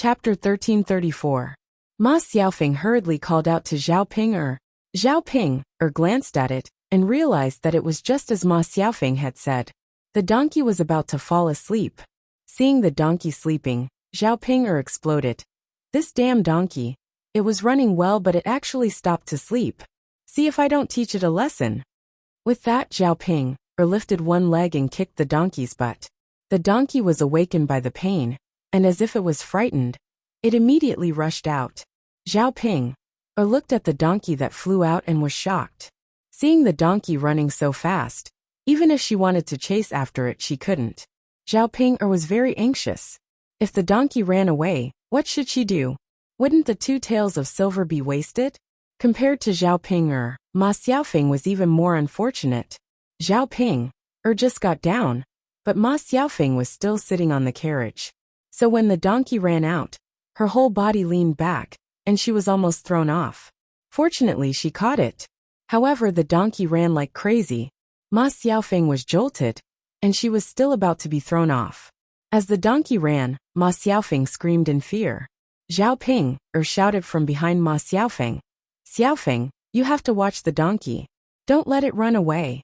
Chapter 1334. Ma Xiaofeng hurriedly called out to Zhao Ping Er. Zhao Ping Er glanced at it and realized that it was just as Ma Xiaofeng had said. The donkey was about to fall asleep. Seeing the donkey sleeping, Zhao Ping Er exploded. This damn donkey. It was running well, but it actually stopped to sleep. See if I don't teach it a lesson. With that, Zhao Ping Er lifted one leg and kicked the donkey's butt. The donkey was awakened by the pain, and as if it was frightened, it immediately rushed out. Zhao Ping Er looked at the donkey that flew out and was shocked. Seeing the donkey running so fast, even if she wanted to chase after it, she couldn't. Zhao Ping Er was very anxious. If the donkey ran away, what should she do? Wouldn't the 2 tails of silver be wasted? Compared to Zhao Ping Er, Ma Xiaofeng was even more unfortunate. Zhao Ping Er just got down, but Ma Xiaofeng was still sitting on the carriage. So when the donkey ran out, her whole body leaned back, and she was almost thrown off. Fortunately, she caught it. However, the donkey ran like crazy. Ma Xiaofeng was jolted, and she was still about to be thrown off. As the donkey ran, Ma Xiaofeng screamed in fear. Zhao Ping Er shouted from behind Ma Xiaofeng. Xiaofeng, you have to watch the donkey. Don't let it run away.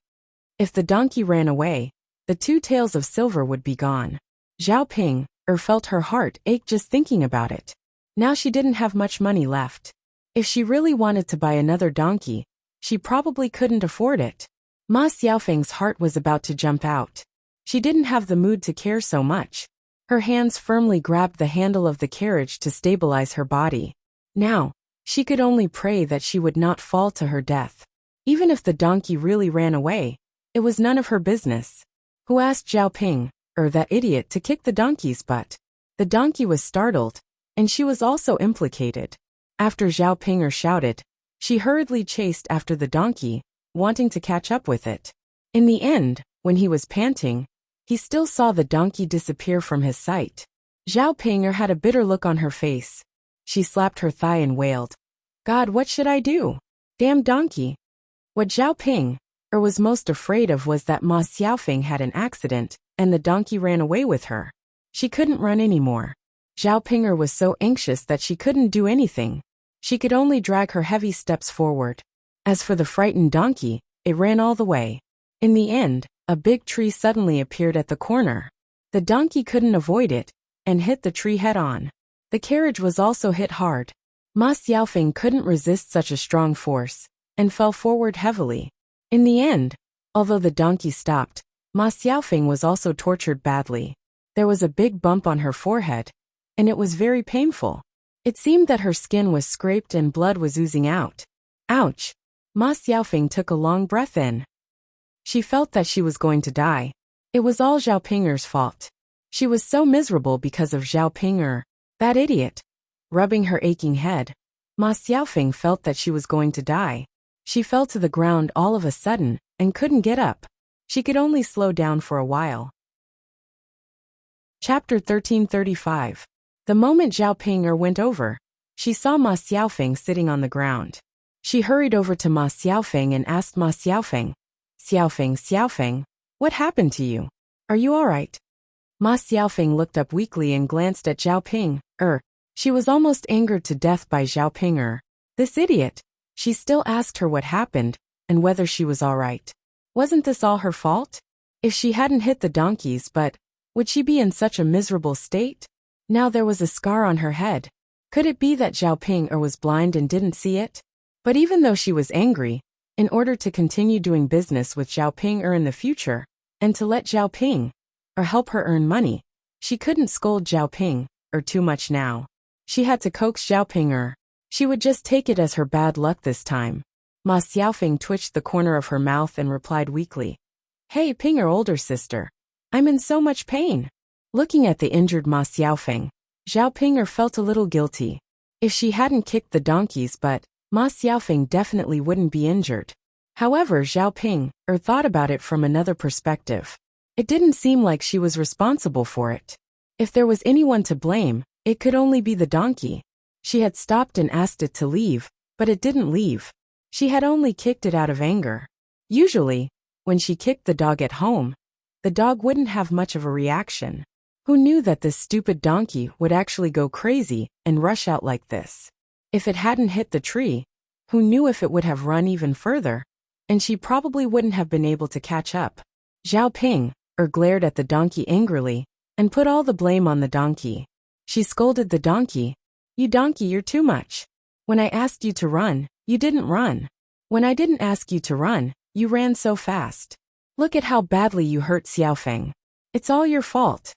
If the donkey ran away, the 2 tails of silver would be gone. Zhao Ping Er felt her heart ache just thinking about it. Now she didn't have much money left. If she really wanted to buy another donkey, she probably couldn't afford it. Ma Xiaofeng's heart was about to jump out. She didn't have the mood to care so much. Her hands firmly grabbed the handle of the carriage to stabilize her body. Now, she could only pray that she would not fall to her death. Even if the donkey really ran away, it was none of her business. Who asked Zhao Ping Er, that idiot, to kick the donkey's butt? The donkey was startled, and she was also implicated. After Zhao Ping Er shouted, she hurriedly chased after the donkey, wanting to catch up with it. In the end, when he was panting, he still saw the donkey disappear from his sight. Zhao Ping Er had a bitter look on her face. She slapped her thigh and wailed, "God, what should I do? Damn donkey!" What Zhao Ping Er was most afraid of was that Ma Xiaofeng had an accident, and the donkey ran away with her. She couldn't run anymore. Zhao Ping Er was so anxious that she couldn't do anything. She could only drag her heavy steps forward. As for the frightened donkey, it ran all the way. In the end, a big tree suddenly appeared at the corner. The donkey couldn't avoid it, and hit the tree head-on. The carriage was also hit hard. Ma Xiaofeng couldn't resist such a strong force, and fell forward heavily. In the end, although the donkey stopped, Ma Xiaofeng was also tortured badly. There was a big bump on her forehead, and it was very painful. It seemed that her skin was scraped and blood was oozing out. Ouch! Ma Xiaofeng took a long breath in. She felt that she was going to die. It was all Zhao Ping Er's fault. She was so miserable because of Zhao Ping Er, that idiot. Rubbing her aching head, Ma Xiaofeng felt that she was going to die. She fell to the ground all of a sudden, and couldn't get up. She could only slow down for a while. Chapter 1335. The moment Zhao Ping Er went over, she saw Ma Xiaofeng sitting on the ground. She hurried over to Ma Xiaofeng and asked Ma Xiaofeng, Xiaofeng, what happened to you? Are you all right? Ma Xiaofeng looked up weakly and glanced at Zhao Ping Er. She was almost angered to death by Zhao Ping Er. This idiot! She still asked her what happened, and whether she was all right. Wasn't this all her fault? If she hadn't hit the donkeys, but would she be in such a miserable state? Now there was a scar on her head. Could it be that Zhao Ping Er was blind and didn't see it? But even though she was angry, in order to continue doing business with Zhao Ping Er in the future, and to let Zhao Ping Er help her earn money, she couldn't scold Zhao Ping Er too much now. She had to coax Zhao Ping Er. She would just take it as her bad luck this time. Ma Xiaofeng twitched the corner of her mouth and replied weakly, "Hey Ping Er, older sister. I'm in so much pain." Looking at the injured Ma Xiaofeng, Zhao Ping Er felt a little guilty. If she hadn't kicked the donkey's butt, Ma Xiaofeng definitely wouldn't be injured. However, Zhao Ping Er thought about it from another perspective. It didn't seem like she was responsible for it. If there was anyone to blame, it could only be the donkey. She had stopped and asked it to leave, but it didn't leave. She had only kicked it out of anger. Usually, when she kicked the dog at home, the dog wouldn't have much of a reaction. Who knew that this stupid donkey would actually go crazy and rush out like this? If it hadn't hit the tree, who knew if it would have run even further? And she probably wouldn't have been able to catch up. Zhao Ping glared at the donkey angrily and put all the blame on the donkey. She scolded the donkey. You donkey, you're too much. When I asked you to run, you didn't run. When I didn't ask you to run, you ran so fast. Look at how badly you hurt Xiaofeng. It's all your fault.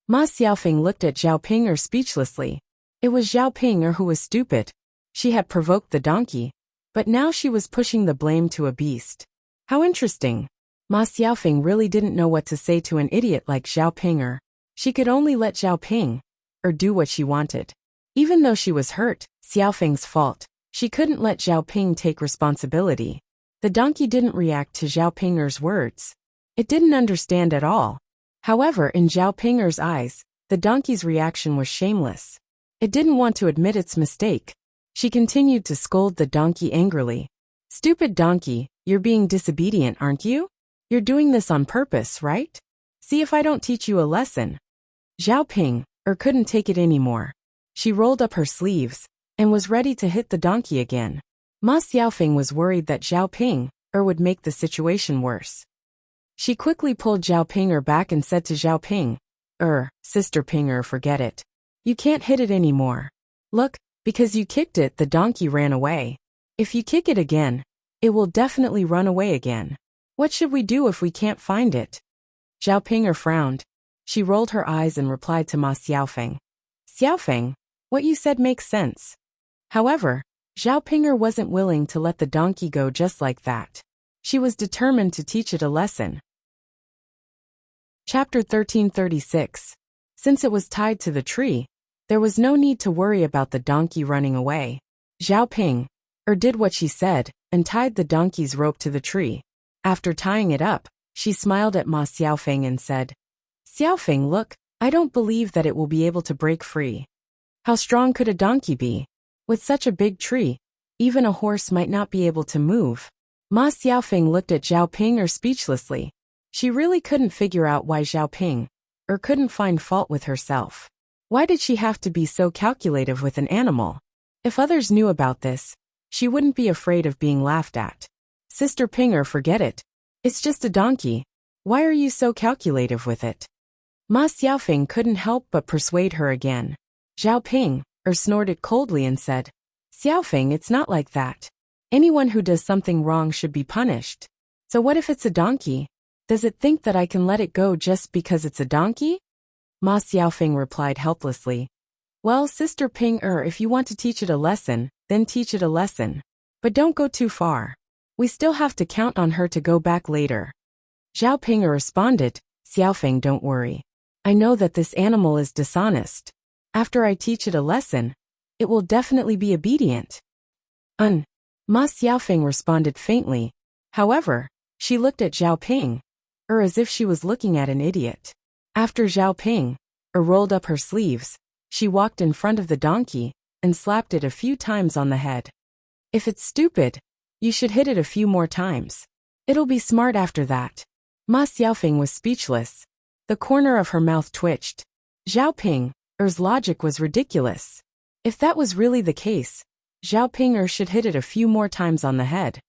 Ma Xiaofeng looked at Zhao Ping speechlessly. It was Zhao Ping who was stupid. She had provoked the donkey, but now she was pushing the blame to a beast. How interesting. Ma Xiaofeng really didn't know what to say to an idiot like Zhao Ping. She could only let Zhao Ping do what she wanted. Even though she was hurt, Xiaofeng's fault, she couldn't let Zhao Ping take responsibility. The donkey didn't react to Zhao Ping's words. It didn't understand at all. However, in Zhao Ping's eyes, the donkey's reaction was shameless. It didn't want to admit its mistake. She continued to scold the donkey angrily. Stupid donkey, you're being disobedient, aren't you? You're doing this on purpose, right? See if I don't teach you a lesson. Zhao Ping couldn't take it anymore. She rolled up her sleeves and was ready to hit the donkey again. Ma Xiaofeng was worried that Zhao Ping would make the situation worse. She quickly pulled Zhao Ping back and said to Zhao Ping, Sister Ping, forget it. You can't hit it anymore. Look, because you kicked it, the donkey ran away. If you kick it again, it will definitely run away again. What should we do if we can't find it? Zhao Ping frowned. She rolled her eyes and replied to Ma Xiaofeng. Xiaofeng, what you said makes sense. However, Zhao Ping wasn't willing to let the donkey go just like that. She was determined to teach it a lesson. Chapter 1336. Since it was tied to the tree, there was no need to worry about the donkey running away. Zhao Ping did what she said and tied the donkey's rope to the tree. After tying it up, she smiled at Ma Xiaofeng and said, Xiaofeng, look, I don't believe that it will be able to break free. How strong could a donkey be? With such a big tree, even a horse might not be able to move. Ma Xiaofeng looked at Zhao Ping speechlessly. She really couldn't figure out why Zhao Ping couldn't find fault with herself. Why did she have to be so calculative with an animal? If others knew about this, she wouldn't be afraid of being laughed at. Sister Ping, forget it. It's just a donkey. Why are you so calculative with it? Ma Xiaofeng couldn't help but persuade her again. Zhao Ping snorted coldly and said, Xiaofeng, it's not like that. Anyone who does something wrong should be punished. So what if it's a donkey? Does it think that I can let it go just because it's a donkey? Ma Xiaofeng replied helplessly. Well, Sister Ping, if you want to teach it a lesson, then teach it a lesson. But don't go too far. We still have to count on her to go back later. Zhao Ping responded, Xiaofeng, don't worry. I know that this animal is dishonest. After I teach it a lesson, it will definitely be obedient. Ma Xiaofeng responded faintly. However, she looked at Zhao Ping, as if she was looking at an idiot. After Zhao Ping rolled up her sleeves, she walked in front of the donkey and slapped it a few times on the head. If it's stupid, you should hit it a few more times. It'll be smart after that. Ma Xiaofeng was speechless. The corner of her mouth twitched. Zhao Ping's logic was ridiculous. If that was really the case, Zhao Ping should hit it a few more times on the head.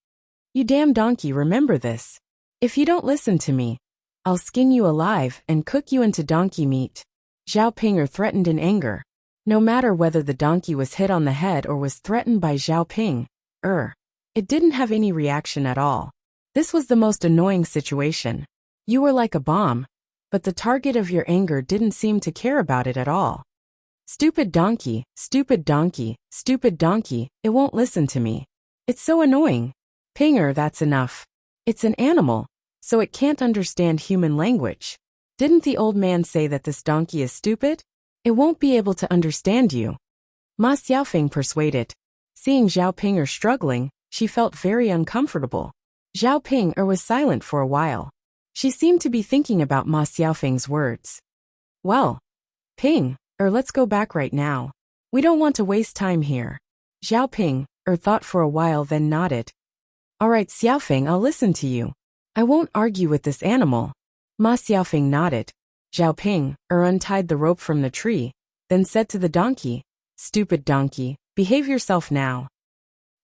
You damn donkey, remember this. If you don't listen to me, I'll skin you alive and cook you into donkey meat. Zhao Ping threatened in anger. No matter whether the donkey was hit on the head or was threatened by Zhao Ping, it didn't have any reaction at all. This was the most annoying situation. You were like a bomb, but the target of your anger didn't seem to care about it at all. Stupid donkey, stupid donkey, stupid donkey, it won't listen to me. It's so annoying. Pinger, that's enough. It's an animal, so it can't understand human language. Didn't the old man say that this donkey is stupid? It won't be able to understand you. Ma Xiaofeng persuaded. Seeing Zhao Ping struggling, she felt very uncomfortable. Zhao Ping was silent for a while. She seemed to be thinking about Ma Xiaofeng's words. Well, Ping, let's go back right now. We don't want to waste time here. Zhao Ping thought for a while, then nodded. All right, Xiaofeng, I'll listen to you. I won't argue with this animal. Ma Xiaofeng nodded. Zhao Ping untied the rope from the tree, then said to the donkey, "Stupid donkey, behave yourself now."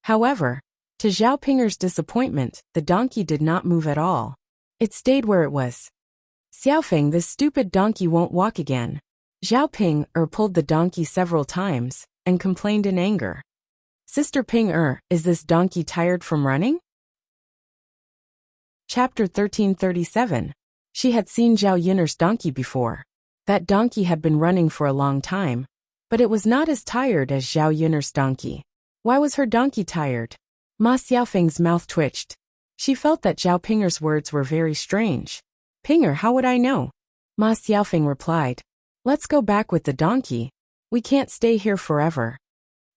However, to Zhao Pinger's disappointment, the donkey did not move at all. It stayed where it was. "Xiaofeng, this stupid donkey won't walk again." Zhao Ping pulled the donkey several times and complained in anger. "Sister Ping is this donkey tired from running?" Chapter 1337. She had seen Zhao Yin'er's donkey before. That donkey had been running for a long time, but it was not as tired as Zhao Yin'er's donkey. Why was her donkey tired? Ma Xiaofeng's mouth twitched. She felt that Zhao Pinger's words were very strange. "Pinger, how would I know?" Ma Xiaofeng replied. "Let's go back with the donkey. We can't stay here forever."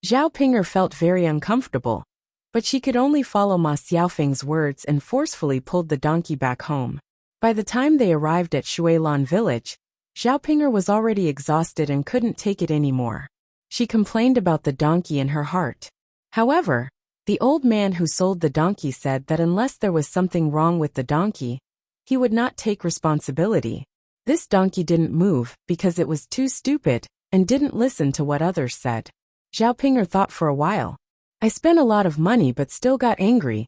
Zhao Pinger felt very uncomfortable, but she could only follow Ma Xiaofeng's words and forcefully pulled the donkey back home. By the time they arrived at Shuilan village, Zhao Pinger was already exhausted and couldn't take it anymore. She complained about the donkey in her heart. However, the old man who sold the donkey said that unless there was something wrong with the donkey, he would not take responsibility. This donkey didn't move because it was too stupid and didn't listen to what others said. Zhao Pinger thought for a while. "I spent a lot of money but still got angry.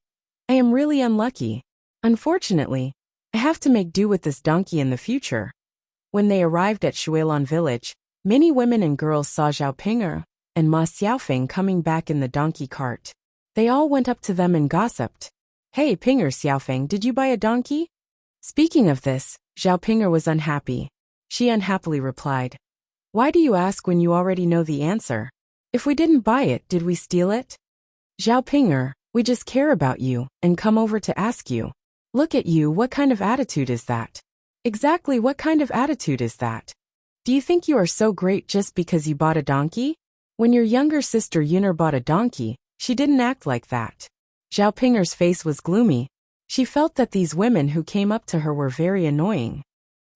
I am really unlucky. Unfortunately, I have to make do with this donkey in the future." When they arrived at Shuilan village, many women and girls saw Zhao Pinger and Ma Xiaofeng coming back in the donkey cart. They all went up to them and gossiped. "Hey Pinger, Xiaofeng, did you buy a donkey?" Speaking of this, Zhao Pinger was unhappy. She unhappily replied, "Why do you ask when you already know the answer? If we didn't buy it, did we steal it?" "Zhao Pinger, we just care about you and come over to ask you." "Look at you, what kind of attitude is that?" "Exactly what kind of attitude is that? Do you think you are so great just because you bought a donkey? When your younger sister Yun'er bought a donkey, she didn't act like that." Zhao Pinger's face was gloomy. She felt that these women who came up to her were very annoying.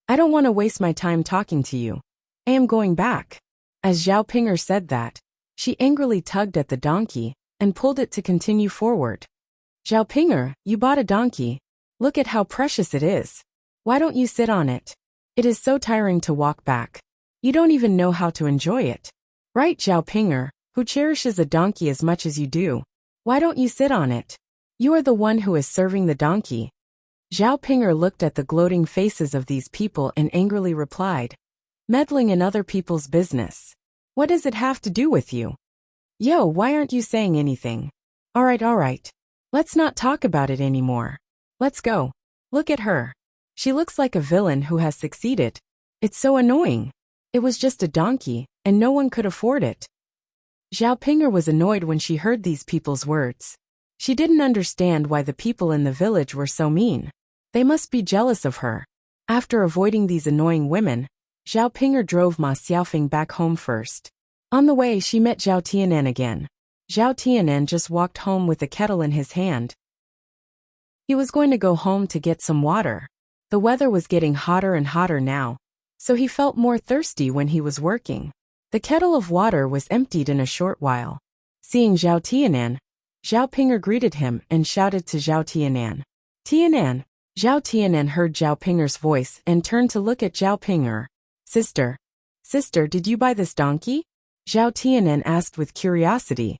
"I don't want to waste my time talking to you. I am going back." As Zhao Pinger said that, she angrily tugged at the donkey and pulled it to continue forward. "Zhao Pinger, you bought a donkey. Look at how precious it is. Why don't you sit on it? It is so tiring to walk back. You don't even know how to enjoy it. Right, Zhao Pinger, who cherishes a donkey as much as you do. Why don't you sit on it? You are the one who is serving the donkey." Zhao Pinger looked at the gloating faces of these people and angrily replied, "Meddling in other people's business. What does it have to do with you? Yo, why aren't you saying anything? All right. Let's not talk about it anymore. Let's go. Look at her. She looks like a villain who has succeeded. It's so annoying. It was just a donkey, and no one could afford it." Zhao Pinger was annoyed when she heard these people's words. She didn't understand why the people in the village were so mean. They must be jealous of her. After avoiding these annoying women, Zhao Pinger drove Ma Xiaofeng back home first. On the way, she met Zhao Tianan again. Zhao Tianan just walked home with a kettle in his hand. He was going to go home to get some water. The weather was getting hotter and hotter now, so he felt more thirsty when he was working. The kettle of water was emptied in a short while. Seeing Zhao Tianan, Zhao Pinger greeted him and shouted to Zhao Tianan, "Tianan!" Zhao Tianan heard Zhao Pinger's voice and turned to look at Zhao Pinger. Sister, did you buy this donkey?" Zhao Tianan asked with curiosity.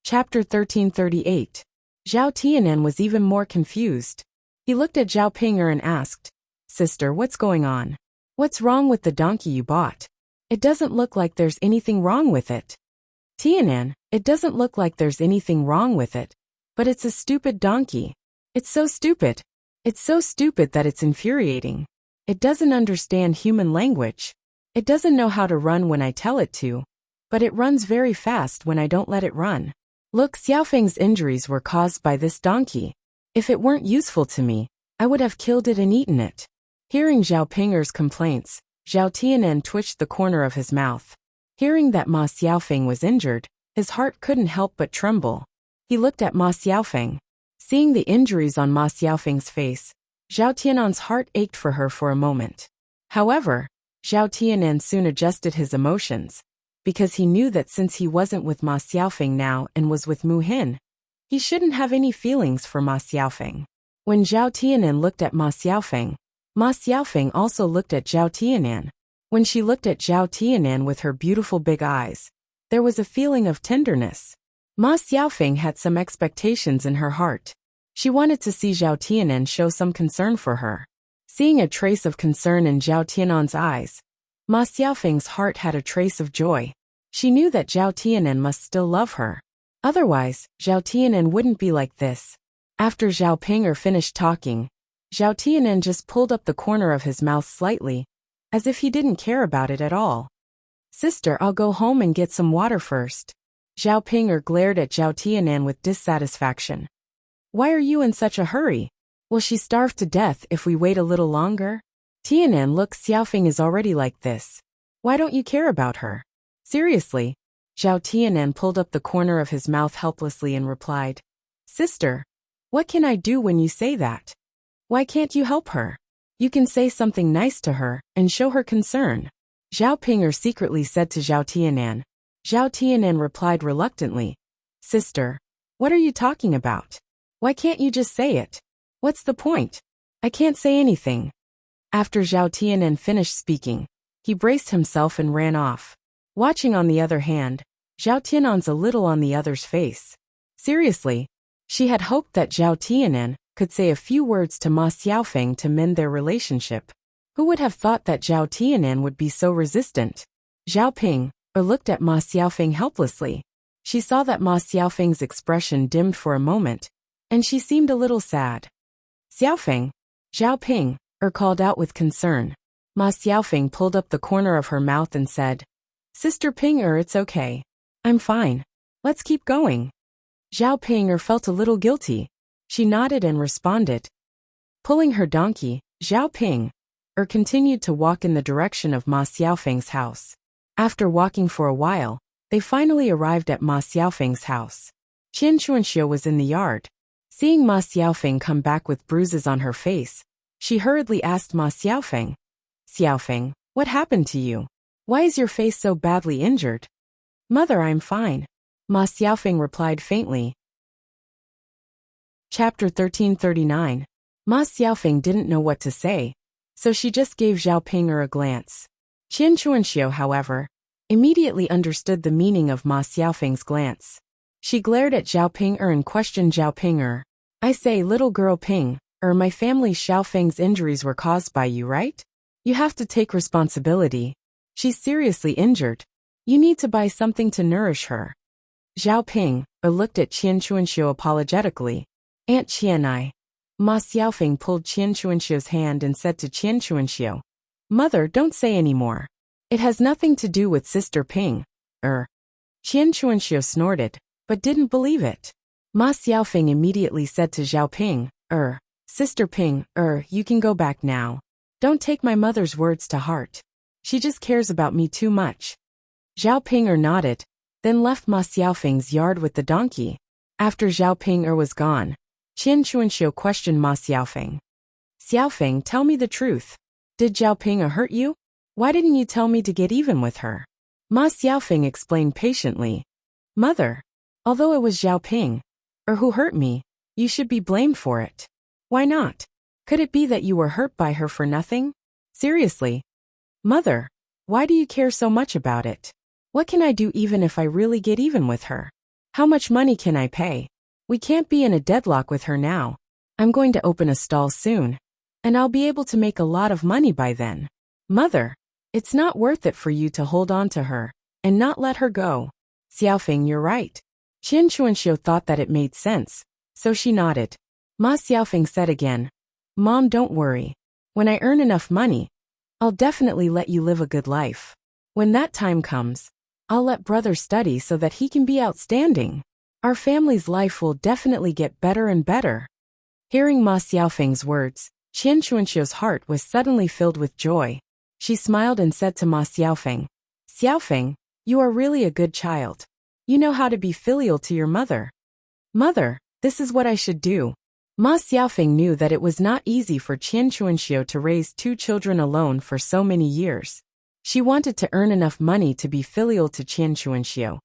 Chapter 1338. Zhao Tianan was even more confused. He looked at Zhao Pinger and asked, "Sister, what's going on? What's wrong with the donkey you bought? It doesn't look like there's anything wrong with it." "Tianan, it doesn't look like there's anything wrong with it, but it's a stupid donkey. It's so stupid. It's so stupid that it's infuriating. It doesn't understand human language. It doesn't know how to run when I tell it to, but it runs very fast when I don't let it run. Look, Xiaofeng's injuries were caused by this donkey. If it weren't useful to me, I would have killed it and eaten it." Hearing Zhao Pinger's complaints, Zhao Tianan twitched the corner of his mouth. Hearing that Ma Xiaofeng was injured, his heart couldn't help but tremble. He looked at Ma Xiaofeng. Seeing the injuries on Ma Xiaofeng's face, Zhao Tianan's heart ached for her for a moment. However, Zhao Tianan soon adjusted his emotions, because he knew that since he wasn't with Ma Xiaofeng now and was with Mu Hin, he shouldn't have any feelings for Ma Xiaofeng. When Zhao Tianan looked at Ma Ma Xiaofeng also looked at Zhao Tianan. When she looked at Zhao Tianan with her beautiful big eyes, there was a feeling of tenderness. Ma Xiaofeng had some expectations in her heart. She wanted to see Zhao Tianan show some concern for her. Seeing a trace of concern in Zhao Tianan's eyes, Ma Xiaofeng's heart had a trace of joy. She knew that Zhao Tianan must still love her. Otherwise, Zhao Tianan wouldn't be like this. After Zhao Ping'er finished talking, Zhao Tianan just pulled up the corner of his mouth slightly, as if he didn't care about it at all. Sister, I'll go home and get some water first. Zhao Ping'er glared at Zhao Tianan with dissatisfaction. Why are you in such a hurry? Will she starve to death if we wait a little longer? Tianan, look, Xiaofeng is already like this. Why don't you care about her? Seriously? Zhao Tianan pulled up the corner of his mouth helplessly and replied, Sister, what can I do when you say that? Why can't you help her? You can say something nice to her and show her concern. Zhao Ping'er secretly said to Zhao Tianan. Zhao Tianan replied reluctantly, Sister, what are you talking about? Why can't you just say it? What's the point? I can't say anything. After Zhao Tianan finished speaking, he braced himself and ran off. Watching on the other hand, Zhao Tianan's a little on the other's face. Seriously, she had hoped that Zhao Tianan could say a few words to Ma Xiaofeng to mend their relationship. Who would have thought that Zhao Tianan would be so resistant? Zhao Ping'er looked at Ma Xiaofeng helplessly. She saw that Ma Xiaofeng's expression dimmed for a moment, and she seemed a little sad. Xiaofeng, Zhao Ping'er called out with concern. Ma Xiaofeng pulled up the corner of her mouth and said, Sister Ping'er, it's okay. I'm fine. Let's keep going. Zhao Ping'er felt a little guilty. She nodded and responded. Pulling her donkey, Zhao Ping'er continued to walk in the direction of Ma Xiaofeng's house. After walking for a while, they finally arrived at Ma Xiaofeng's house. Qian Chuanxiu was in the yard. Seeing Ma Xiaofeng come back with bruises on her face, she hurriedly asked Ma Xiaofeng, Xiaofeng, what happened to you? Why is your face so badly injured? Mother, I'm fine. Ma Xiaofeng replied faintly. Chapter 1339. Ma Xiaofeng didn't know what to say, so she just gave Zhao Ping'er a glance. Qian Chuanxiu, however, immediately understood the meaning of Ma Xiaofeng's glance. She glared at Zhao Ping'er and questioned Zhao Ping'er. I say, little girl Ping'er, my family Xiaofeng's injuries were caused by you, right? You have to take responsibility. She's seriously injured. You need to buy something to nourish her. Zhao Ping'er looked at Qian Chuanxiu apologetically. Aunt Qian. Ma Xiaofeng pulled Qian Chuanxiu's hand and said to Qian Chuanxiu, Mother, don't say any more. It has nothing to do with Sister Ping'er. Qian Chuanxiu snorted, but didn't believe it. Ma Xiaofeng immediately said to Zhao Ping'er, Sister Ping'er, you can go back now. Don't take my mother's words to heart. She just cares about me too much. Zhao Ping'er nodded, then left Ma Xiaofeng's yard with the donkey. After Zhao Ping'er was gone, Qian Chuanxiu questioned Ma Xiaofeng. Xiaofeng, tell me the truth. Did Zhao Ping'er hurt you? Why didn't you tell me to get even with her? Ma Xiaofeng explained patiently. Mother, although it was Zhao Ping'er who hurt me, you should be blamed for it. Why not? Could it be that you were hurt by her for nothing? Seriously? Mother, why do you care so much about it? What can I do even if I really get even with her? How much money can I pay? We can't be in a deadlock with her now. I'm going to open a stall soon, and I'll be able to make a lot of money by then. Mother, it's not worth it for you to hold on to her and not let her go. Xiaofeng, you're right. Qian Chuanxiu thought that it made sense, so she nodded. Ma Xiaofeng said again, Mom, don't worry. When I earn enough money, I'll definitely let you live a good life. When that time comes, I'll let brother study so that he can be outstanding. Our family's life will definitely get better and better. Hearing Ma Xiaofeng's words, Qian Chuanxiu's heart was suddenly filled with joy. She smiled and said to Ma Xiaofeng, Xiaofeng, you are really a good child. You know how to be filial to your mother. Mother, this is what I should do. Ma Xiaofeng knew that it was not easy for Qian Chuanxiu to raise two children alone for so many years. She wanted to earn enough money to be filial to Qian Chuanxiu,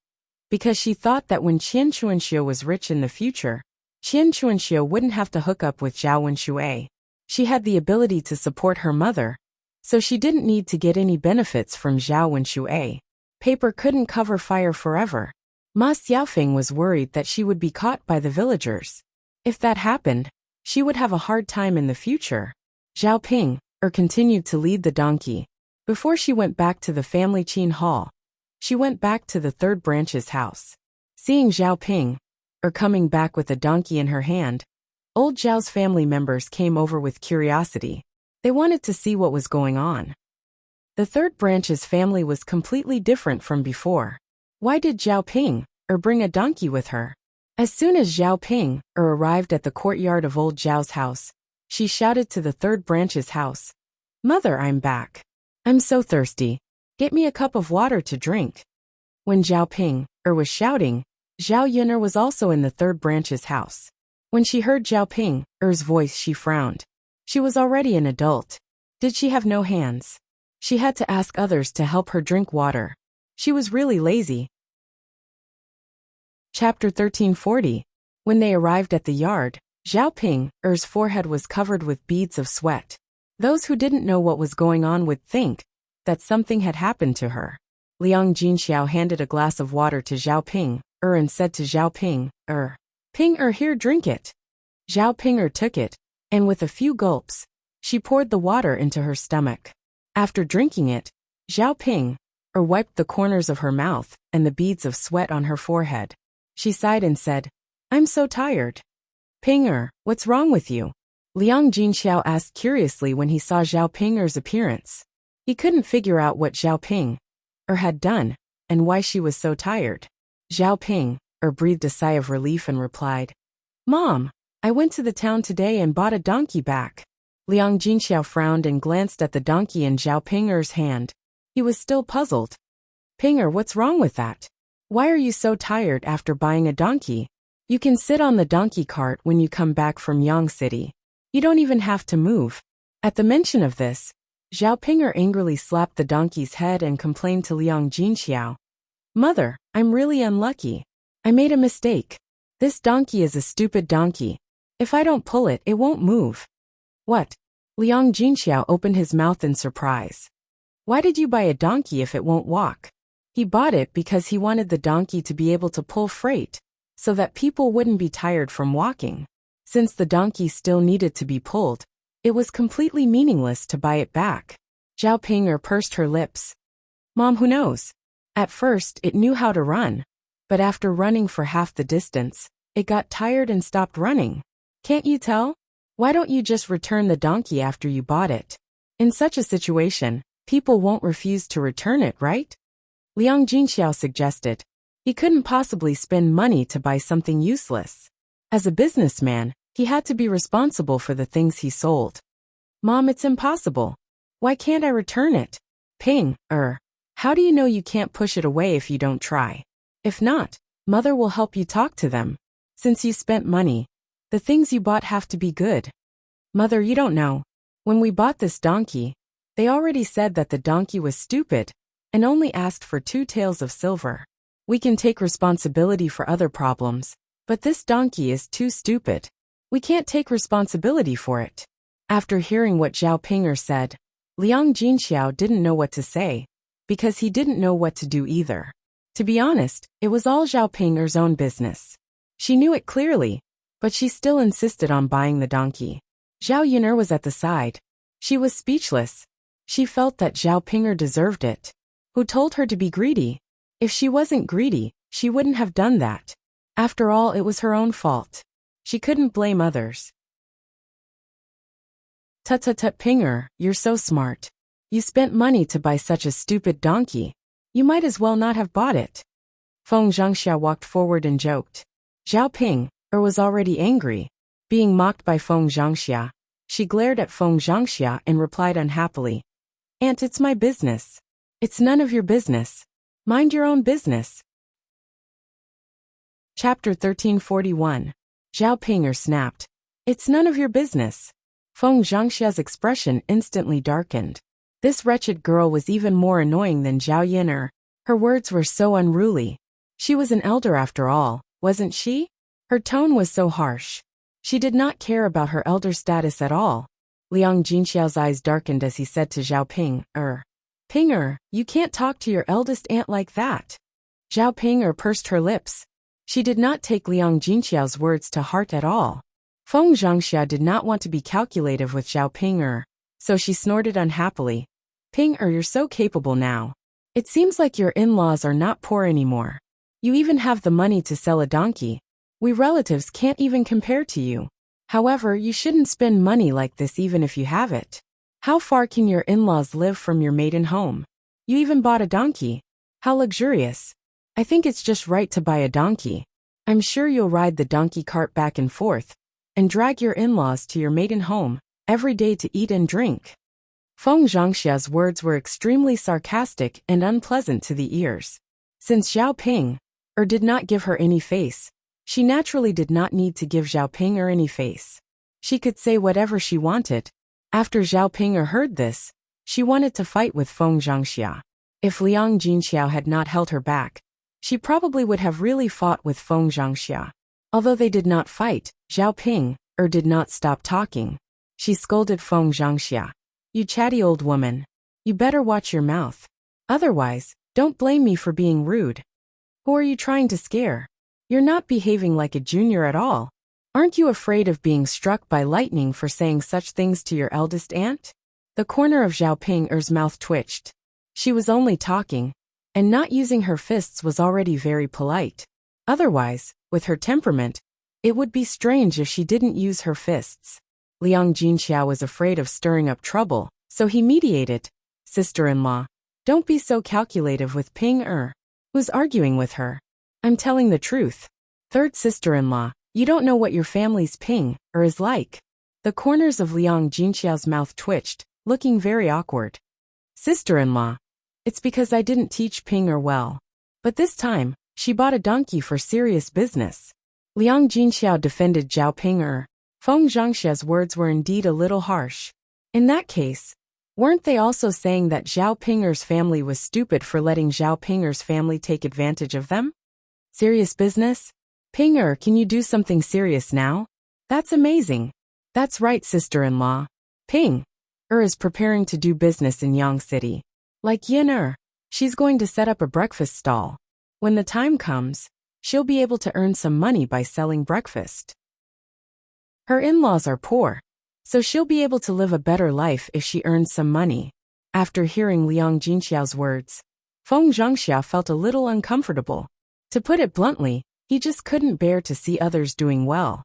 because she thought that when Qian Chuanxiu was rich in the future, Qian Chuanxiu wouldn't have to hook up with Zhao Wenxue. She had the ability to support her mother, so she didn't need to get any benefits from Zhao Wenshui. Paper couldn't cover fire forever. Ma Xiaofeng was worried that she would be caught by the villagers. If that happened, she would have a hard time in the future. Zhao Ping continued to lead the donkey. Before she went back to the family Qin hall, she went back to the third branch's house. Seeing Zhao Ping coming back with a donkey in her hand, old Zhao's family members came over with curiosity. They wanted to see what was going on. The third branch's family was completely different from before. Why did Zhao Ping bring a donkey with her? As soon as Zhao Ping arrived at the courtyard of old Zhao's house, she shouted to the third branch's house, "Mother, I'm back. I'm so thirsty. Get me a cup of water to drink." When Zhao Ping was shouting, Zhao Yun'er was also in the third branch's house. When she heard Zhao Ping's voice, she frowned. She was already an adult. Did she have no hands? She had to ask others to help her drink water. She was really lazy. Chapter 1340. When they arrived at the yard, Zhao Ping's forehead was covered with beads of sweat. Those who didn't know what was going on would think that something had happened to her. Liang Jinxiao handed a glass of water to Zhao Ping and said to Zhao Ping, here, drink it." Zhao Ping took it, and with a few gulps, she poured the water into her stomach. After drinking it, Zhao Ping wiped the corners of her mouth and the beads of sweat on her forehead. She sighed and said, "I'm so tired." "Ping, what's wrong with you?" Liang Jinxiao asked curiously when he saw Zhao Ping's appearance. He couldn't figure out what Zhao Ping had done and why she was so tired. Zhao Ping breathed a sigh of relief and replied, "Mom, I went to the town today and bought a donkey back." Liang Jinxiao frowned and glanced at the donkey in Zhao Ping's hand. He was still puzzled. "Ping, what's wrong with that? Why are you so tired after buying a donkey? You can sit on the donkey cart when you come back from Yang City. You don't even have to move." At the mention of this, Zhao Ping angrily slapped the donkey's head and complained to Liang Jinxiao, "Mother, I'm really unlucky. I made a mistake. This donkey is a stupid donkey. If I don't pull it, it won't move." "What?" Liang Jinxiao opened his mouth in surprise. "Why did you buy a donkey if it won't walk?" He bought it because he wanted the donkey to be able to pull freight, so that people wouldn't be tired from walking. Since the donkey still needed to be pulled, it was completely meaningless to buy it back. Zhao Ping pursed her lips. "Mom, who knows? At first, it knew how to run. But after running for half the distance, it got tired and stopped running. Can't you tell? Why don't you just return the donkey after you bought it? In such a situation, people won't refuse to return it, right?" Liang Jinxiao suggested. He couldn't possibly spend money to buy something useless. As a businessman, he had to be responsible for the things he sold. "Mom, it's impossible. Why can't I return it?" "Ping, how do you know you can't push it away if you don't try? If not, Mother will help you talk to them. Since you spent money, the things you bought have to be good." "Mother, you don't know. When we bought this donkey, they already said that the donkey was stupid and only asked for 2 taels of silver. We can take responsibility for other problems, but this donkey is too stupid. We can't take responsibility for it." After hearing what Zhao Ping said, Liang Jinxiao didn't know what to say, because he didn't know what to do either. To be honest, it was all Zhao Ping's own business. She knew it clearly, but she still insisted on buying the donkey. Zhao Yun'er was at the side. She was speechless. She felt that Zhao Ping deserved it. Who told her to be greedy? If she wasn't greedy, she wouldn't have done that. After all, it was her own fault. She couldn't blame others. "Tut, Ping, you're so smart. You spent money to buy such a stupid donkey. You might as well not have bought it." Feng Zhangxia walked forward and joked. Zhao Ping was already angry. Being mocked by Feng Zhangxia, she glared at Feng Zhangxia and replied unhappily, "Aunt, it's my business." "It's none of your business. Mind your own business." Chapter 1341. Zhao Ping snapped. "It's none of your business." Feng Zhangxia's expression instantly darkened. This wretched girl was even more annoying than Zhao Yun'er. Her words were so unruly. She was an elder after all, wasn't she? Her tone was so harsh. She did not care about her elder status at all. Liang Jinxiao's eyes darkened as he said to Zhao Ping, Ping, you can't talk to your eldest aunt like that. Zhao Ping pursed her lips. She did not take Liang Jinxiao's words to heart at all. Feng Zhangxia did not want to be calculative with Zhao Ping, so she snorted unhappily. Ping, you're so capable now. It seems like your in-laws are not poor anymore. You even have the money to sell a donkey. We relatives can't even compare to you. However, you shouldn't spend money like this even if you have it. How far can your in-laws live from your maiden home? You even bought a donkey. How luxurious. I think it's just right to buy a donkey. I'm sure you'll ride the donkey cart back and forth, and drag your in-laws to your maiden home every day to eat and drink. Feng Zhangxia's words were extremely sarcastic and unpleasant to the ears. Since Zhao Ping did not give her any face, she naturally did not need to give Zhao Ping any face. She could say whatever she wanted. After Zhao Ping heard this, she wanted to fight with Feng Zhangxia. If Liang Jinxiao had not held her back, she probably would have really fought with Feng Zhangxia. Although they did not fight, Zhao Ping did not stop talking. She scolded Feng Zhangxia. You chatty old woman. You better watch your mouth. Otherwise, don't blame me for being rude. Who are you trying to scare? You're not behaving like a junior at all. Aren't you afraid of being struck by lightning for saying such things to your eldest aunt? The corner of Zhao Ping's mouth twitched. She was only talking, and not using her fists was already very polite. Otherwise, with her temperament, it would be strange if she didn't use her fists. Liang Jinxiao was afraid of stirring up trouble, so he mediated. Sister-in-law, don't be so calculative with Ping. Who's arguing with her? I'm telling the truth. Third sister-in-law, you don't know what your family's Ping is like. The corners of Liang Jinxiao's mouth twitched, looking very awkward. Sister-in-law, it's because I didn't teach Ping well. But this time, she bought a donkey for serious business. Liang Jinxiao defended Zhao Ping. Feng Zhangxia's words were indeed a little harsh. In that case, weren't they also saying that Zhao Ping's family was stupid for letting Zhao Ping's family take advantage of them? Serious business? Ping, can you do something serious now? That's amazing. That's right, sister-in-law. Ping is preparing to do business in Yang City. Like Yin she's going to set up a breakfast stall. When the time comes, she'll be able to earn some money by selling breakfast. Her in-laws are poor, so she'll be able to live a better life if she earns some money. After hearing Liang Jinxiao's words, Feng Zhangxia felt a little uncomfortable. To put it bluntly, he just couldn't bear to see others doing well.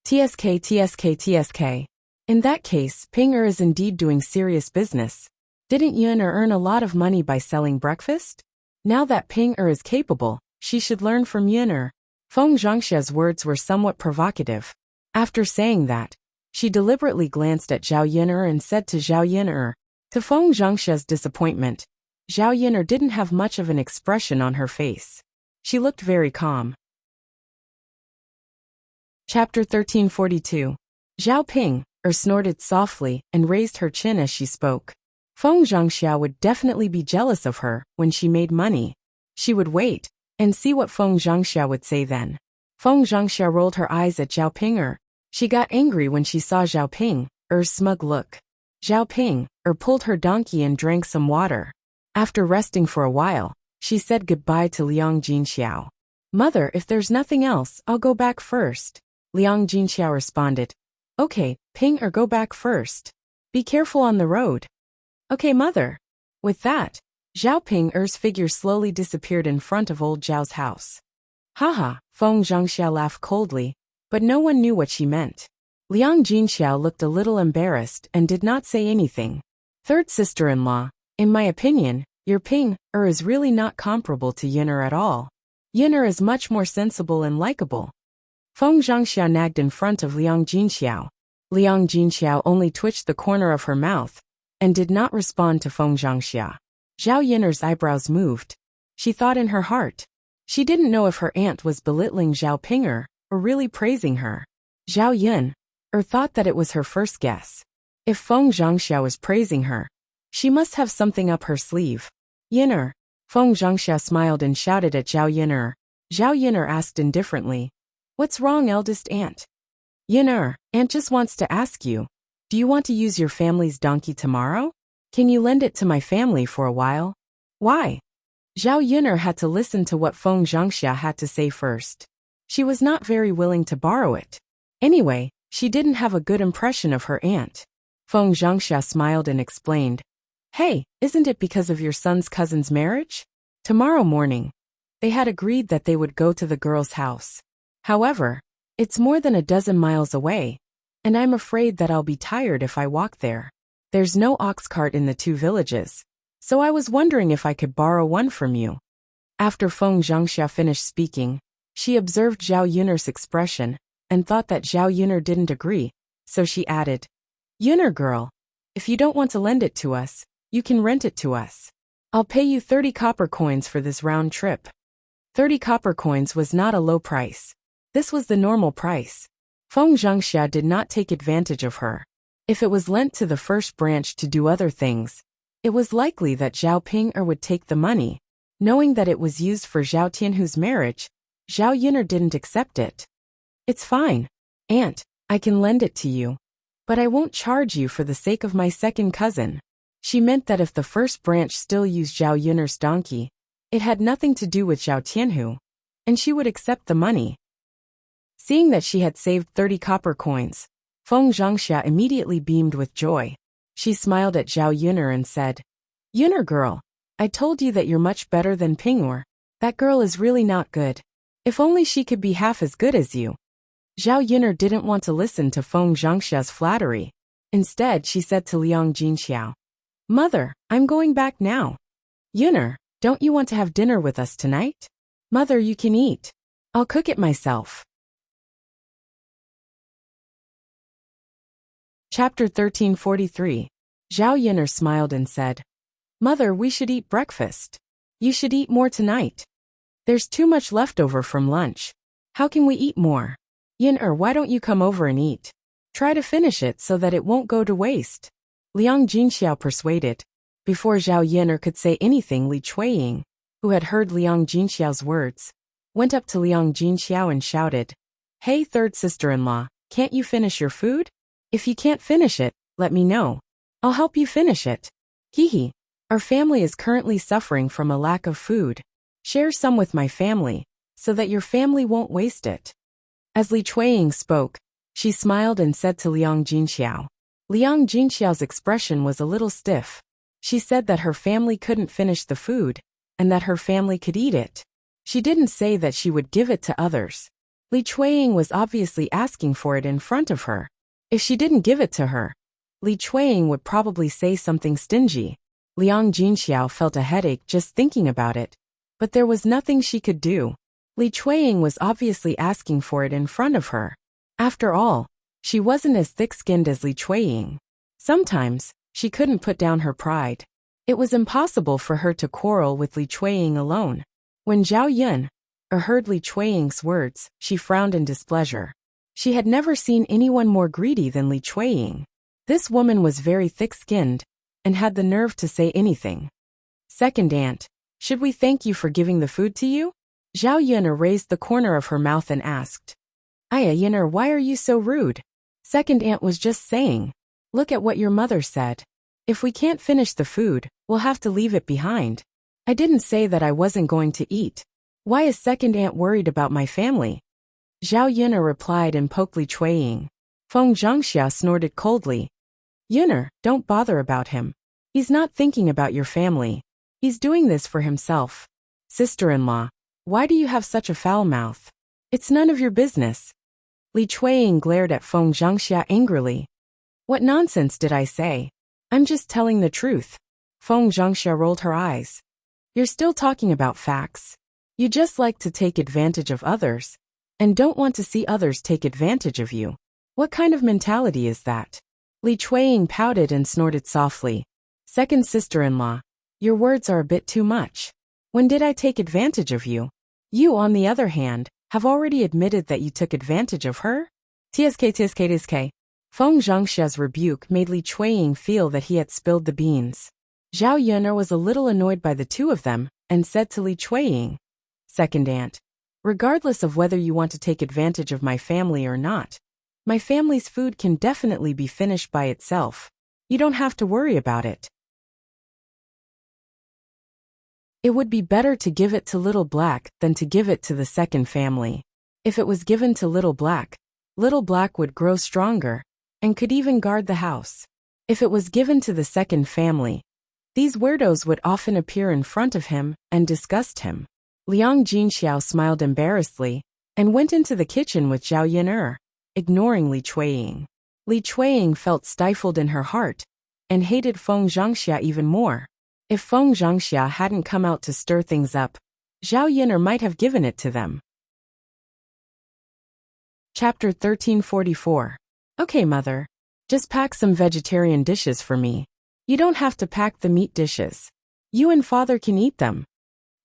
TSK. In that case, Ping is indeed doing serious business. Didn't Yin earn a lot of money by selling breakfast? Now that Ping is capable, she should learn from Yin. Feng Zhangxia's words were somewhat provocative. After saying that, she deliberately glanced at Zhao Yin and said to Zhao Yin. To Feng Zhangxia's disappointment, Zhao Yin didn't have much of an expression on her face. She looked very calm. Chapter 1342. Zhao Ping snorted softly and raised her chin as she spoke. Feng Zhangxia would definitely be jealous of her when she made money. She would wait and see what Feng Zhangxia would say then. Feng Zhangxia rolled her eyes at Zhao Ping. She got angry when she saw Zhao Ping's smug look. Zhao Ping pulled her donkey and drank some water. After resting for a while, she said goodbye to Liang Jinxiao. Mother, if there's nothing else, I'll go back first. Liang Jinxiao responded. Okay, Ping go back first. Be careful on the road. Okay, mother. With that, Zhao Ping's figure slowly disappeared in front of old Zhao's house. Haha, Feng Zhangxia laughed coldly, but no one knew what she meant. Liang Jinxiao looked a little embarrassed and did not say anything. Third sister-in-law, in my opinion, your Ping is really not comparable to Yin at all. Yin is much more sensible and likable. Feng Zhangxia nagged in front of Liang Jinxiao. Liang Jinxiao only twitched the corner of her mouth and did not respond to Feng Zhangxia. Zhao Yin's eyebrows moved. She thought in her heart. She didn't know if her aunt was belittling Zhao Ping or really praising her. Zhao Yin thought that it was her first guess. If Feng Zhangxia was praising her, she must have something up her sleeve. Yin Feng Zhangxia smiled and shouted at Zhao Yin. Zhao Yin asked indifferently. What's wrong, eldest aunt? Yin aunt just wants to ask you. Do you want to use your family's donkey tomorrow? Can you lend it to my family for a while? Why? Zhao Yun'er had to listen to what Feng Zhangxia had to say first. She was not very willing to borrow it. Anyway, she didn't have a good impression of her aunt. Feng Zhangxia smiled and explained, "Hey, isn't it because of your son's cousin's marriage? Tomorrow morning." They had agreed that they would go to the girl's house. However, it's more than a dozen miles away, and I'm afraid that I'll be tired if I walk there. There's no ox cart in the two villages, so I was wondering if I could borrow one from you. After Feng Zhangxia finished speaking, she observed Zhao Yun'er's expression and thought that Zhao Yun'er didn't agree, so she added, "Yun'er girl, if you don't want to lend it to us, you can rent it to us. I'll pay you 30 copper coins for this round trip." 30 copper coins was not a low price. This was the normal price. Feng Zhangxia did not take advantage of her. If it was lent to the first branch to do other things, it was likely that Zhao Ping'er would take the money. Knowing that it was used for Zhao Tianhu's marriage, Zhao Yun'er didn't accept it. "It's fine, Aunt, I can lend it to you. But I won't charge you for the sake of my second cousin." She meant that if the first branch still used Zhao Yun'er's donkey, it had nothing to do with Zhao Tianhu, and she would accept the money. Seeing that she had saved 30 copper coins, Feng Zhangxia immediately beamed with joy. She smiled at Zhao Yun'er and said, "Yun'er girl, I told you that you're much better than Ping'er. That girl is really not good. If only she could be half as good as you." Zhao Yun'er didn't want to listen to Feng Zhangxia's flattery. Instead, she said to Liang Jinxiao, "Mother, I'm going back now." "Yun'er, don't you want to have dinner with us tonight?" "Mother, you can eat. I'll cook it myself." Chapter 1343. Zhao Yun'er smiled and said, "Mother, we should eat breakfast. You should eat more tonight. There's too much left over from lunch. How can we eat more? Yun'er, why don't you come over and eat? Try to finish it so that it won't go to waste." Liang Jinxiao persuaded. Before Zhao Yun'er could say anything, Li Chuiying, who had heard Liang Jinxiao's words, went up to Liang Jinxiao and shouted, "Hey, third sister-in-law, can't you finish your food? If you can't finish it, let me know. I'll help you finish it. Hee. Our family is currently suffering from a lack of food. Share some with my family, so that your family won't waste it." As Li Chuiying spoke, she smiled and said to Liang Jinxiao. Liang Jinxiao's expression was a little stiff. She said that her family couldn't finish the food, and that her family could eat it. She didn't say that she would give it to others. Li Chuiying was obviously asking for it in front of her. If she didn't give it to her, Li Chuiying would probably say something stingy. Liang Jinxiao felt a headache just thinking about it, but there was nothing she could do. Li Chuiying was obviously asking for it in front of her. After all, she wasn't as thick-skinned as Li Chuiying. Sometimes, she couldn't put down her pride. It was impossible for her to quarrel with Li Chuiying alone. When Zhao Yun'er heard Li Chuiying's words, she frowned in displeasure. She had never seen anyone more greedy than Li Chuiying. This woman was very thick-skinned, and had the nerve to say anything. "Second aunt, should we thank you for giving the food to you?" Zhao Yun'er raised the corner of her mouth and asked. "Aya Yun'er, why are you so rude? Second aunt was just saying. Look at what your mother said. If we can't finish the food, we'll have to leave it behind. I didn't say that I wasn't going to eat. Why is second aunt worried about my family?" Zhao Yun'er replied and poked Li Chuiying. Feng Zhangxia snorted coldly. "Yun'er, don't bother about him. He's not thinking about your family. He's doing this for himself. Sister-in-law, why do you have such a foul mouth? It's none of your business." Li Chuiying glared at Feng Zhangxia angrily. "What nonsense did I say? I'm just telling the truth." Feng Zhangxia rolled her eyes. "You're still talking about facts. You just like to take advantage of others, and don't want to see others take advantage of you. What kind of mentality is that?" Li Chuiying pouted and snorted softly. "Second sister-in-law, your words are a bit too much. When did I take advantage of you? You, on the other hand, have already admitted that you took advantage of her?" Tsk. Feng Zhangxia's rebuke made Li Chuiying feel that he had spilled the beans. Zhao Yun'er was a little annoyed by the two of them, and said to Li Chuiying, "Second aunt, regardless of whether you want to take advantage of my family or not, My family's food can definitely be finished by itself. You don't have to worry about it. It would be better to give it to Little Black than to give it to the second family. If it was given to Little Black would grow stronger and could even guard the house. If it was given to the second family, these weirdos would often appear in front of him and disgust him. Liang Jinxiao smiled embarrassedly and went into the kitchen with Zhao Yin'er, ignoring Li Chuiying. Li Chuiying felt stifled in her heart and hated Feng Zhangxia even more. If Feng Zhangxia hadn't come out to stir things up, Zhao Yin'er might have given it to them. Chapter 1344. Okay, mother. Just pack some vegetarian dishes for me. You don't have to pack the meat dishes. You and father can eat them.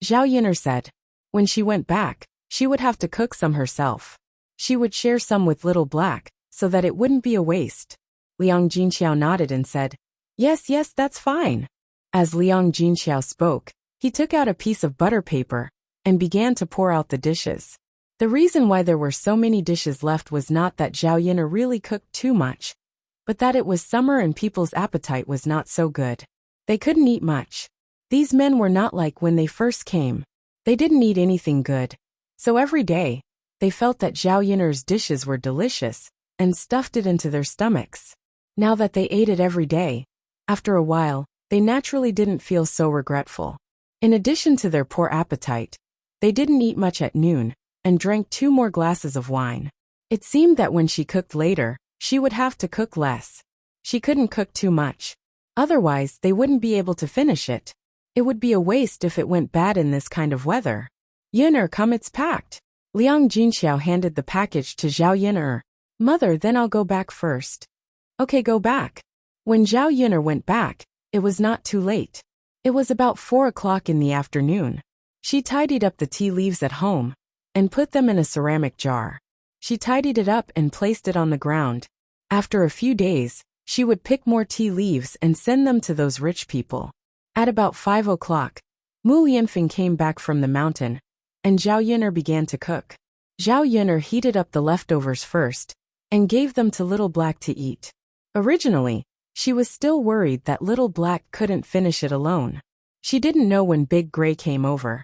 Zhao Yin'er said. When she went back, she would have to cook some herself. She would share some with Little Black, so that it wouldn't be a waste. Liang Jinxiao nodded and said, Yes, that's fine. As Liang Jinxiao spoke, he took out a piece of butter paper and began to pour out the dishes. The reason why there were so many dishes left was not that Zhao Yin'er really cooked too much, but that it was summer and people's appetite was not so good. They couldn't eat much. These men were not like when they first came. They didn't eat anything good. So every day, they felt that Zhao Yin'er's dishes were delicious and stuffed it into their stomachs. Now that they ate it every day, after a while, they naturally didn't feel so regretful. In addition to their poor appetite, they didn't eat much at noon and drank 2 more glasses of wine. It seemed that when she cooked later, she would have to cook less. She couldn't cook too much. Otherwise, they wouldn't be able to finish it. It would be a waste if it went bad in this kind of weather. Yin'er, come, it's packed. Liang Jinxiao handed the package to Zhao Yin'er. Mother, then I'll go back first. Okay, go back. When Zhao Yin'er went back, it was not too late. It was about 4 o'clock in the afternoon. She tidied up the tea leaves at home and put them in a ceramic jar. She tidied it up and placed it on the ground. After a few days, she would pick more tea leaves and send them to those rich people. At about 5 o'clock, Mu Lianfeng came back from the mountain, and Zhao Yin'er began to cook. Zhao Yin'er heated up the leftovers first and gave them to Little Black to eat. Originally, she was still worried that Little Black couldn't finish it alone. She didn't know when Big Gray came over,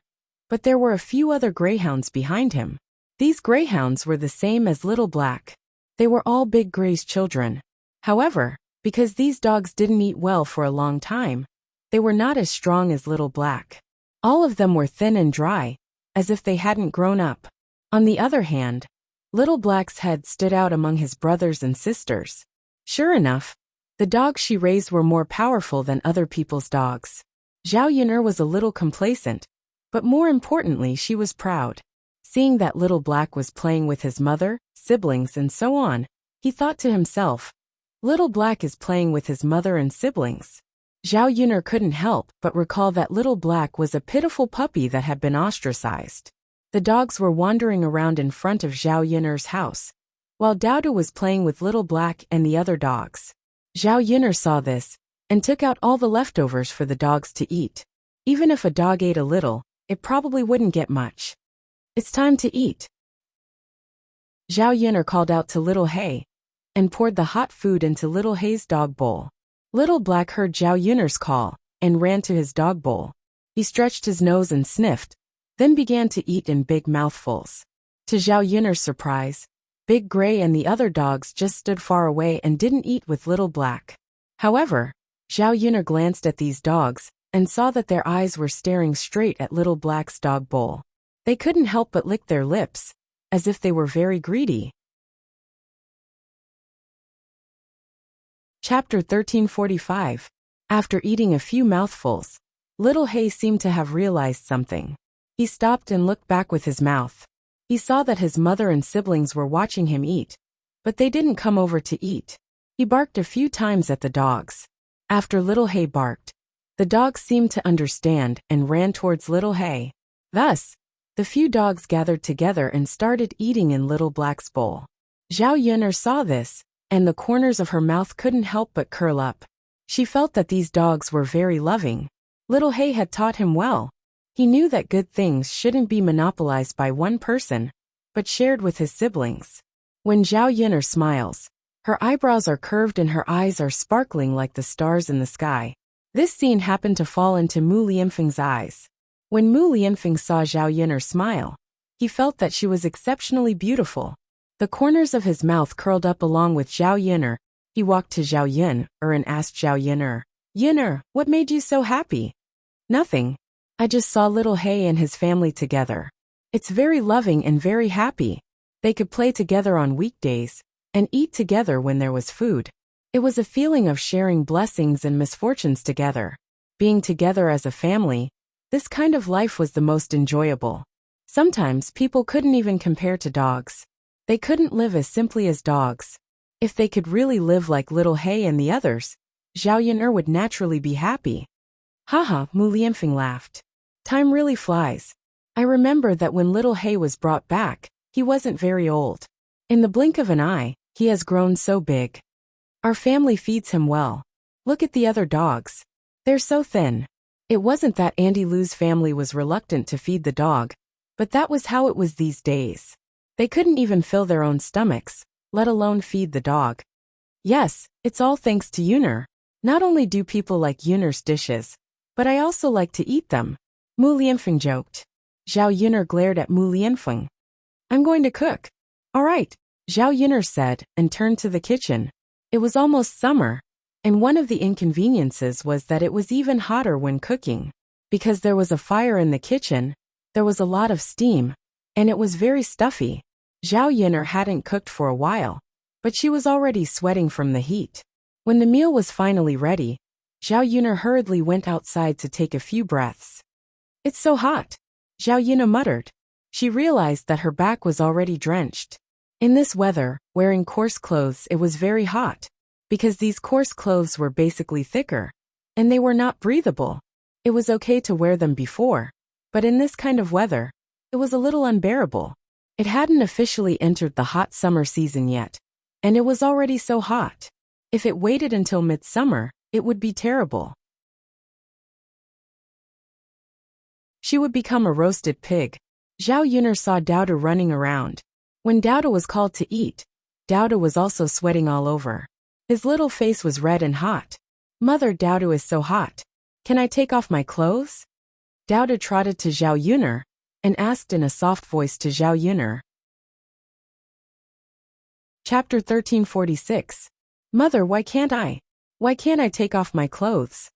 but there were a few other greyhounds behind him. These greyhounds were the same as Little Black. They were all Big Gray's children. However, because these dogs didn't eat well for a long time, they were not as strong as Little Black. All of them were thin and dry, as if they hadn't grown up. On the other hand, Little Black's head stood out among his brothers and sisters. Sure enough, the dogs she raised were more powerful than other people's dogs. Zhao Yin'er was a little complacent, but more importantly she was proud. Seeing that Little Black was playing with his mother, siblings and so on, he thought to himself, Little Black is playing with his mother and siblings. Zhao Yin'er couldn't help but recall that Little Black was a pitiful puppy that had been ostracized. The dogs were wandering around in front of Zhao Yin'er's house, while Daodu was playing with Little Black and the other dogs. Zhao Yin'er saw this and took out all the leftovers for the dogs to eat. Even if a dog ate a little, it probably wouldn't get much. It's time to eat. Zhao Yin'er called out to Little Hay and poured the hot food into Little Hay's dog bowl. Little Black heard Zhao Yin'er's call and ran to his dog bowl. He stretched his nose and sniffed, then began to eat in big mouthfuls. To Zhao Yin'er's surprise, Big Gray and the other dogs just stood far away and didn't eat with Little Black. However, Zhao Yin'er glanced at these dogs and saw that their eyes were staring straight at Little Black's dog bowl. They couldn't help but lick their lips, as if they were very greedy. Chapter 1345. After eating a few mouthfuls, Little Hay seemed to have realized something. He stopped and looked back with his mouth. He saw that his mother and siblings were watching him eat, but they didn't come over to eat. He barked a few times at the dogs. After Little Hay barked, the dogs seemed to understand and ran towards Little Hay. Thus, the few dogs gathered together and started eating in Little Black's bowl. Zhao Yin'er saw this, and the corners of her mouth couldn't help but curl up. She felt that these dogs were very loving. Little Hay had taught him well. He knew that good things shouldn't be monopolized by one person, but shared with his siblings. When Zhao Yin'er smiles, her eyebrows are curved and her eyes are sparkling like the stars in the sky. This scene happened to fall into Mu Lianfeng's eyes. When Mu Lianfeng saw Zhao Yin'er smile, he felt that she was exceptionally beautiful. The corners of his mouth curled up along with Zhao Yin'er. He walked to Zhao Yin'er and asked Zhao Yin'er, "Yin'er, what made you so happy?" "Nothing. I just saw little He and his family together. It's very loving and very happy. They could play together on weekdays and eat together when there was food. It was a feeling of sharing blessings and misfortunes together. Being together as a family, this kind of life was the most enjoyable. Sometimes people couldn't even compare to dogs. They couldn't live as simply as dogs. If they could really live like little He and the others, Zhao Yin'er would naturally be happy." Haha, Mu Lianfeng laughed. "Time really flies. I remember that when little He was brought back, he wasn't very old. In the blink of an eye, he has grown so big. Our family feeds him well. Look at the other dogs. They're so thin." It wasn't that Andy Lou's family was reluctant to feed the dog, but that was how it was these days. They couldn't even fill their own stomachs, let alone feed the dog. "Yes, it's all thanks to Yin'er. Not only do people like Yin'er's dishes, but I also like to eat them," Mu Lianfeng joked. Zhao Yin'er glared at Mu Lianfeng. "I'm going to cook." "All right," Zhao Yin'er said and turned to the kitchen. It was almost summer, and one of the inconveniences was that it was even hotter when cooking. Because there was a fire in the kitchen, there was a lot of steam, and it was very stuffy. Zhao Yin'er hadn't cooked for a while, but she was already sweating from the heat. When the meal was finally ready, Zhao Yin'er hurriedly went outside to take a few breaths. "It's so hot," Zhao Yin'er muttered. She realized that her back was already drenched. In this weather, wearing coarse clothes, it was very hot, because these coarse clothes were basically thicker, and they were not breathable. It was okay to wear them before, but in this kind of weather, it was a little unbearable. It hadn't officially entered the hot summer season yet, and it was already so hot. If it waited until midsummer, it would be terrible. She would become a roasted pig. Zhao Yin'er saw Daoda running around. When Daoda was called to eat, Daoda was also sweating all over. His little face was red and hot. "Mother, Daoda is so hot. Can I take off my clothes?" Daoda trotted to Zhao Yin'er and asked in a soft voice to Zhao Yin'er. Chapter 1346. "Mother, why can't I? Why can't I take off my clothes?"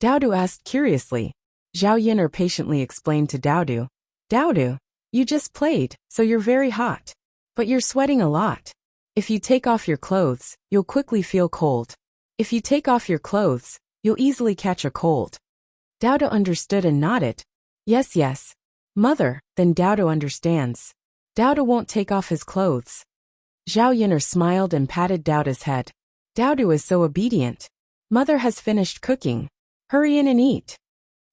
Daoda asked curiously. Zhao Yin'er patiently explained to Daoda, "Daoda, you just played, so you're very hot. But you're sweating a lot. If you take off your clothes, you'll quickly feel cold. If you take off your clothes, you'll easily catch a cold." Daoda understood and nodded. Yes, Mother, then Daoda understands. Daoda won't take off his clothes." Zhao Yin'er smiled and patted Daoda's head. "Daoda is so obedient. Mother has finished cooking. Hurry in and eat."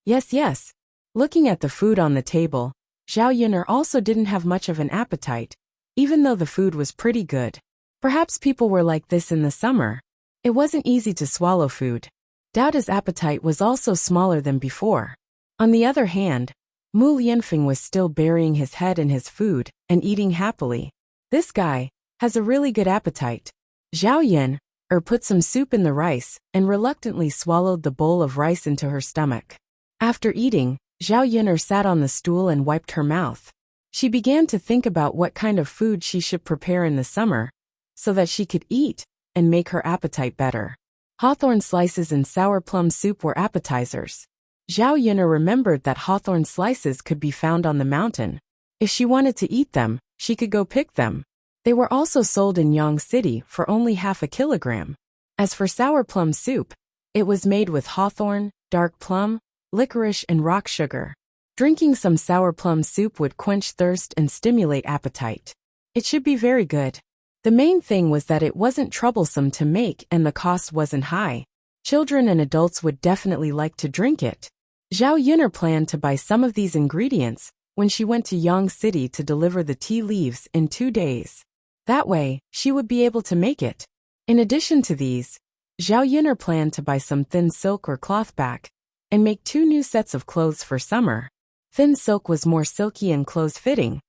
Yes. Looking at the food on the table, Zhao Yin'er also didn't have much of an appetite, even though the food was pretty good. Perhaps people were like this in the summer. It wasn't easy to swallow food. Daoda's appetite was also smaller than before. On the other hand, Mu Lianfeng was still burying his head in his food and eating happily. This guy has a really good appetite. Zhao Yin'er put some soup in the rice and reluctantly swallowed the bowl of rice into her stomach. After eating, Zhao Yin'er sat on the stool and wiped her mouth. She began to think about what kind of food she should prepare in the summer, so that she could eat and make her appetite better. Hawthorn slices and sour plum soup were appetizers. Zhao Yin'er remembered that hawthorn slices could be found on the mountain. If she wanted to eat them, she could go pick them. They were also sold in Yang City for only half a kilogram. As for sour plum soup, it was made with hawthorn, dark plum, licorice and rock sugar. Drinking some sour plum soup would quench thirst and stimulate appetite. It should be very good. The main thing was that it wasn't troublesome to make and the cost wasn't high. Children and adults would definitely like to drink it. Zhao Yin'er planned to buy some of these ingredients when she went to Yang City to deliver the tea leaves in 2 days. That way, she would be able to make it. In addition to these, Zhao Yin'er planned to buy some thin silk or cloth back and make 2 new sets of clothes for summer. Thin silk was more silky and close-fitting,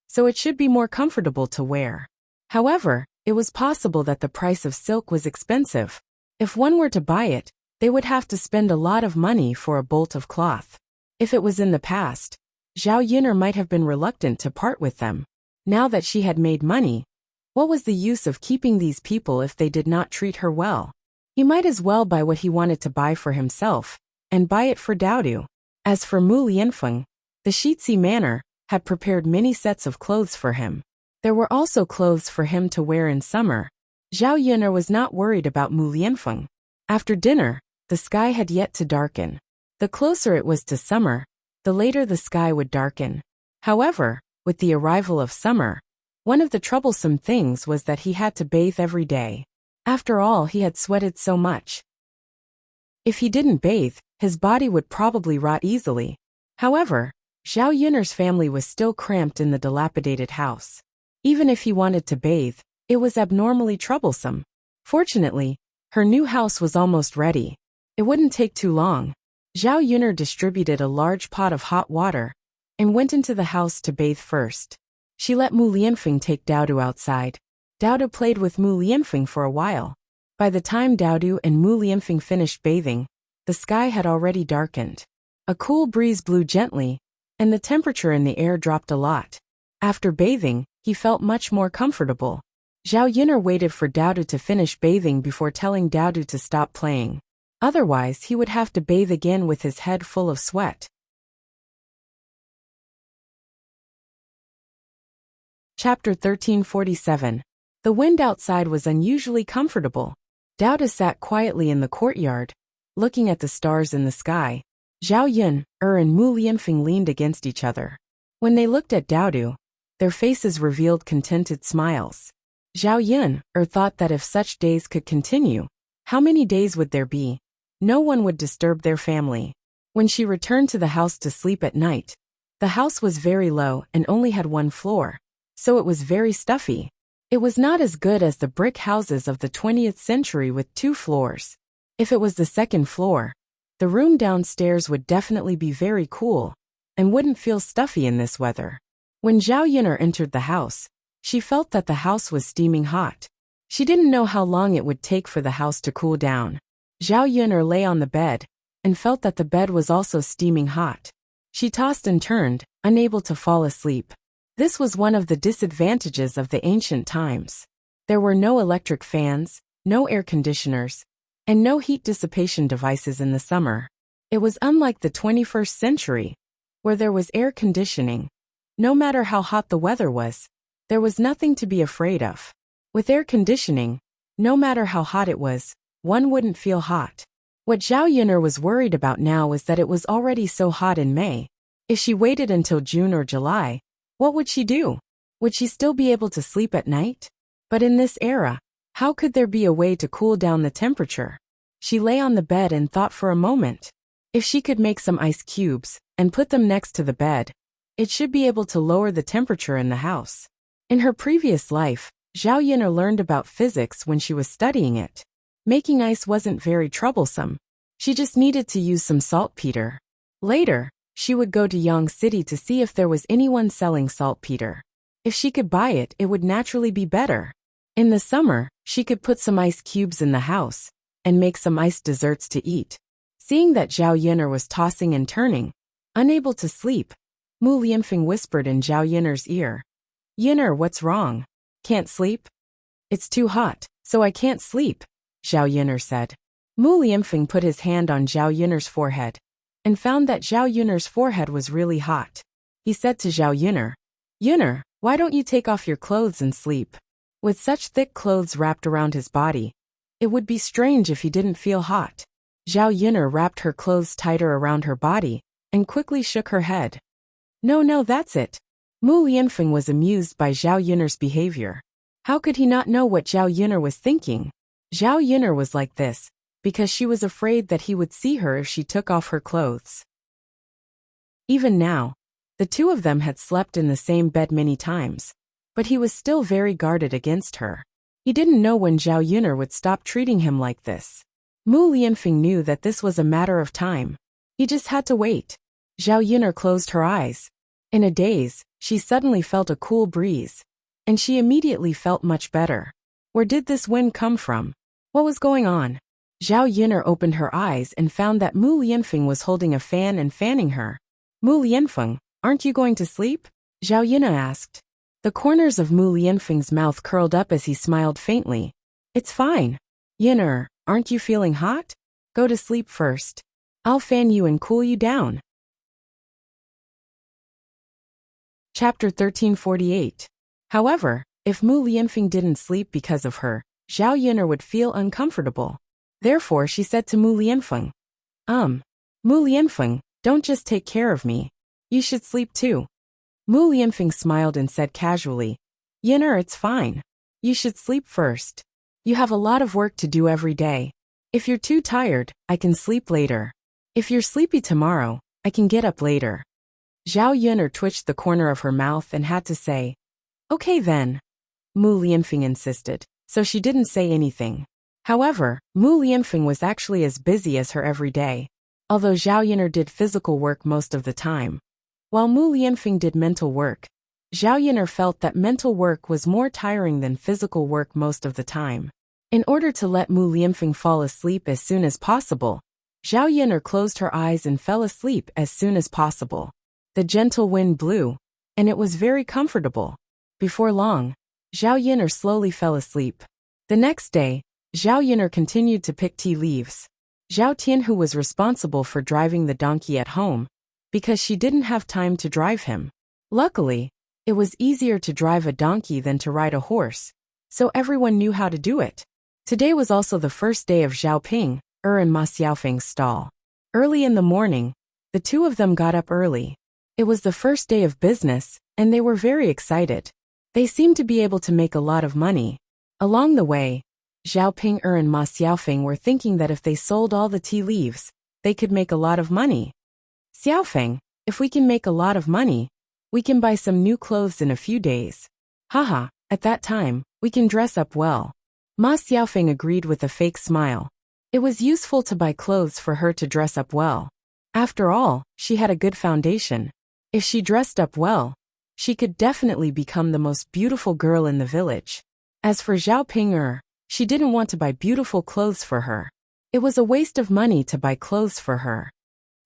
so it should be more comfortable to wear. However, it was possible that the price of silk was expensive. If one were to buy it, they would have to spend a lot of money for a bolt of cloth. If it was in the past, Zhao Yun'er might have been reluctant to part with them. Now that she had made money, what was the use of keeping these people if they did not treat her well? He might as well buy what he wanted to buy for himself, and buy it for Daodu. As for Mu Lianfeng, the Shitzi manor had prepared many sets of clothes for him. There were also clothes for him to wear in summer. Zhao Yun'er was not worried about Mu Lianfeng. After dinner, the sky had yet to darken. The closer it was to summer, the later the sky would darken. However, with the arrival of summer, one of the troublesome things was that he had to bathe every day. After all, he had sweated so much. If he didn't bathe, his body would probably rot easily. However, Zhao Yun'er's family was still cramped in the dilapidated house. Even if he wanted to bathe, it was abnormally troublesome. Fortunately, her new house was almost ready. It wouldn't take too long. Zhao Yun'er distributed a large pot of hot water and went into the house to bathe first. She let Mu Lianfeng take Daodu outside. Daodu played with Mu Lianfeng for a while. By the time Daodu and Mu Lianfeng finished bathing, the sky had already darkened. A cool breeze blew gently, and the temperature in the air dropped a lot. After bathing, he felt much more comfortable. Zhao Yun'er waited for Daodu to finish bathing before telling Daodu to stop playing. Otherwise, he would have to bathe again with his head full of sweat. Chapter 1347. The wind outside was unusually comfortable. Daodu sat quietly in the courtyard, looking at the stars in the sky. Zhao Yun'er and Mu Lianfeng leaned against each other. When they looked at Daodu, their faces revealed contented smiles. Zhao Yun'er thought that if such days could continue, how many days would there be? No one would disturb their family. When she returned to the house to sleep at night, the house was very low and only had one floor, so it was very stuffy. It was not as good as the brick houses of the 20th century with 2 floors. If it was the second floor, the room downstairs would definitely be very cool and wouldn't feel stuffy in this weather. When Zhao Yun'er entered the house, she felt that the house was steaming hot. She didn't know how long it would take for the house to cool down. Zhao Yun'er lay on the bed and felt that the bed was also steaming hot. She tossed and turned, unable to fall asleep. This was one of the disadvantages of the ancient times. There were no electric fans, no air conditioners, and no heat dissipation devices in the summer. It was unlike the 21st century, where there was air conditioning. No matter how hot the weather was, there was nothing to be afraid of. With air conditioning, no matter how hot it was, one wouldn't feel hot. What Zhao Yun'er was worried about now was that it was already so hot in May. If she waited until June or July, what would she do? Would she still be able to sleep at night? But in this era, how could there be a way to cool down the temperature? She lay on the bed and thought for a moment. If she could make some ice cubes and put them next to the bed, it should be able to lower the temperature in the house. In her previous life, Zhao Yun'er learned about physics when she was studying it. Making ice wasn't very troublesome. She just needed to use some saltpeter. Later, she would go to Yang City to see if there was anyone selling saltpeter. If she could buy it, it would naturally be better. In the summer, she could put some ice cubes in the house and make some ice desserts to eat. Seeing that Zhao Yun'er was tossing and turning, unable to sleep, Mu Lianfeng whispered in Zhao Yun'er's ear. "Yun'er, what's wrong? Can't sleep?" "It's too hot, so I can't sleep," Zhao Yun'er said. Mu Lianfeng put his hand on Zhao Yun'er's forehead and found that Zhao Yun'er's forehead was really hot. He said to Zhao Yun'er, "Yun'er, why don't you take off your clothes and sleep?" With such thick clothes wrapped around his body, it would be strange if he didn't feel hot. Zhao Yun'er wrapped her clothes tighter around her body and quickly shook her head. No, that's it." Mu Lianfeng was amused by Zhao Yun'er's behavior. How could he not know what Zhao Yun'er was thinking? Zhao Yun'er was like this because she was afraid that he would see her if she took off her clothes. Even now, the two of them had slept in the same bed many times, but he was still very guarded against her. He didn't know when Zhao Yun'er would stop treating him like this. Mu Lianfeng knew that this was a matter of time. He just had to wait. Zhao Yun'er closed her eyes. In a daze, she suddenly felt a cool breeze. and she immediately felt much better. Where did this wind come from? What was going on? Zhao Yin'er opened her eyes and found that Mu Lianfeng was holding a fan and fanning her. Mu Lianfeng, aren't you going to sleep? Zhao Yin'er asked. The corners of Mu Lianfeng's mouth curled up as he smiled faintly. It's fine. Yin'er, aren't you feeling hot? Go to sleep first. I'll fan you and cool you down. Chapter 1348. However, if Mu Lianfeng didn't sleep because of her, Zhao Yin'er would feel uncomfortable. Therefore she said to Mu Lianfeng, Mu Lianfeng, don't just take care of me. You should sleep too. Mu Lianfeng smiled and said casually, Yin'er, it's fine. You should sleep first. You have a lot of work to do every day. If you're too tired, I can sleep later. If you're sleepy tomorrow, I can get up later. Zhao Yin'er twitched the corner of her mouth and had to say, okay then. Mu Lianfeng insisted, so she didn't say anything. However, Mu Lianfeng was actually as busy as her every day, although Zhao Yin'er did physical work most of the time. While Mu Lianfeng did mental work, Zhao Yin'er felt that mental work was more tiring than physical work most of the time. In order to let Mu Lianfeng fall asleep as soon as possible, Zhao Yin'er closed her eyes and fell asleep as soon as possible. The gentle wind blew, and it was very comfortable. Before long, Zhao Yin'er slowly fell asleep. The next day, Zhao Yin'er continued to pick tea leaves. Zhao Tianhu was responsible for driving the donkey at home, because she didn't have time to drive him. Luckily, it was easier to drive a donkey than to ride a horse, so everyone knew how to do it. Today was also the first day of Zhao Ping, and Ma Xiaofeng's stall. Early in the morning, the two of them got up early. It was the first day of business, and they were very excited. They seemed to be able to make a lot of money. Along the way, Zhao Ping and Ma Xiaofeng were thinking that if they sold all the tea leaves, they could make a lot of money. Xiaofeng, if we can make a lot of money, we can buy some new clothes in a few days. Haha, at that time, we can dress up well. Ma Xiaofeng agreed with a fake smile. It was useful to buy clothes for her to dress up well. After all, she had a good foundation. If she dressed up well, she could definitely become the most beautiful girl in the village. As for Zhao Ping, she didn't want to buy beautiful clothes for her. It was a waste of money to buy clothes for her.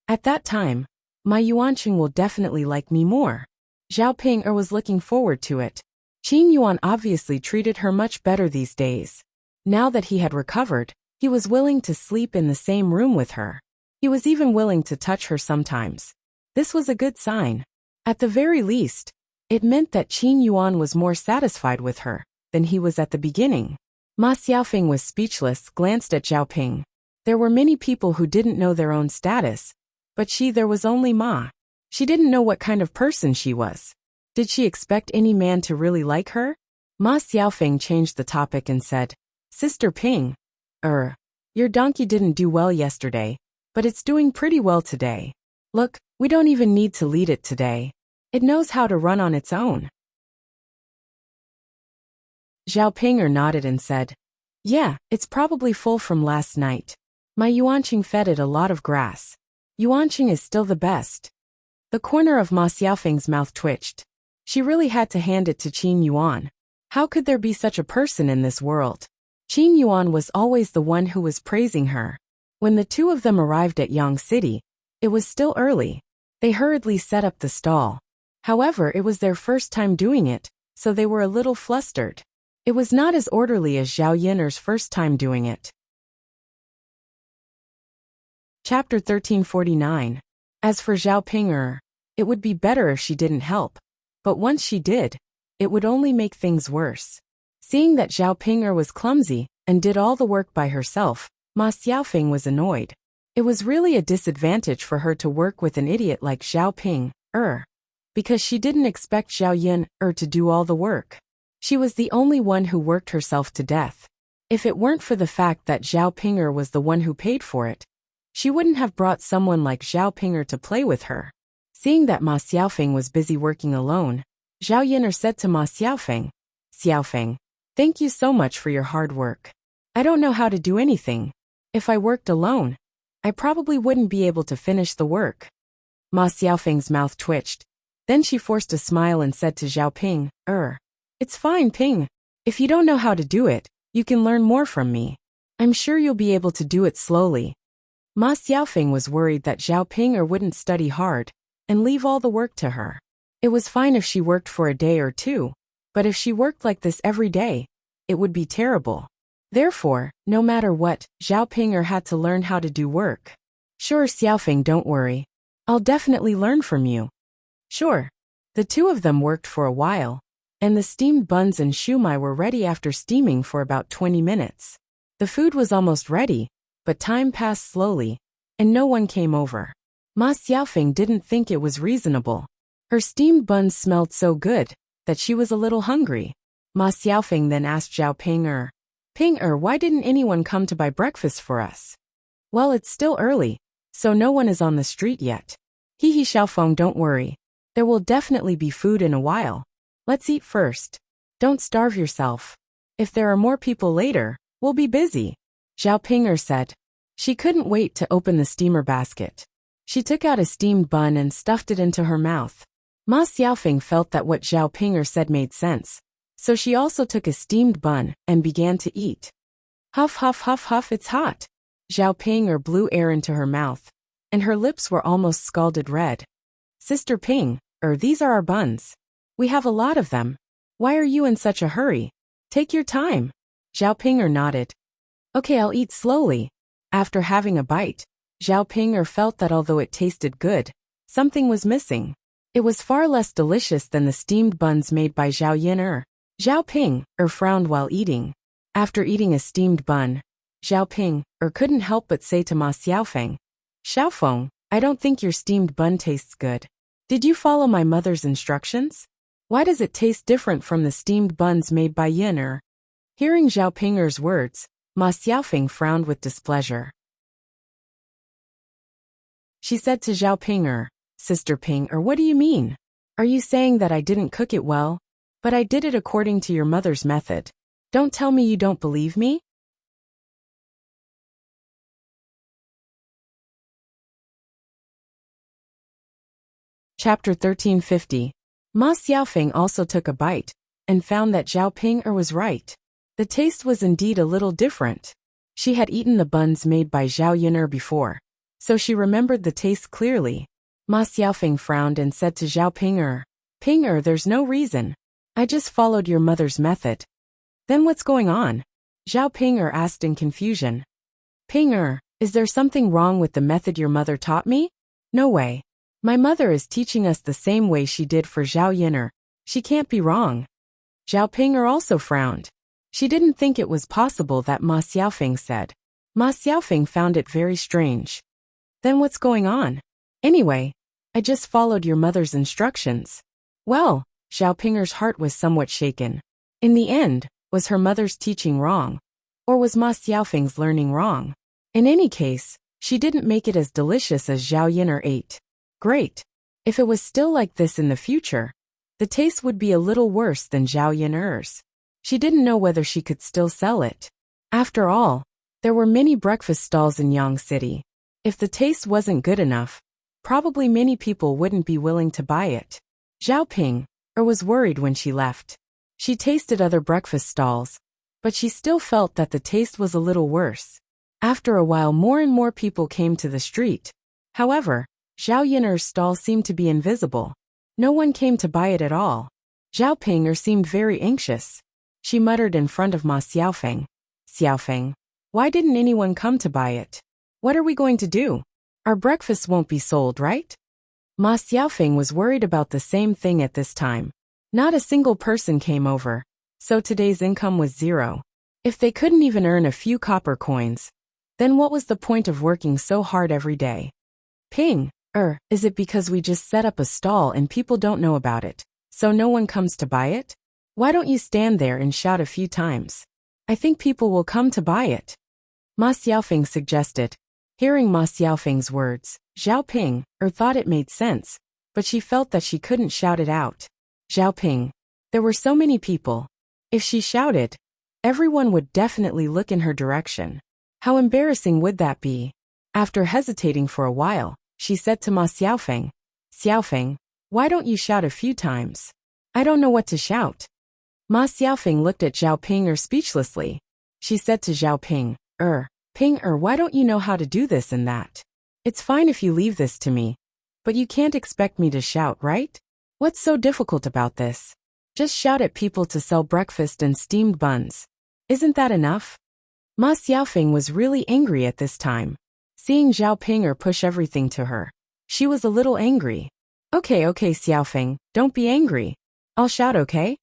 At that time, my Yuanqing will definitely like me more. Zhao Ping was looking forward to it. Qin Yuan obviously treated her much better these days. Now that he had recovered, he was willing to sleep in the same room with her. He was even willing to touch her sometimes. This was a good sign. At the very least, it meant that Qin Yuan was more satisfied with her than he was at the beginning. Ma Xiaofeng was speechless, glanced at Zhao Ping. There were many people who didn't know their own status, but there was only Ma. She didn't know what kind of person she was. Did she expect any man to really like her? Ma Xiaofeng changed the topic and said, Sister Ping, your donkey didn't do well yesterday, but it's doing pretty well today. Look, we don't even need to lead it today. It knows how to run on its own. Zhao Ping nodded and said, yeah, it's probably full from last night. My Yuanqing fed it a lot of grass. Yuanqing is still the best. The corner of Ma Xiaofeng's mouth twitched. She really had to hand it to Qin Yuan. How could there be such a person in this world? Qin Yuan was always the one who was praising her. When the two of them arrived at Yang City, it was still early. They hurriedly set up the stall. However, it was their first time doing it, so they were a little flustered. It was not as orderly as Zhao Yin'er's first time doing it. Chapter 1349. As for Zhao Ping, it would be better if she didn't help. But once she did, it would only make things worse. Seeing that Zhao Ping was clumsy and did all the work by herself, Ma Xiaofeng was annoyed. It was really a disadvantage for her to work with an idiot like Zhao Ping, because she didn't expect Zhao Yin'er to do all the work. She was the only one who worked herself to death. If it weren't for the fact that Zhao Ping was the one who paid for it, she wouldn't have brought someone like Zhao Ping to play with her. Seeing that Ma Xiaofeng was busy working alone, Zhao Yin'er said to Ma Xiaofeng, Xiaofeng, thank you so much for your hard work. I don't know how to do anything. If I worked alone, I probably wouldn't be able to finish the work. Ma Xiaofeng's mouth twitched. Then she forced a smile and said to Zhao Ping, It's fine, Ping. If you don't know how to do it, you can learn more from me. I'm sure you'll be able to do it slowly. Ma Xiaofeng was worried that Zhao Ping wouldn't study hard and leave all the work to her. It was fine if she worked for a day or two, but if she worked like this every day, it would be terrible. Therefore, no matter what, Zhao Ping had to learn how to do work. Sure, Xiaofeng, don't worry. I'll definitely learn from you. Sure. The two of them worked for a while, and the steamed buns and shumai were ready after steaming for about 20 minutes. The food was almost ready, but time passed slowly, and no one came over. Ma Xiaofeng didn't think it was reasonable. Her steamed buns smelled so good that she was a little hungry. Ma Xiaofeng then asked Zhao Ping, Ping, why didn't anyone come to buy breakfast for us? Well, it's still early, so no one is on the street yet. Hee Xiaofeng, don't worry. There will definitely be food in a while. Let's eat first. Don't starve yourself. If there are more people later, we'll be busy. Zhao Ping said. She couldn't wait to open the steamer basket. She took out a steamed bun and stuffed it into her mouth. Ma Xiaofeng felt that what Zhao Ping said made sense, so she also took a steamed bun and began to eat. Huff, huff, huff, huff, it's hot. Zhao Ping blew air into her mouth, and her lips were almost scalded red. Sister Ping, these are our buns. We have a lot of them. Why are you in such a hurry? Take your time. Zhao Ping nodded. Okay, I'll eat slowly. After having a bite, Zhao Ping felt that although it tasted good, something was missing. It was far less delicious than the steamed buns made by Zhao Yin. Zhao Ping frowned while eating. After eating a steamed bun, Zhao Ping couldn't help but say to Ma Xiaofeng, Xiaofeng, I don't think your steamed bun tastes good. Did you follow my mother's instructions? Why does it taste different from the steamed buns made by Yin? Hearing Zhao Ping's words, Ma Xiaofeng frowned with displeasure. She said to Zhao Ping, Sister Ping, what do you mean? Are you saying that I didn't cook it well? But I did it according to your mother's method. Don't tell me you don't believe me? Chapter 1350. Ma Xiaofeng also took a bite, and found that Zhao Ping was right. The taste was indeed a little different. She had eaten the buns made by Zhao Yin before, so she remembered the taste clearly. Ma Xiaofeng frowned and said to Zhao Ping, Ping, there's no reason. I just followed your mother's method. Then what's going on? Zhao Ping asked in confusion. Ping, is there something wrong with the method your mother taught me? No way. My mother is teaching us the same way she did for Zhao Yin. She can't be wrong. Zhao Ping also frowned. She didn't think it was possible that Ma Xiaofeng said. Ma Xiaofeng found it very strange. Then what's going on? Anyway, I just followed your mother's instructions. Well, Zhao Ping's heart was somewhat shaken. In the end, was her mother's teaching wrong? Or was Ma Xiaofeng's learning wrong? In any case, she didn't make it as delicious as Zhao Yin ate. Great. If it was still like this in the future, the taste would be a little worse than Zhao Yin's. She didn't know whether she could still sell it. After all, there were many breakfast stalls in Yang City. If the taste wasn't good enough, probably many people wouldn't be willing to buy it. Zhao Ping was worried when she left. She tasted other breakfast stalls, but she still felt that the taste was a little worse. After a while, more and more people came to the street. However, Zhao Yin's stall seemed to be invisible. No one came to buy it at all. Zhao Ping seemed very anxious. She muttered in front of Ma Xiaofeng. Xiaofeng, why didn't anyone come to buy it? What are we going to do? Our breakfast won't be sold, right? Ma Xiaofeng was worried about the same thing at this time. Not a single person came over, so today's income was zero. If they couldn't even earn a few copper coins, then what was the point of working so hard every day? Ping, is it because we just set up a stall and people don't know about it, so no one comes to buy it? Why don't you stand there and shout a few times? I think people will come to buy it. Ma Xiaofeng suggested. Hearing Ma Xiaofeng's words, Zhao Ping thought it made sense, but she felt that she couldn't shout it out. Zhao Ping. There were so many people. If she shouted, everyone would definitely look in her direction. How embarrassing would that be? After hesitating for a while, she said to Ma Xiaofeng, Xiaofeng, why don't you shout a few times? I don't know what to shout. Ma Xiaofeng looked at Zhao Ping speechlessly. She said to Zhao Ping, Ping why don't you know how to do this and that? It's fine if you leave this to me. But you can't expect me to shout, right? What's so difficult about this? Just shout at people to sell breakfast and steamed buns. Isn't that enough? Ma Xiaofeng was really angry at this time. Seeing Zhao Ping push everything to her, she was a little angry. Okay, Xiaofeng, don't be angry. I'll shout, okay?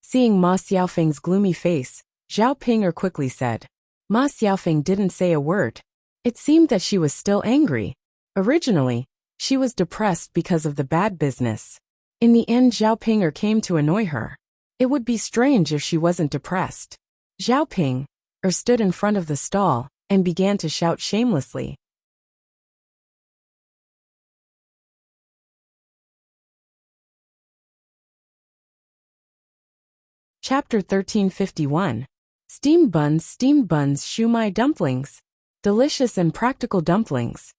Seeing Ma Xiaofeng's gloomy face, Zhao Ping quickly said. Ma Xiaofeng didn't say a word. It seemed that she was still angry. Originally, she was depressed because of the bad business. In the end, Zhao Ping came to annoy her. It would be strange if she wasn't depressed. Zhao Ping stood in front of the stall and began to shout shamelessly. Chapter 1351. Steamed buns, shumai dumplings. Delicious and practical dumplings.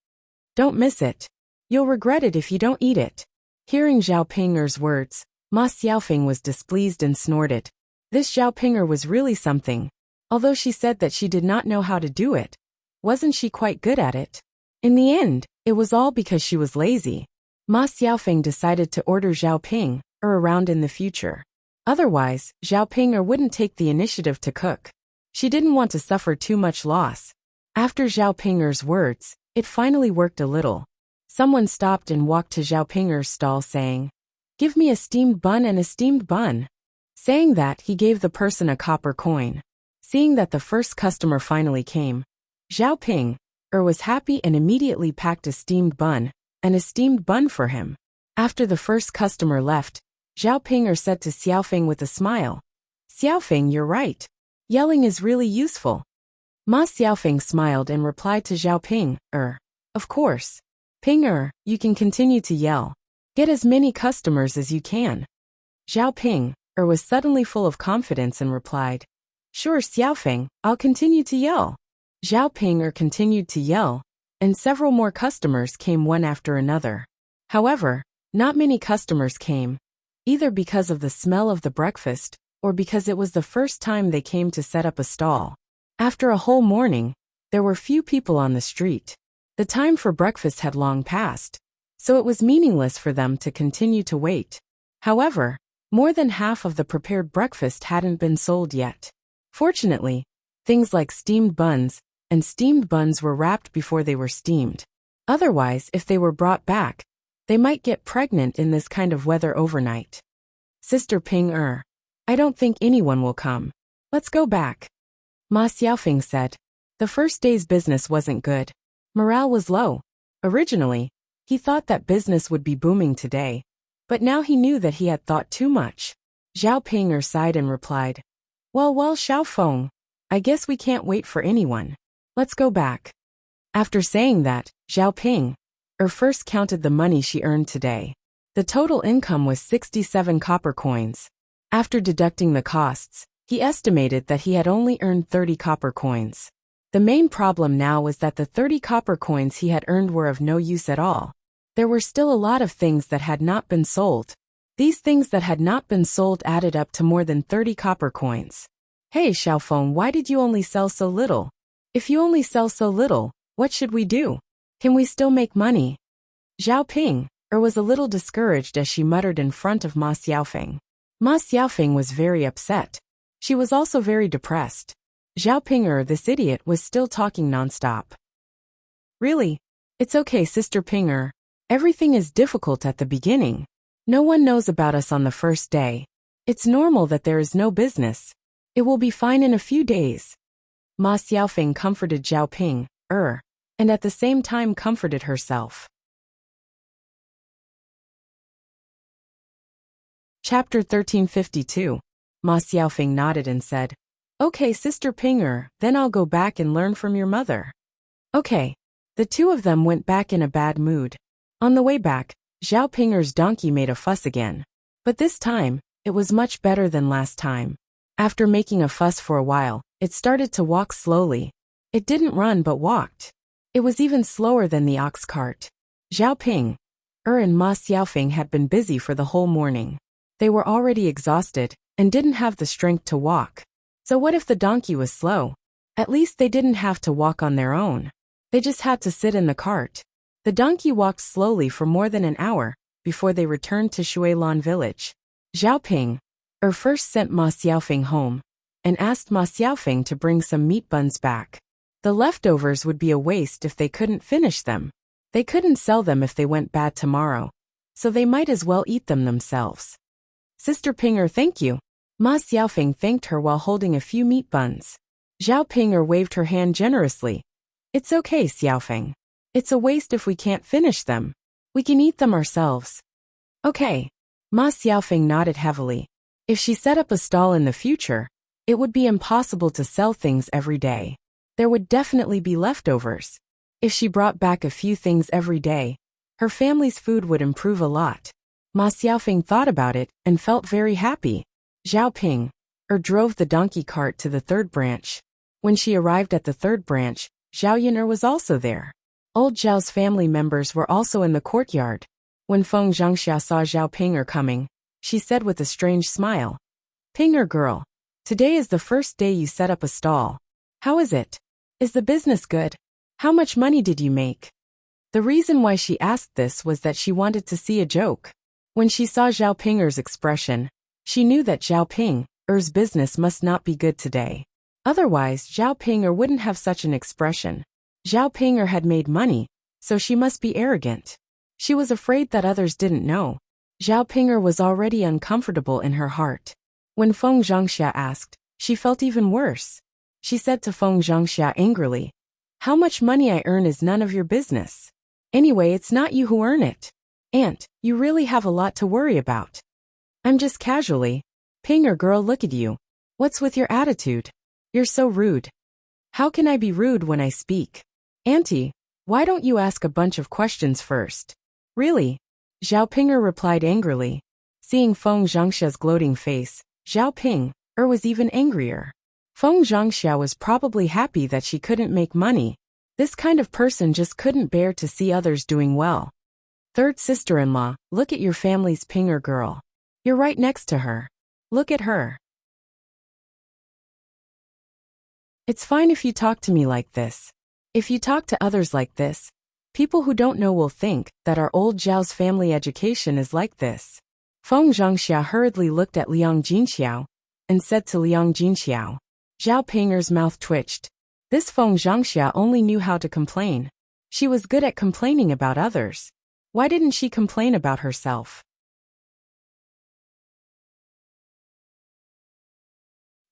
Don't miss it. You'll regret it if you don't eat it. Hearing Zhao Ping's words, Ma Xiaofeng was displeased and snorted. This Zhao Ping was really something. Although she said that she did not know how to do it, wasn't she quite good at it? In the end, it was all because she was lazy. Ma Xiaofeng decided to order Zhao Ping around in the future. Otherwise, Zhao Ping wouldn't take the initiative to cook. She didn't want to suffer too much loss. After Zhao Ping's words, it finally worked a little. Someone stopped and walked to Zhao Ping's stall saying, "Give me a steamed bun and a steamed bun." Saying that, he gave the person a copper coin. Seeing that the first customer finally came, Zhao Ping was happy and immediately packed a steamed bun and a steamed bun for him. After the first customer left, Zhao Ping said to Xiaofeng with a smile, "Xiaofeng, you're right. Yelling is really useful." Ma Xiaofeng smiled and replied to Zhao Ping, "Of course. Ping you can continue to yell. Get as many customers as you can." Zhao Ping was suddenly full of confidence and replied, "Sure, Xiaofeng, I'll continue to yell." Zhao Ping continued to yell, and several more customers came one after another. However, not many customers came, either because of the smell of the breakfast or because it was the first time they came to set up a stall. After a whole morning, there were few people on the street. The time for breakfast had long passed, so it was meaningless for them to continue to wait. However, more than half of the prepared breakfast hadn't been sold yet. Fortunately, things like steamed buns and steamed buns were wrapped before they were steamed. Otherwise, if they were brought back, they might get pregnant in this kind of weather overnight. "Sister Ping I don't think anyone will come. Let's go back," Ma Xiaofeng said. The first day's business wasn't good. Morale was low. Originally, he thought that business would be booming today, but now he knew that he had thought too much. Zhao Ping sighed and replied, Well, Xiaofeng, I guess we can't wait for anyone. Let's go back." After saying that, Zhao Ping first counted the money she earned today. The total income was 67 copper coins. After deducting the costs, he estimated that he had only earned 30 copper coins. The main problem now was that the 30 copper coins he had earned were of no use at all. There were still a lot of things that had not been sold. These things that had not been sold added up to more than 30 copper coins. "Hey Xiaofeng, why did you only sell so little? If you only sell so little, what should we do? Can we still make money?" Zhao Ping was a little discouraged as she muttered in front of Ma Xiaofeng. Ma Xiaofeng was very upset. She was also very depressed. Zhao Ping this idiot was still talking nonstop. "Really? It's okay, Sister Ping Everything is difficult at the beginning. No one knows about us on the first day. It's normal that there is no business. It will be fine in a few days." Ma Xiaofeng comforted Zhao Ping and at the same time comforted herself. Chapter 1352. Ma Xiaofeng nodded and said, "Okay, Sister Ping then I'll go back and learn from your mother." Okay. The two of them went back in a bad mood. On the way back, Zhao Ping's donkey made a fuss again. But this time, it was much better than last time. After making a fuss for a while, it started to walk slowly. It didn't run but walked. It was even slower than the ox cart. Zhao Ping and Ma Xiaofeng had been busy for the whole morning. They were already exhausted and didn't have the strength to walk. So what if the donkey was slow? At least they didn't have to walk on their own. They just had to sit in the cart. The donkey walked slowly for more than an hour before they returned to Shuilan village. Zhao Ping first sent Ma Xiaofeng home and asked Ma Xiaofeng to bring some meat buns back. The leftovers would be a waste if they couldn't finish them. They couldn't sell them if they went bad tomorrow, so they might as well eat them themselves. Sister Ping, thank you. Ma Xiaofeng thanked her while holding a few meat buns. Zhao Ping waved her hand generously. It's okay, Xiaofeng. It's a waste if we can't finish them. We can eat them ourselves. Okay. Ma Xiaofeng nodded heavily. If she set up a stall in the future, it would be impossible to sell things every day. There would definitely be leftovers. If she brought back a few things every day, her family's food would improve a lot. Ma Xiaofeng thought about it and felt very happy. Zhao Ping drove the donkey cart to the third branch. When she arrived at the third branch, Zhao Yin'er was also there. Old Zhao's family members were also in the courtyard. When Feng Zhangxia saw Zhao Ping coming, she said with a strange smile, Ping girl, today is the first day you set up a stall. How is it? Is the business good? How much money did you make? The reason why she asked this was that she wanted to see a joke. When she saw Zhao Ping's expression, she knew that Zhao Ping's business must not be good today. Otherwise, Zhao Ping wouldn't have such an expression. Zhao Ping had made money, so she must be arrogant. She was afraid that others didn't know. Zhao Ping was already uncomfortable in her heart. When Feng Zhangxia asked, she felt even worse. She said to Feng Zhangxia angrily, how much money I earn is none of your business. Anyway, it's not you who earn it. Aunt, you really have a lot to worry about. I'm just casually. Ping girl, look at you. What's with your attitude? You're so rude. How can I be rude when I speak? Auntie, why don't you ask a bunch of questions first? Really? Zhao Ping replied angrily. Seeing Feng Zhangxia's gloating face, Zhao Ping was even angrier. Feng Zhangxia was probably happy that she couldn't make money. This kind of person just couldn't bear to see others doing well. Third sister-in-law, look at your family's Ping girl. You're right next to her. Look at her. It's fine if you talk to me like this. If you talk to others like this, people who don't know will think that our old Zhao's family education is like this. Feng Zhangxia hurriedly looked at Liang Jinxiao and said to Liang Jinxiao. Zhao Ping's mouth twitched. This Feng Zhangxia only knew how to complain. She was good at complaining about others. Why didn't she complain about herself?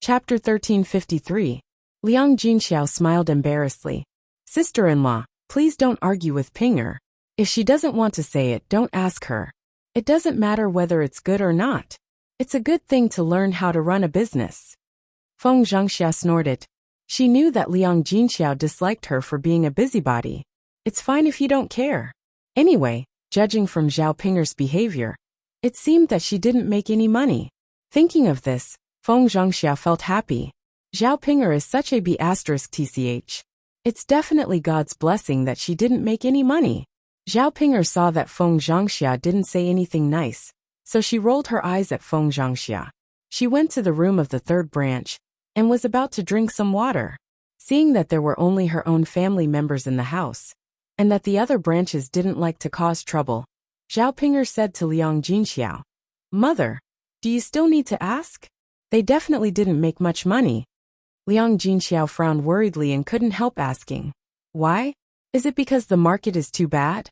Chapter 1353. Liang Jinxiao smiled embarrassedly. Sister-in-law, please don't argue with Ping. If she doesn't want to say it, don't ask her. It doesn't matter whether it's good or not. It's a good thing to learn how to run a business. Feng Zhangxia snorted. She knew that Liang Jinxiao disliked her for being a busybody. It's fine if you don't care. Anyway, judging from Zhao Ping's behavior, it seemed that she didn't make any money. Thinking of this, Feng Zhangxia felt happy. Zhao Ping is such a B***tch. It's definitely God's blessing that she didn't make any money. Zhao Ping saw that Feng Zhangxia didn't say anything nice, so she rolled her eyes at Feng Zhangxia. She went to the room of the third branch and was about to drink some water. Seeing that there were only her own family members in the house, and that the other branches didn't like to cause trouble, Zhao Ping said to Liang Jinxiao, Mother, do you still need to ask? They definitely didn't make much money. Liang Jinxiao frowned worriedly and couldn't help asking, why? Is it because the market is too bad?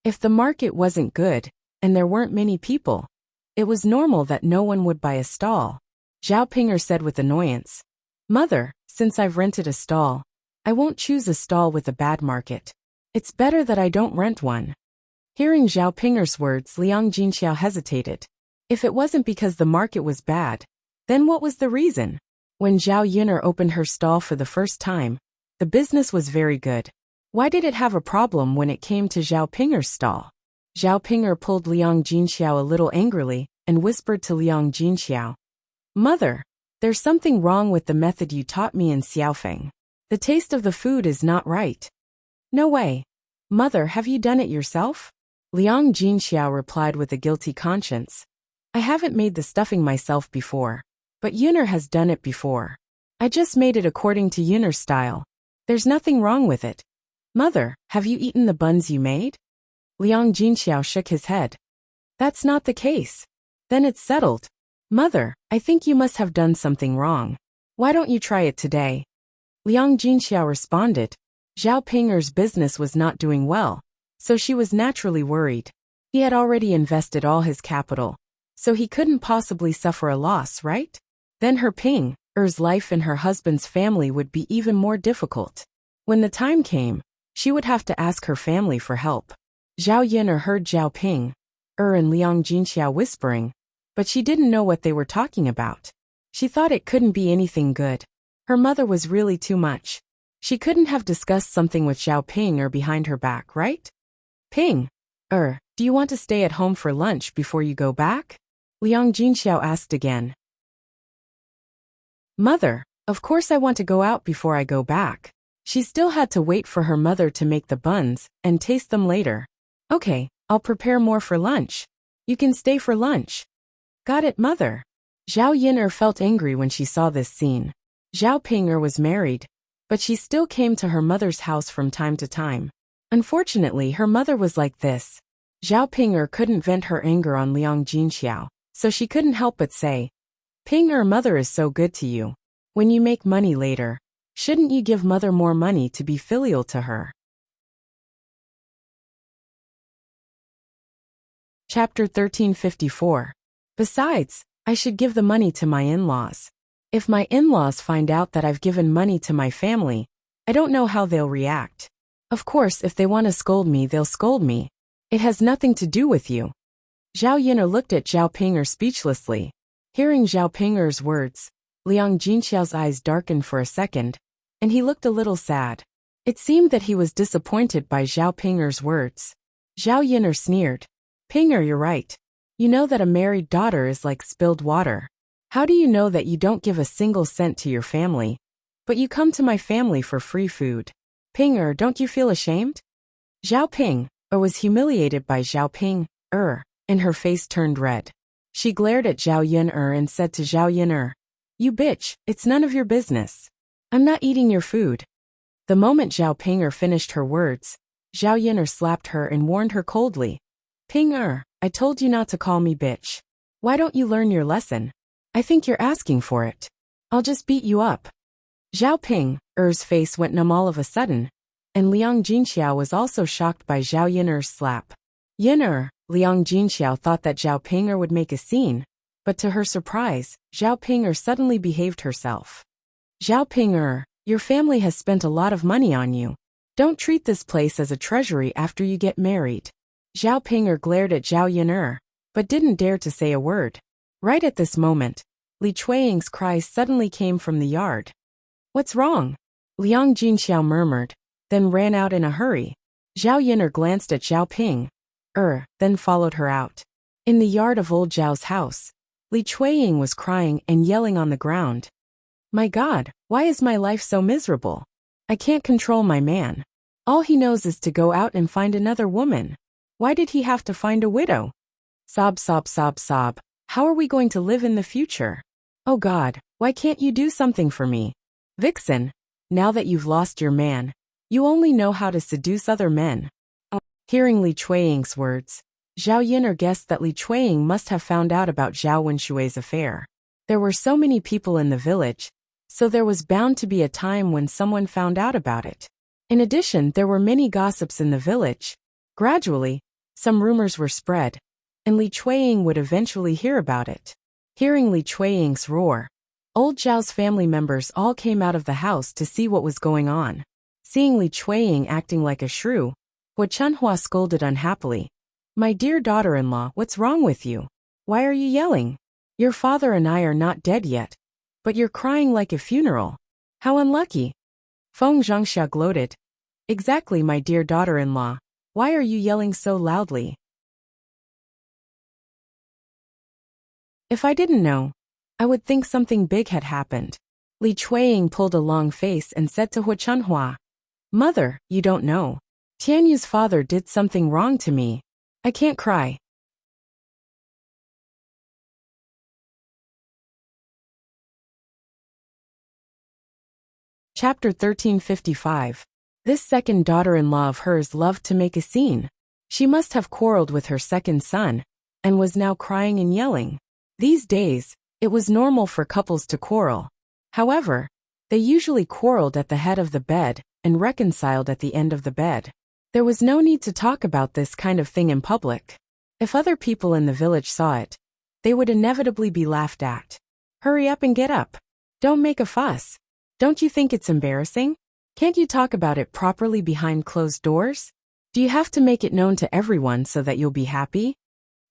If the market wasn't good, and there weren't many people, it was normal that no one would buy a stall. Zhao Ping said with annoyance, Mother, since I've rented a stall, I won't choose a stall with a bad market. It's better that I don't rent one. Hearing Zhao Ping's words, Liang Jinxiao hesitated. If it wasn't because the market was bad, then what was the reason? When Zhao Yin'er opened her stall for the first time, the business was very good. Why did it have a problem when it came to Zhao Ping's stall? Zhao Ping pulled Liang Jinxiao a little angrily and whispered to Liang Jinxiao, Mother, there's something wrong with the method you taught me in Xiaofeng. The taste of the food is not right. No way. Mother, have you done it yourself? Liang Jinxiao replied with a guilty conscience. I haven't made the stuffing myself before, but Yuner has done it before. I just made it according to Yuner's style. There's nothing wrong with it. Mother, have you eaten the buns you made? Liang Jinxiao shook his head. That's not the case. Then it's settled. Mother, I think you must have done something wrong. Why don't you try it today? Liang Jinxiao responded. Zhao Ping'er's business was not doing well, so she was naturally worried. He had already invested all his capital, so he couldn't possibly suffer a loss, right? Then her Ping'er's life and her husband's family would be even more difficult. When the time came, she would have to ask her family for help. Zhao Yuner heard Zhao Ping'er and Liang Jinxiao whispering, but she didn't know what they were talking about. She thought it couldn't be anything good. Her mother was really too much. She couldn't have discussed something with Zhao Ping'er behind her back, right? Ping'er, do you want to stay at home for lunch before you go back? Liang Jinxiao asked again. Mother, of course I want to go out before I go back. She still had to wait for her mother to make the buns and taste them later. Okay, I'll prepare more for lunch. You can stay for lunch. Got it, mother. Zhao Yuner felt angry when she saw this scene. Zhao Ping'er was married, but she still came to her mother's house from time to time. Unfortunately, her mother was like this. Zhao Ping'er couldn't vent her anger on Liang Jinxiao, so she couldn't help but say, Ping'er, mother is so good to you. When you make money later, shouldn't you give mother more money to be filial to her? Chapter 1354. Besides, I should give the money to my in-laws. If my in-laws find out that I've given money to my family, I don't know how they'll react. Of course, if they want to scold me, they'll scold me. It has nothing to do with you. Zhao Yuner looked at Zhao Ping'er speechlessly. Hearing Zhao Ping'er's words, Liang Jinxiao's eyes darkened for a second, and he looked a little sad. It seemed that he was disappointed by Zhao Ping'er's words. Zhao Yuner sneered. Ping'er, you're right. You know that a married daughter is like spilled water. How do you know that you don't give a single cent to your family, but you come to my family for free food? Ping'er, don't you feel ashamed? Zhao Ping'er was humiliated by Zhao Ping'er, and her face turned red. She glared at Zhao Yuner and said to Zhao Yuner, You bitch, it's none of your business. I'm not eating your food. The moment Zhao Ping'er finished her words, Zhao Yuner slapped her and warned her coldly. Ping'er, I told you not to call me bitch. Why don't you learn your lesson? I think you're asking for it. I'll just beat you up. Zhao Ping'er's face went numb all of a sudden, and Liang Jinxiao was also shocked by Zhao Yuner's slap. Liang Jinxiao thought that Zhao Ping'er would make a scene, but to her surprise, Zhao Ping'er suddenly behaved herself. Zhao Ping'er, your family has spent a lot of money on you. Don't treat this place as a treasury after you get married. Zhao Ping'er glared at Zhao Yuner, but didn't dare to say a word. Right at this moment, Li Chueying's cries suddenly came from the yard. What's wrong? Liang Jinxiao murmured, then ran out in a hurry. Zhao Yuner glanced at Zhao Ping'er, then followed her out. In the yard of old Zhao's house, Li Chueying was crying and yelling on the ground. My God, why is my life so miserable? I can't control my man. All he knows is to go out and find another woman. Why did he have to find a widow? Sob, sob, sob, sob. How are we going to live in the future? Oh God, why can't you do something for me? Vixen, now that you've lost your man, you only know how to seduce other men. Hearing Li Chueying's words, Zhao Yuner guessed that Li Chueying must have found out about Zhao Wenshui's affair. There were so many people in the village, so there was bound to be a time when someone found out about it. In addition, there were many gossips in the village. Gradually, some rumors were spread, and Li Chueying would eventually hear about it. Hearing Li Chueying's roar, old Zhao's family members all came out of the house to see what was going on. Seeing Li Chueying acting like a shrew, Hua Chunhua scolded unhappily. My dear daughter-in-law, what's wrong with you? Why are you yelling? Your father and I are not dead yet, but you're crying like a funeral. How unlucky. Feng Zhangxia gloated. Exactly, my dear daughter-in-law. Why are you yelling so loudly? If I didn't know, I would think something big had happened. Li Chueying pulled a long face and said to Hua Chunhua, Mother, you don't know. Tianyu's father did something wrong to me. I can't cry. Chapter 1355. This second daughter-in-law of hers loved to make a scene. She must have quarreled with her second son, and was now crying and yelling. These days, it was normal for couples to quarrel. However, they usually quarreled at the head of the bed and reconciled at the end of the bed. There was no need to talk about this kind of thing in public. If other people in the village saw it, they would inevitably be laughed at. Hurry up and get up. Don't make a fuss. Don't you think it's embarrassing? Can't you talk about it properly behind closed doors? Do you have to make it known to everyone so that you'll be happy?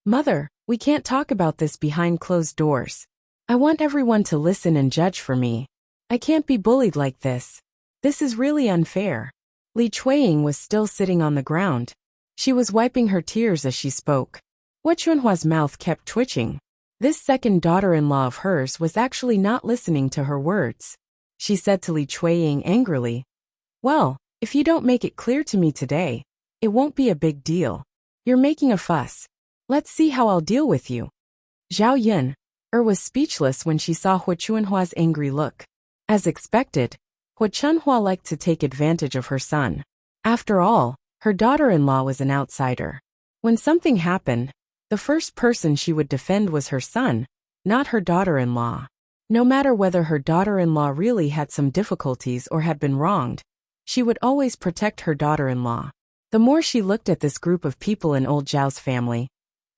Mother, we can't talk about this behind closed doors. I want everyone to listen and judge for me. I can't be bullied like this. This is really unfair. Li Chuiying was still sitting on the ground. She was wiping her tears as she spoke. Hua Chunhua's mouth kept twitching. This second daughter-in-law of hers was actually not listening to her words. She said to Li Chuiying angrily, "Well, if you don't make it clear to me today, it won't be a big deal. You're making a fuss. Let's see how I'll deal with you." Zhao Yun was speechless when she saw Hua Chunhua's angry look. As expected, Hua Chunhua liked to take advantage of her son. After all, her daughter-in-law was an outsider. When something happened, the first person she would defend was her son, not her daughter-in-law. No matter whether her daughter-in-law really had some difficulties or had been wronged, she would always protect her daughter-in-law. The more she looked at this group of people in old Zhao's family,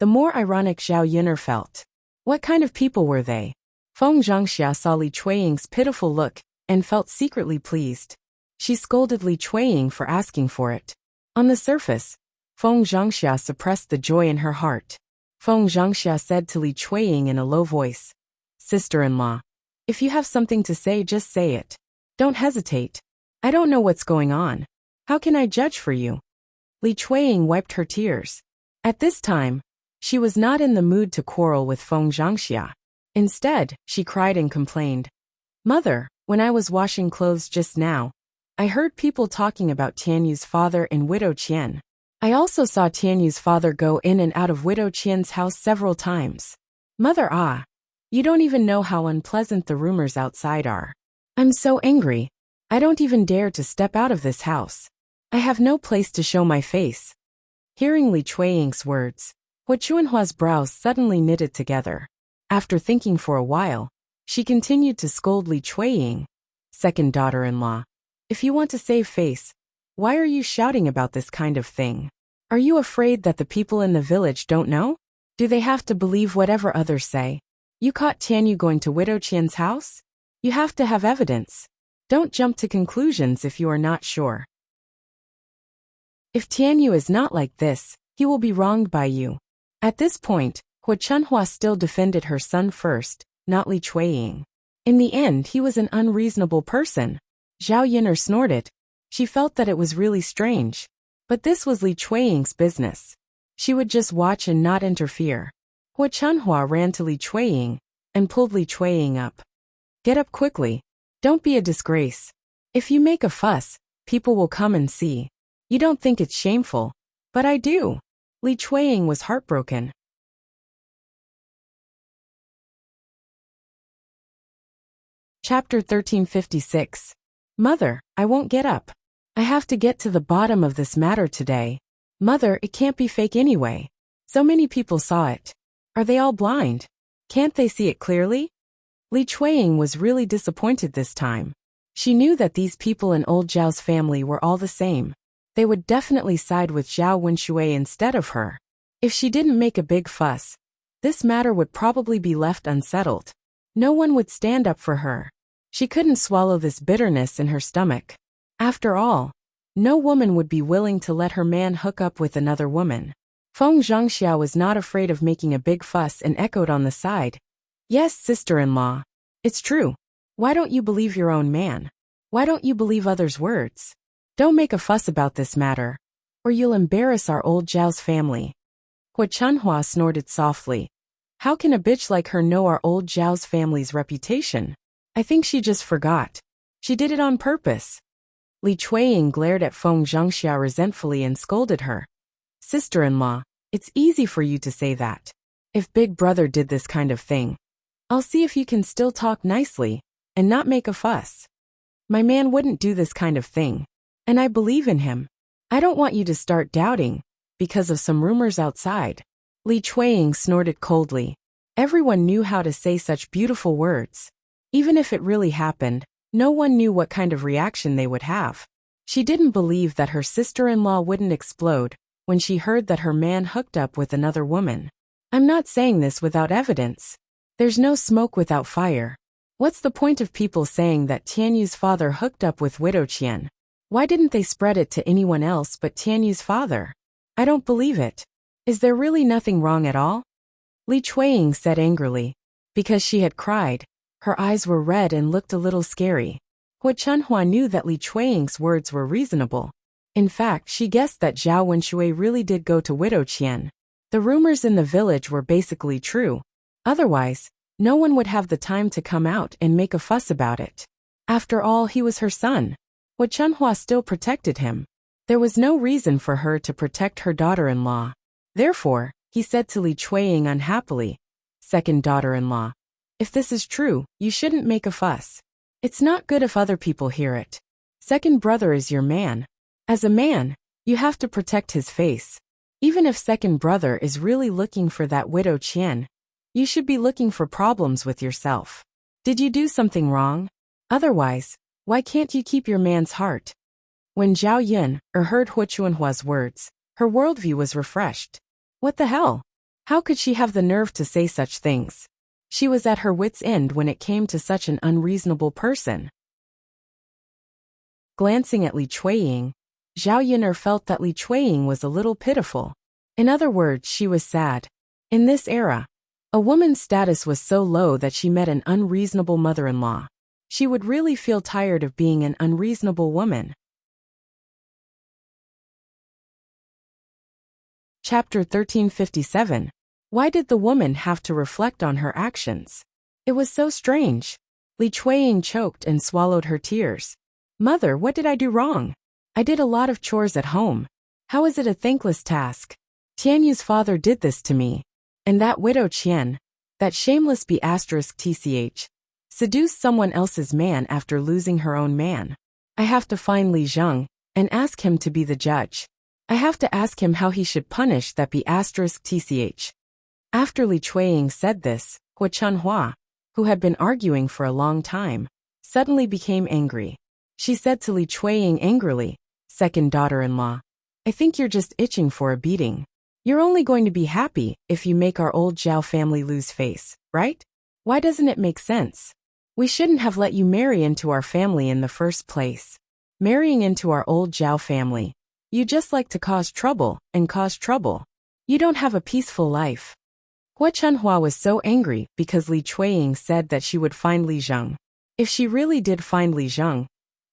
the more ironic Zhao Yun'er felt. What kind of people were they? Feng Zhangxia saw Li Chuiying's pitiful look and felt secretly pleased. She scolded Li Chuiying for asking for it. On the surface, Feng Zhangxia suppressed the joy in her heart. Feng Zhangxia said to Li Chuiying in a low voice, "Sister-in-law, if you have something to say, just say it. Don't hesitate. I don't know what's going on. How can I judge for you?" Li Chuiying wiped her tears. At this time, she was not in the mood to quarrel with Feng Zhangxia. Instead, she cried and complained, "Mother, when I was washing clothes just now, I heard people talking about Tianyu's father and Widow Qian. I also saw Tianyu's father go in and out of Widow Qian's house several times. Mother, you don't even know how unpleasant the rumors outside are. I'm so angry. I don't even dare to step out of this house. I have no place to show my face." Hearing Li Chuiying's words, Hua Chunhua's brows suddenly knitted together. After thinking for a while, she continued to scold Li Chuiying, "Second daughter-in-law, if you want to save face, why are you shouting about this kind of thing? Are you afraid that the people in the village don't know? Do they have to believe whatever others say? You caught Tianyu going to Widow Qian's house? You have to have evidence. Don't jump to conclusions if you are not sure. If Tianyu is not like this, he will be wronged by you." At this point, Hua Chunhua still defended her son first, not Li Chuiying. In the end, he was an unreasonable person. Zhao Yun'er snorted. She felt that it was really strange. But this was Li Chuiying's business. She would just watch and not interfere. Hua Chunhua ran to Li Chuiying and pulled Li Chuiying up. "Get up quickly. Don't be a disgrace. If you make a fuss, people will come and see. You don't think it's shameful, but I do." Li Chuiying was heartbroken. Chapter 1356. Mother, I won't get up. I have to get to the bottom of this matter today. Mother, it can't be fake anyway. So many people saw it. Are they all blind? Can't they see it clearly? Li Chuiying was really disappointed this time. She knew that these people in old Zhao's family were all the same. They would definitely side with Zhao Wenshui instead of her. If she didn't make a big fuss, this matter would probably be left unsettled. No one would stand up for her. She couldn't swallow this bitterness in her stomach. After all, no woman would be willing to let her man hook up with another woman. Feng Zhangxia was not afraid of making a big fuss and echoed on the side, "Yes, sister-in-law. It's true. Why don't you believe your own man? Why don't you believe others' words? Don't make a fuss about this matter, or you'll embarrass our old Zhao's family." Hua Chunhua snorted softly. How can a bitch like her know our old Zhao's family's reputation? I think she just forgot. She did it on purpose. Li Chuiying glared at Feng Zhangxia resentfully and scolded her. "Sister-in-law, it's easy for you to say that. If Big Brother did this kind of thing, I'll see if you can still talk nicely and not make a fuss." My man wouldn't do this kind of thing. And I believe in him. I don't want you to start doubting, because of some rumors outside. Li Chuiying snorted coldly. Everyone knew how to say such beautiful words. Even if it really happened, no one knew what kind of reaction they would have. She didn't believe that her sister-in-law wouldn't explode when she heard that her man hooked up with another woman. I'm not saying this without evidence. There's no smoke without fire. What's the point of people saying that Tianyu's father hooked up with Widow Qian? Why didn't they spread it to anyone else but Tianyu's father? I don't believe it. Is there really nothing wrong at all? Li Chuiying said angrily. Because she had cried, her eyes were red and looked a little scary. Hua Chunhua knew that Li Chuiying's words were reasonable. In fact, she guessed that Zhao Wenshui really did go to Widow Qian. The rumors in the village were basically true. Otherwise, no one would have the time to come out and make a fuss about it. After all, he was her son. Hua Chunhua still protected him. There was no reason for her to protect her daughter-in-law. Therefore, he said to Li Chuiying unhappily, "Second daughter-in-law, if this is true, you shouldn't make a fuss. It's not good if other people hear it. Second brother is your man. As a man, you have to protect his face. Even if second brother is really looking for that Widow Qian, you should be looking for problems with yourself. Did you do something wrong? Otherwise, why can't you keep your man's heart?" When Zhao Yun heard Hua Chunhua's words, her worldview was refreshed. What the hell? How could she have the nerve to say such things? She was at her wit's end when it came to such an unreasonable person. Glancing at Li Chuiying, Zhao Yun felt that Li Chuiying was a little pitiful. In other words, she was sad. In this era, a woman's status was so low that she met an unreasonable mother-in-law. She would really feel tired of being an unreasonable woman. Chapter 1357. Why did the woman have to reflect on her actions? It was so strange. Li Chuiying choked and swallowed her tears. Mother, what did I do wrong? I did a lot of chores at home. How is it a thankless task? Tianyu's father did this to me. And that Widow Qian, that shameless B***tch, seduced someone else's man after losing her own man. I have to find Li Zheng and ask him to be the judge. I have to ask him how he should punish that B***tch. After Li Chuiying said this, Hua Chunhua, who had been arguing for a long time, suddenly became angry. She said to Li Chuiying angrily, "Second daughter-in-law, I think you're just itching for a beating. You're only going to be happy if you make our old Zhao family lose face, right? Why doesn't it make sense? We shouldn't have let you marry into our family in the first place. Marrying into our old Zhao family. You just like to cause trouble and cause trouble. You don't have a peaceful life." Hua Chunhua was so angry because Li Chuiying said that she would find Li Zheng. If she really did find Li Zheng,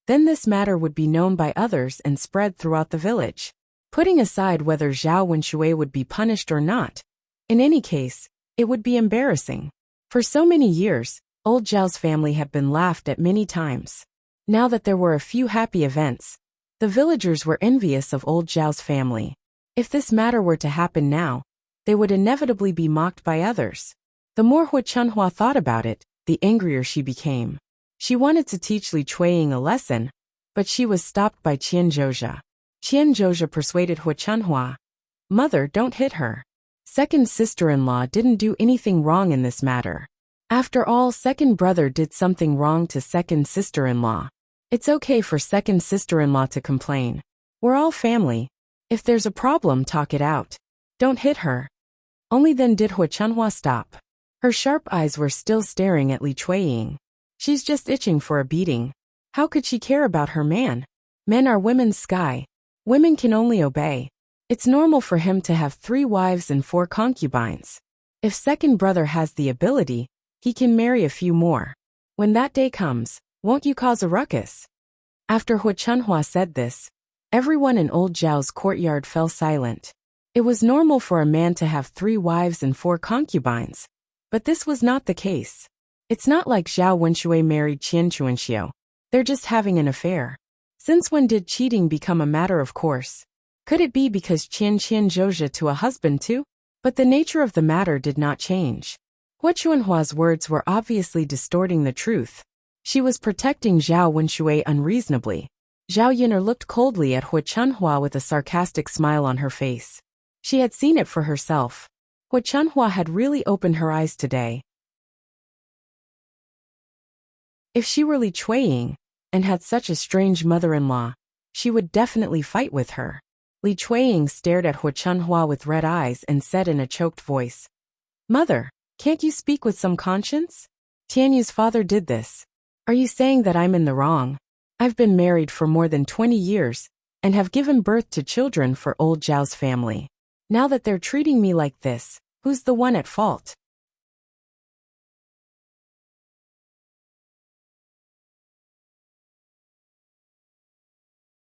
then this matter would be known by others and spread throughout the village. Putting aside whether Zhao Wenshui would be punished or not, in any case, it would be embarrassing. For so many years, old Zhao's family had been laughed at many times. Now that there were a few happy events, the villagers were envious of old Zhao's family. If this matter were to happen now, they would inevitably be mocked by others. The more Hua Chunhua thought about it, the angrier she became. She wanted to teach Li Chuiying a lesson, but she was stopped by Qian Zhozha. Qian Zhozha persuaded Hua Chunhua, "Mother, don't hit her. Second sister-in-law didn't do anything wrong in this matter. After all, second brother did something wrong to second sister-in-law. It's okay for second sister-in-law to complain. We're all family. If there's a problem, talk it out. Don't hit her." Only then did Hua Chunhua stop. Her sharp eyes were still staring at Li Chuiying. She's just itching for a beating. How could she care about her man? Men are women's sky. Women can only obey. It's normal for him to have 3 wives and 4 concubines. If second brother has the ability, he can marry a few more. When that day comes, won't you cause a ruckus? After Hua Chunhua said this, everyone in old Zhao's courtyard fell silent. It was normal for a man to have 3 wives and 4 concubines, but this was not the case. It's not like Zhao Wenshui married Qian Chuanxiu. They're just having an affair. Since when did cheating become a matter of course? Could it be because Qian Zhozha to a husband too? But the nature of the matter did not change. Hua Chunhua's words were obviously distorting the truth. She was protecting Zhao Wenshui unreasonably. Zhao Yin'er looked coldly at Hu Chunhua with a sarcastic smile on her face. She had seen it for herself. Hu Chunhua had really opened her eyes today. If she were Li Chuiying, and had such a strange mother-in-law, she would definitely fight with her. Li Chuiying stared at Hu Chunhua with red eyes and said in a choked voice, "Mother, can't you speak with some conscience? Tianyu's father did this. Are you saying that I'm in the wrong? I've been married for more than 20 years, and have given birth to children for old Zhao's family. Now that they're treating me like this, who's the one at fault?"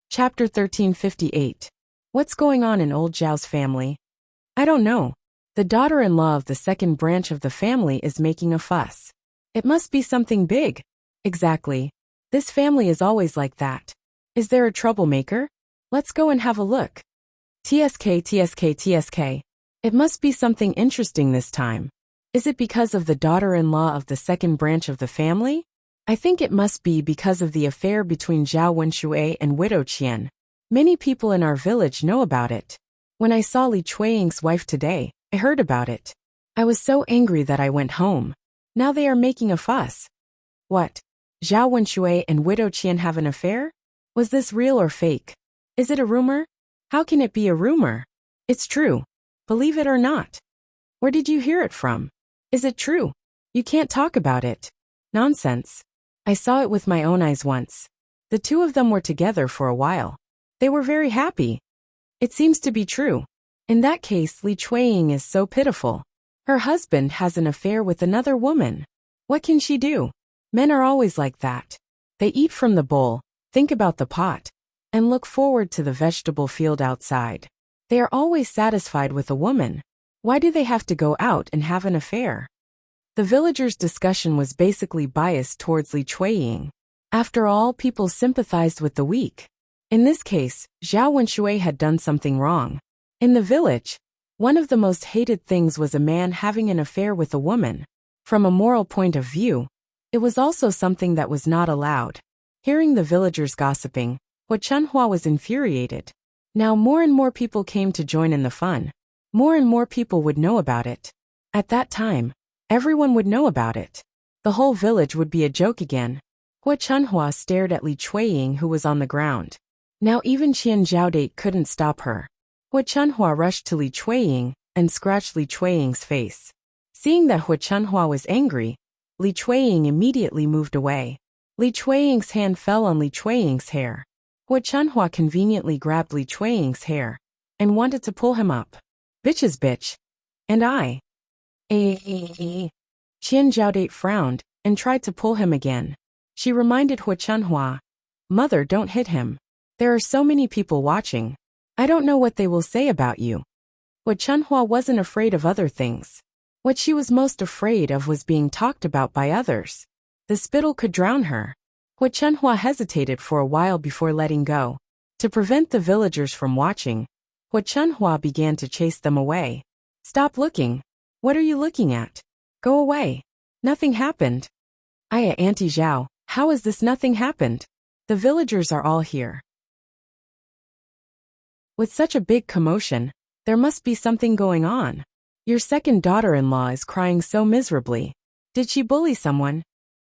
Chapter 1358. What's going on in old Zhao's family? I don't know. The daughter-in-law of the second branch of the family is making a fuss. It must be something big. Exactly. This family is always like that. Is there a troublemaker? Let's go and have a look. TSK. It must be something interesting this time. Is it because of the daughter-in-law of the second branch of the family? I think it must be because of the affair between Zhao Wenshui and Widow Qian. Many people in our village know about it. When I saw Li Chuiying's wife today, I heard about it. I was so angry that I went home. Now they are making a fuss. What? Zhao Wenshui and Widow Qian have an affair? Was this real or fake? Is it a rumor? How can it be a rumor? It's true. Believe it or not. Where did you hear it from? Is it true? You can't talk about it. Nonsense. I saw it with my own eyes once. The two of them were together for a while. They were very happy. It seems to be true. In that case, Li Chuiying is so pitiful. Her husband has an affair with another woman. What can she do? Men are always like that. They eat from the bowl, think about the pot, and look forward to the vegetable field outside. They are always satisfied with a woman. Why do they have to go out and have an affair? The villagers' discussion was basically biased towards Li Chuiying. After all, people sympathized with the weak. In this case, Zhao Wenshui had done something wrong. In the village, one of the most hated things was a man having an affair with a woman. From a moral point of view, it was also something that was not allowed. Hearing the villagers gossiping, Hu Chunhua was infuriated. Now more and more people came to join in the fun. More and more people would know about it. At that time, everyone would know about it. The whole village would be a joke again. Hu Chunhua stared at Li Chuiying, who was on the ground. Now even Qian Zhaodate couldn't stop her. Hu Chunhua rushed to Li Chuiying and scratched Li Chuiying's face. Seeing that Hu Chunhua was angry, Li Chuiying immediately moved away. Li Chuiying's hand fell on Li Chuiying's hair. Hu Chunhua conveniently grabbed Li Chuiying's hair and wanted to pull him up. Bitch's bitch. And I. Qian Zhaodate frowned and tried to pull him again. She reminded Hu Chunhua, "Mother, don't hit him. There are so many people watching. I don't know what they will say about you." Hu Chunhua wasn't afraid of other things. What she was most afraid of was being talked about by others. The spittle could drown her. Hu Chunhua hesitated for a while before letting go. To prevent the villagers from watching, Hu Chunhua began to chase them away. "Stop looking. What are you looking at? Go away. Nothing happened." Auntie Zhao, how is this nothing happened? The villagers are all here. With such a big commotion, there must be something going on. Your second daughter-in-law is crying so miserably. Did she bully someone?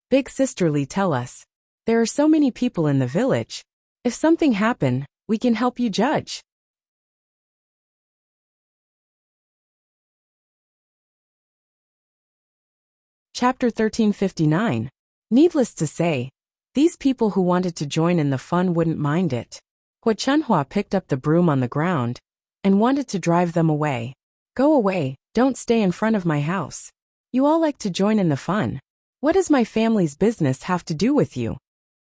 Big sisterly, tell us. There are so many people in the village. If something happened, we can help you judge. Chapter 1359. Needless to say, these people who wanted to join in the fun wouldn't mind it. Hu Chunhua picked up the broom on the ground and wanted to drive them away. "Go away, don't stay in front of my house. You all like to join in the fun. What does my family's business have to do with you?"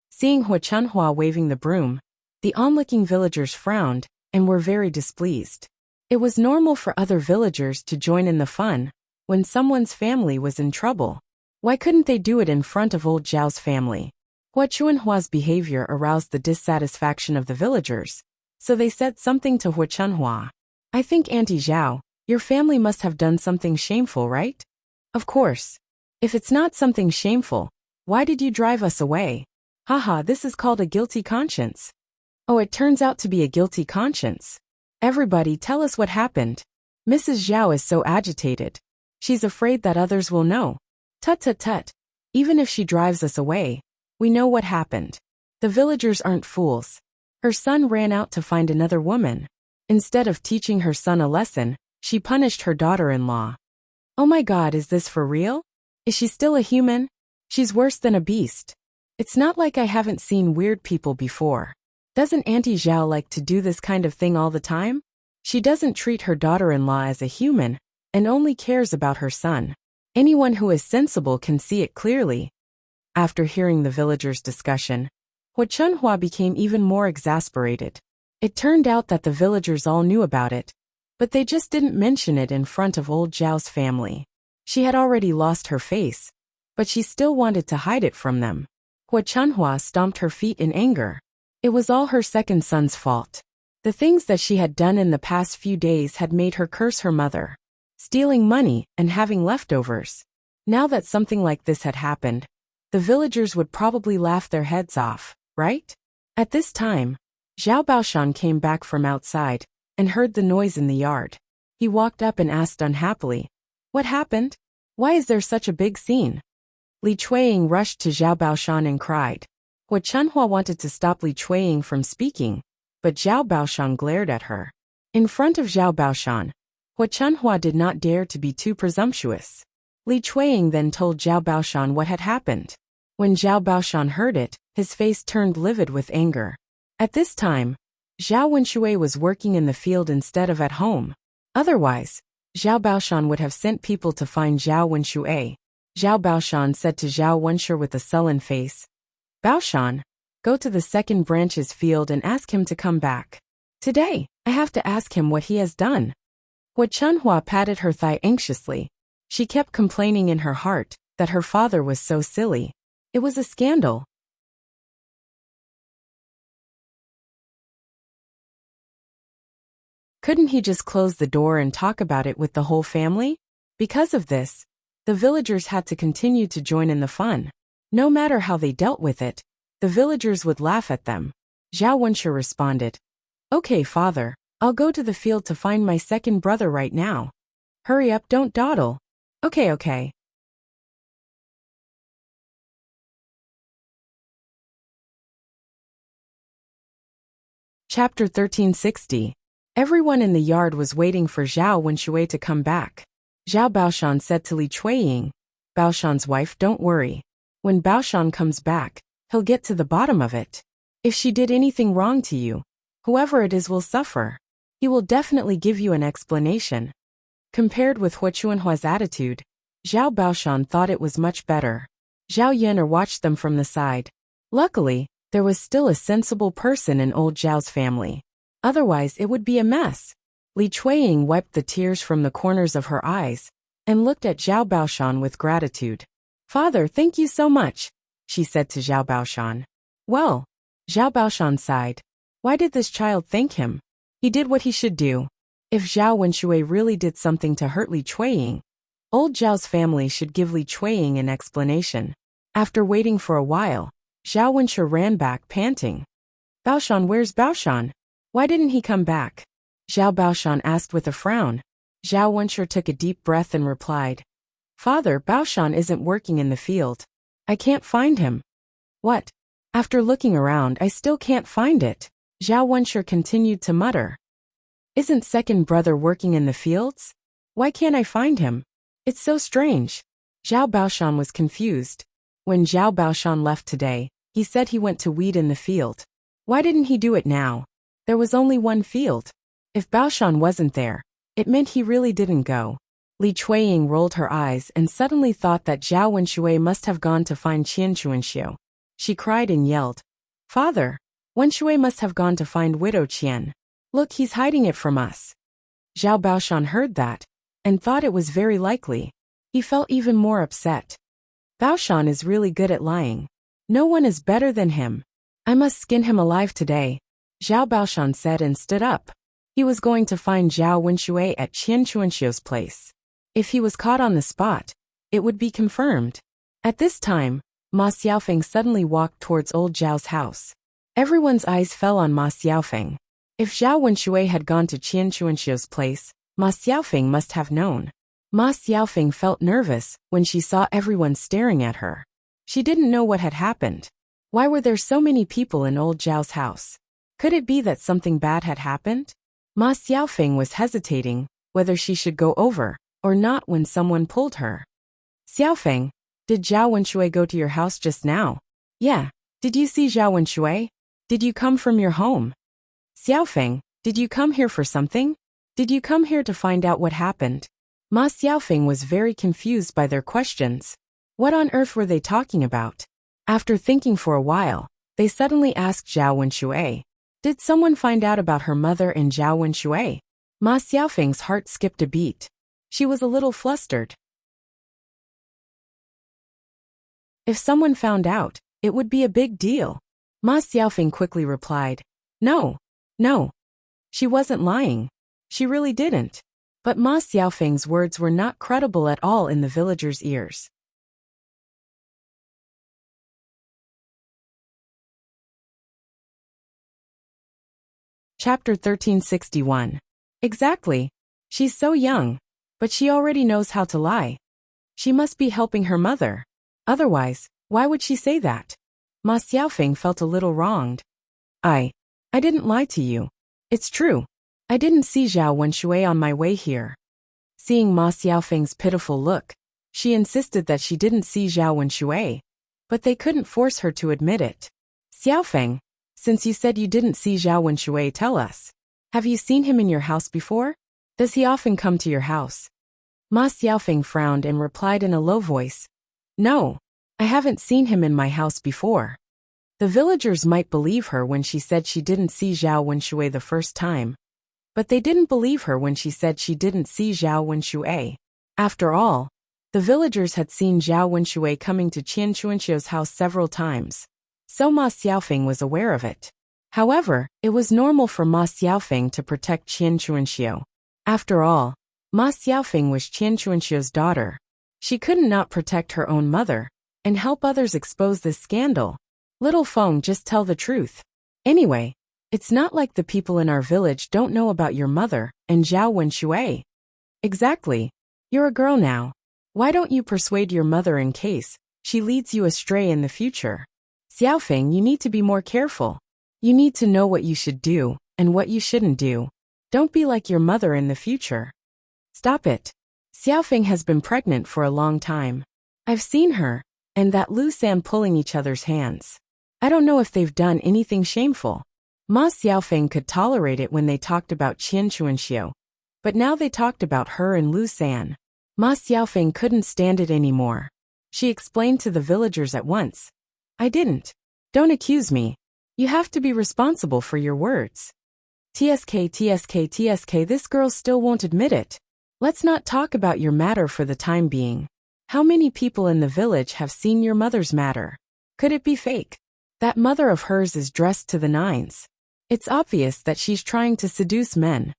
Seeing Hu Chunhua waving the broom, the onlooking villagers frowned and were very displeased. It was normal for other villagers to join in the fun when someone's family was in trouble. Why couldn't they do it in front of old Zhao's family? Hu Chunhua's behavior aroused the dissatisfaction of the villagers, so they said something to Hu Chunhua. "I think Auntie Zhao, your family must have done something shameful, right?" "Of course. If it's not something shameful, Why did you drive us away? Haha, this is called a guilty conscience. Oh, it turns out to be a guilty conscience. Everybody tell us what happened. Mrs. Zhao is so agitated. She's afraid that others will know. Tut tut tut. Even if she drives us away, we know what happened. The villagers aren't fools. Her son ran out to find another woman. Instead of teaching her son a lesson, she punished her daughter-in-law. Oh my God, is this for real? Is she still a human? She's worse than a beast. It's not like I haven't seen weird people before. Doesn't Auntie Zhao like to do this kind of thing all the time? She doesn't treat her daughter-in-law as a human, and only cares about her son. Anyone who is sensible can see it clearly. After hearing the villagers' discussion, Hua Chunhua became even more exasperated. It turned out that the villagers all knew about it, but they just didn't mention it in front of old Zhao's family. She had already lost her face, but she still wanted to hide it from them. Hua Chunhua stomped her feet in anger. It was all her second son's fault. The things that she had done in the past few days had made her curse her mother. Stealing money and having leftovers. Now that something like this had happened, the villagers would probably laugh their heads off, right? At this time, Zhao Baoshan came back from outside and heard the noise in the yard. He walked up and asked unhappily, "What happened? Why is there such a big scene?" Li Chuiying rushed to Zhao Baoshan and cried. Hua Chunhua wanted to stop Li Chuiying from speaking, but Zhao Baoshan glared at her. In front of Zhao Baoshan, Hua Chunhua did not dare to be too presumptuous. Li Chuiying then told Zhao Baoshan what had happened. When Zhao Baoshan heard it, his face turned livid with anger. At this time, Zhao Wenshui was working in the field instead of at home. Otherwise, Zhao Baoshan would have sent people to find Zhao Wenshui. Zhao Baoshan said to Zhao Wenshui with a sullen face, "Baoshan, go to the second branch's field and ask him to come back. Today, I have to ask him what he has done." Hua Chunhua patted her thigh anxiously. She kept complaining in her heart that her father was so silly. It was a scandal. Couldn't he just close the door and talk about it with the whole family? Because of this, the villagers had to continue to join in the fun. No matter how they dealt with it, the villagers would laugh at them. Zhao Wenshui responded, "Okay, father, I'll go to the field to find my second brother right now. Hurry up, don't dawdle." Okay. Chapter 1360. Everyone in the yard was waiting for Zhao Wenshui to come back. Zhao Baoshan said to Li Chuiying, "Baoshan's wife, don't worry. When Baoshan comes back, he'll get to the bottom of it. If she did anything wrong to you, whoever it is will suffer. He will definitely give you an explanation." Compared with Hua Chunhua's attitude, Zhao Baoshan thought it was much better. Zhao Yan'er watched them from the side. Luckily, there was still a sensible person in old Zhao's family. Otherwise, it would be a mess. Li Chuiying wiped the tears from the corners of her eyes and looked at Zhao Baoshan with gratitude. "Father, thank you so much," she said to Zhao Baoshan. Well, Zhao Baoshan sighed. Why did this child thank him? He did what he should do. If Zhao Wenshui really did something to hurt Li Chuiying, old Zhao's family should give Li Chuiying an explanation. After waiting for a while, Zhao Wenshui ran back, panting. "Baoshan, where's Baoshan? Why didn't he come back?" Zhao Baoshan asked with a frown. Zhao Wenshui took a deep breath and replied, "Father, Baoshan isn't working in the field. I can't find him." "What? After looking around, I still can't find it." Zhao Wenshui continued to mutter. "Isn't second brother working in the fields? Why can't I find him? It's so strange." Zhao Baoshan was confused. When Zhao Baoshan left today, he said he went to weed in the field. Why didn't he do it now? There was only one field. If Baoshan wasn't there, it meant he really didn't go. Li Chuiying rolled her eyes and suddenly thought that Zhao Wenshui must have gone to find Qian Chuanxiu. She cried and yelled, "Father, Wenshui must have gone to find Widow Qian. Look, he's hiding it from us." Zhao Baoshan heard that and thought it was very likely. He felt even more upset. Baoshan is really good at lying. No one is better than him. I must skin him alive today, Zhao Baoshan said and stood up. He was going to find Zhao Wenshui at Qian Chuanxiu's place. If he was caught on the spot, it would be confirmed. At this time, Ma Xiaofeng suddenly walked towards old Zhao's house. Everyone's eyes fell on Ma Xiaofeng. If Zhao Wenshui had gone to Qian Chuanxiu's place, Ma Xiaofeng must have known. Ma Xiaofeng felt nervous when she saw everyone staring at her. She didn't know what had happened. Why were there so many people in old Zhao's house? Could it be that something bad had happened? Ma Xiaofeng was hesitating whether she should go over or not when someone pulled her. Xiaofeng, did Zhao Wenshui go to your house just now? Yeah. Did you see Zhao Wenshui? Did you come from your home? Xiaofeng, did you come here for something? Did you come here to find out what happened? Ma Xiaofeng was very confused by their questions. What on earth were they talking about? After thinking for a while, they suddenly asked Zhao Wenshui. Did someone find out about her mother and Zhao Wenshui? Ma Xiaofeng's heart skipped a beat. She was a little flustered. If someone found out, it would be a big deal. Ma Xiaofeng quickly replied. No. She wasn't lying. She really didn't. But Ma Xiaofeng's words were not credible at all in the villagers' ears. Chapter 1361. Exactly. She's so young, but she already knows how to lie. She must be helping her mother. Otherwise, why would she say that? Ma Xiaofeng felt a little wronged. I didn't lie to you. It's true. I didn't see Zhao Wenshui on my way here. Seeing Ma Xiaofeng's pitiful look, she insisted that she didn't see Zhao Wenshui, but they couldn't force her to admit it. Xiaofeng, since you said you didn't see Zhao Wenshui, tell us. Have you seen him in your house before? Does he often come to your house? Ma Xiaofeng frowned and replied in a low voice. No, I haven't seen him in my house before. The villagers might believe her when she said she didn't see Zhao Wenshui the first time, but they didn't believe her when she said she didn't see Zhao Wenshui. After all, the villagers had seen Zhao Wenshui coming to Qian Chuanxiu's house several times, so Ma Xiaofeng was aware of it. However, it was normal for Ma Xiaofeng to protect Qian Chuanxiu. After all, Ma Xiaofeng was Qian Chuanxiu's daughter. She couldn't not protect her own mother and help others expose this scandal. Little Feng, just tell the truth. Anyway, it's not like the people in our village don't know about your mother and Zhao Wenshui. Exactly. You're a girl now. Why don't you persuade your mother in case she leads you astray in the future? Xiaofeng, you need to be more careful. You need to know what you should do and what you shouldn't do. Don't be like your mother in the future. Stop it. Xiaofeng has been pregnant for a long time. I've seen her and that Lu San pulling each other's hands. I don't know if they've done anything shameful. Ma Xiaofeng could tolerate it when they talked about Qian Chuanxiu, but now they talked about her and Lu San. Ma Xiaofeng couldn't stand it anymore. She explained to the villagers at once. I didn't. Don't accuse me. You have to be responsible for your words. TSK, this girl still won't admit it. Let's not talk about your matter for the time being. How many people in the village have seen your mother's matter? Could it be fake? That mother of hers is dressed to the nines. It's obvious that she's trying to seduce men.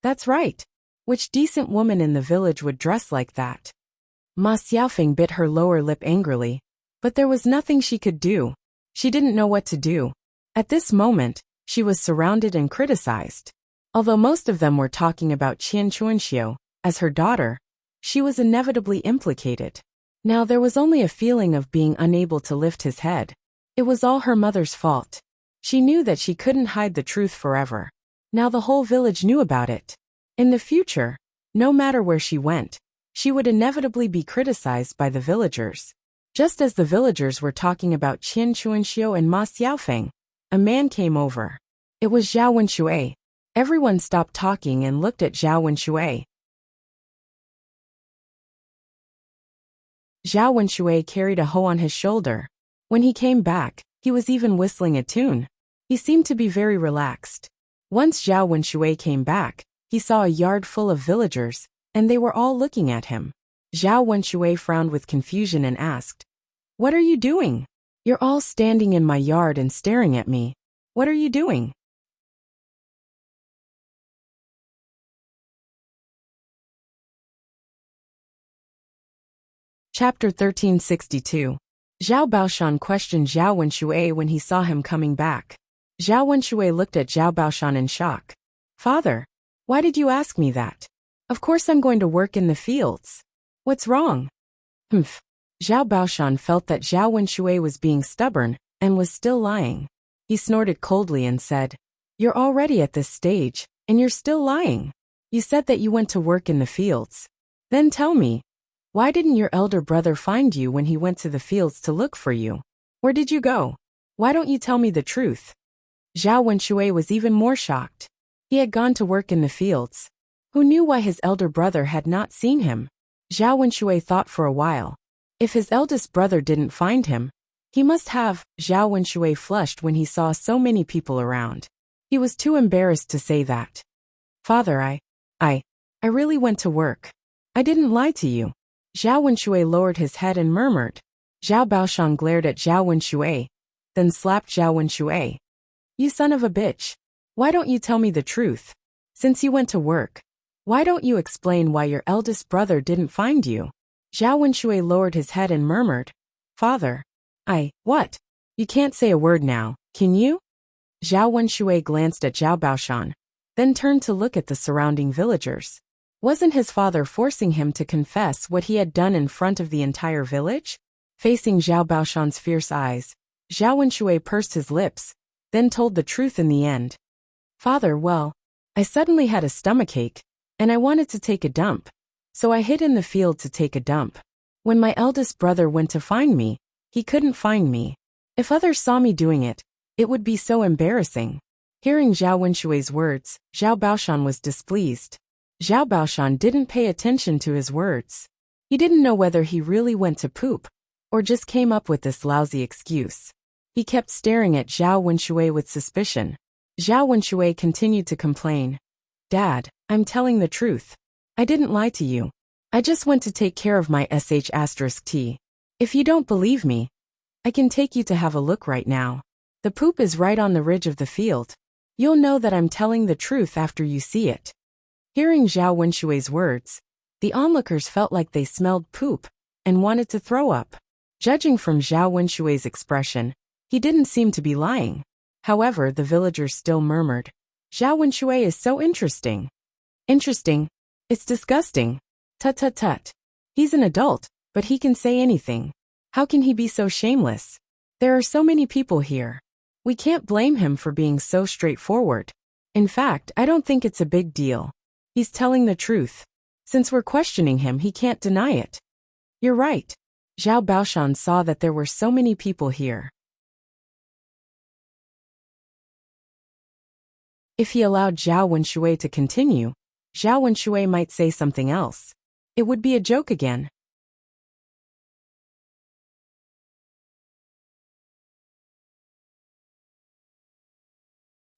That's right. Which decent woman in the village would dress like that? Ma Xiaofeng bit her lower lip angrily, but there was nothing she could do. She didn't know what to do. At this moment, she was surrounded and criticized. Although most of them were talking about Qian Chuanxiu as her daughter, she was inevitably implicated. Now there was only a feeling of being unable to lift his head. It was all her mother's fault. She knew that she couldn't hide the truth forever. Now the whole village knew about it. In the future, no matter where she went, she would inevitably be criticized by the villagers. Just as the villagers were talking about Qian Chuanxiu and Ma Xiaofeng, a man came over. It was Zhao Wenshui. Everyone stopped talking and looked at Zhao Wenshui. Zhao Wenshui carried a hoe on his shoulder. When he came back, he was even whistling a tune. He seemed to be very relaxed. Once Zhao Wenshui came back, he saw a yard full of villagers, and they were all looking at him. Zhao Wenshui frowned with confusion and asked, "What are you doing? You're all standing in my yard and staring at me. What are you doing?" Chapter 1362. Zhao Baoshan questioned Zhao Wenshui when he saw him coming back. Zhao Wenshui looked at Zhao Baoshan in shock. Father, why did you ask me that? Of course I'm going to work in the fields. What's wrong? Humph. Zhao Baoshan felt that Zhao Wenshui was being stubborn and was still lying. He snorted coldly and said, You're already at this stage, and you're still lying. You said that you went to work in the fields. Then tell me, why didn't your elder brother find you when he went to the fields to look for you? Where did you go? Why don't you tell me the truth? Zhao Wenshui was even more shocked. He had gone to work in the fields. Who knew why his elder brother had not seen him? Zhao Wenshui thought for a while. If his eldest brother didn't find him, he must have. Zhao Wenshui flushed when he saw so many people around. He was too embarrassed to say that. Father, I really went to work. I didn't lie to you. Zhao Wenshui lowered his head and murmured. Zhao Baoshan glared at Zhao Wenshui, then slapped Zhao Wenshui. You son of a bitch. Why don't you tell me the truth? Since you went to work, why don't you explain why your eldest brother didn't find you? Zhao Wenshui lowered his head and murmured. Father, what? You can't say a word now, can you? Zhao Wenshui glanced at Zhao Baoshan, then turned to look at the surrounding villagers. Wasn't his father forcing him to confess what he had done in front of the entire village? Facing Zhao Baoshan's fierce eyes, Zhao Wenshui pursed his lips, then told the truth in the end. Father, well, I suddenly had a stomachache, and I wanted to take a dump, so I hid in the field to take a dump. When my eldest brother went to find me, he couldn't find me. If others saw me doing it, it would be so embarrassing. Hearing Zhao Wenshui's words, Zhao Baoshan was displeased. Zhao Baoshan didn't pay attention to his words. He didn't know whether he really went to poop, or just came up with this lousy excuse. He kept staring at Zhao Wenshui with suspicion. Zhao Wenshui continued to complain. Dad, I'm telling the truth. I didn't lie to you. I just went to take care of my sh*t. If you don't believe me, I can take you to have a look right now. The poop is right on the ridge of the field. You'll know that I'm telling the truth after you see it. Hearing Zhao Wenshui's words, the onlookers felt like they smelled poop and wanted to throw up. Judging from Zhao Wenshui's expression, he didn't seem to be lying. However, the villagers still murmured, Zhao Wenshui is so interesting. Interesting? It's disgusting. Tut tut tut. He's an adult, but he can say anything. How can he be so shameless? There are so many people here. We can't blame him for being so straightforward. In fact, I don't think it's a big deal. He's telling the truth. Since we're questioning him, he can't deny it. You're right. Zhao Baoshan saw that there were so many people here. If he allowed Zhao Wenshui to continue, Zhao Wenshui might say something else. It would be a joke again.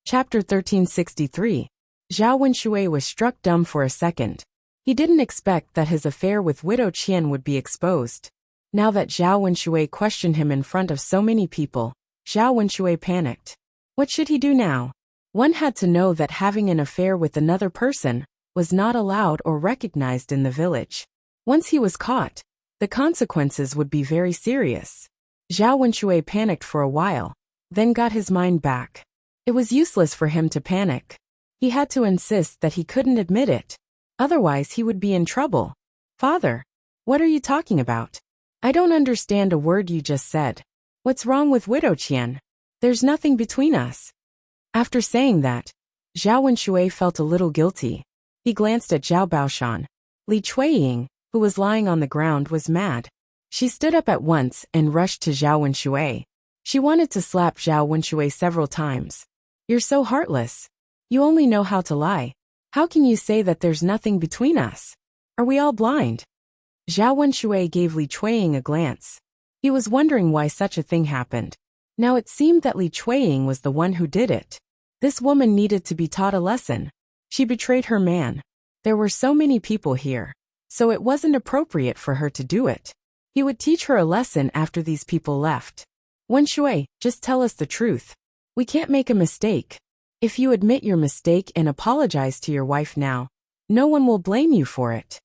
Chapter 1363. Zhao Wenshui was struck dumb for a second. He didn't expect that his affair with Widow Qian would be exposed. Now that Zhao Wenshui questioned him in front of so many people, Zhao Wenshui panicked. What should he do now? One had to know that having an affair with another person was not allowed or recognized in the village. Once he was caught, the consequences would be very serious. Zhao Wenshui panicked for a while, then got his mind back. It was useless for him to panic. He had to insist that he couldn't admit it. Otherwise he would be in trouble. Father, what are you talking about? I don't understand a word you just said. What's wrong with Widow Qian? There's nothing between us. After saying that, Zhao Wenshui felt a little guilty. He glanced at Zhao Baoshan. Li Chuiying, who was lying on the ground, was mad. She stood up at once and rushed to Zhao Wenshui. She wanted to slap Zhao Wenshui several times. You're so heartless. You only know how to lie. How can you say that there's nothing between us? Are we all blind? Zhao Wenshui gave Li Chuiying a glance. He was wondering why such a thing happened. Now it seemed that Li Chuiying was the one who did it. This woman needed to be taught a lesson. She betrayed her man. There were so many people here, so it wasn't appropriate for her to do it. He would teach her a lesson after these people left. Wenshui, just tell us the truth. We can't make a mistake. If you admit your mistake and apologize to your wife now, no one will blame you for it.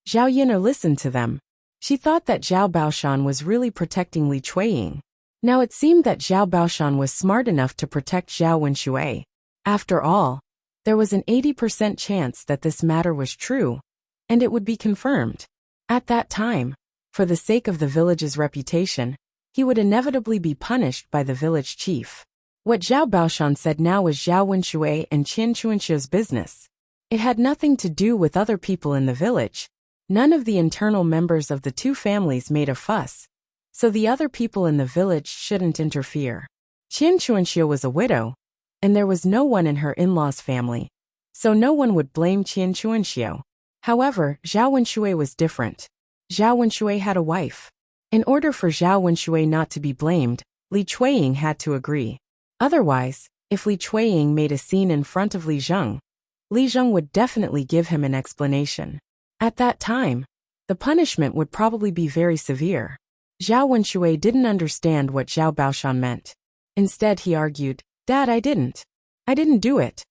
Zhao Yin'er listened to them. She thought that Zhao Baoshan was really protecting Li Chuiying. Now it seemed that Zhao Baoshan was smart enough to protect Zhao Wenshui. After all, there was an 80% chance that this matter was true, and it would be confirmed. At that time, for the sake of the village's reputation, he would inevitably be punished by the village chief. What Zhao Baoshan said now was Zhao Wenshui and Qian Chuanxiu's business. It had nothing to do with other people in the village. None of the internal members of the two families made a fuss, so the other people in the village shouldn't interfere. Qian Chuanxiu was a widow, and there was no one in her in-laws' family, so no one would blame Qian Chuanxiu. However, Zhao Wenshui was different. Zhao Wenshui had a wife. In order for Zhao Wenshui not to be blamed, Li Chuiying had to agree. Otherwise, if Li Chuiying made a scene in front of Li Zheng would definitely give him an explanation. At that time, the punishment would probably be very severe. Zhao Wenshui didn't understand what Zhao Baoshan meant. Instead he argued, "Dad, I didn't do it."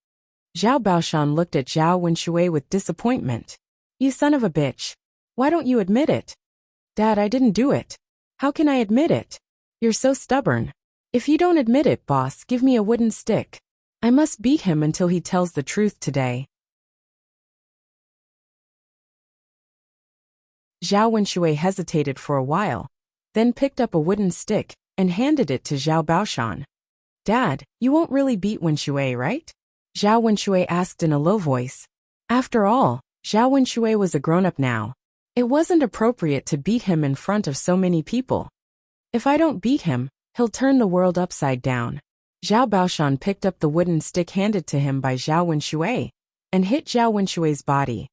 Zhao Baoshan looked at Zhao Wenshui with disappointment. "You son of a bitch. Why don't you admit it?" "Dad, I didn't do it. How can I admit it? You're so stubborn. If you don't admit it, boss, give me a wooden stick. I must beat him until he tells the truth today." Zhao Wenshui hesitated for a while, then picked up a wooden stick and handed it to Zhao Baoshan. "Dad, you won't really beat Wenshui, right?" Zhao Wenshui asked in a low voice. After all, Zhao Wenshui was a grown-up now. It wasn't appropriate to beat him in front of so many people. "If I don't beat him, he'll turn the world upside down." Zhao Baoshan picked up the wooden stick handed to him by Zhao Wenshui and hit Zhao Wenshui's body.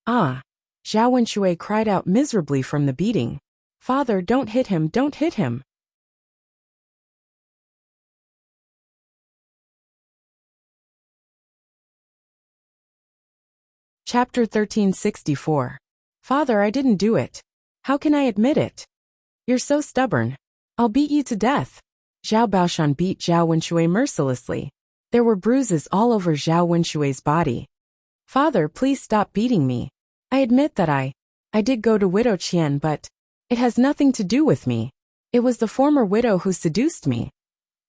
"Ah!" Zhao Wenshui cried out miserably from the beating. "Father, don't hit him, don't hit him." Chapter 1364. "Father, I didn't do it. How can I admit it? You're so stubborn. I'll beat you to death." Zhao Baoshan beat Zhao Wenshui mercilessly. There were bruises all over Zhao Wenshui's body. "Father, please stop beating me. I admit that I did go to Widow Qian, but it has nothing to do with me. It was the former widow who seduced me."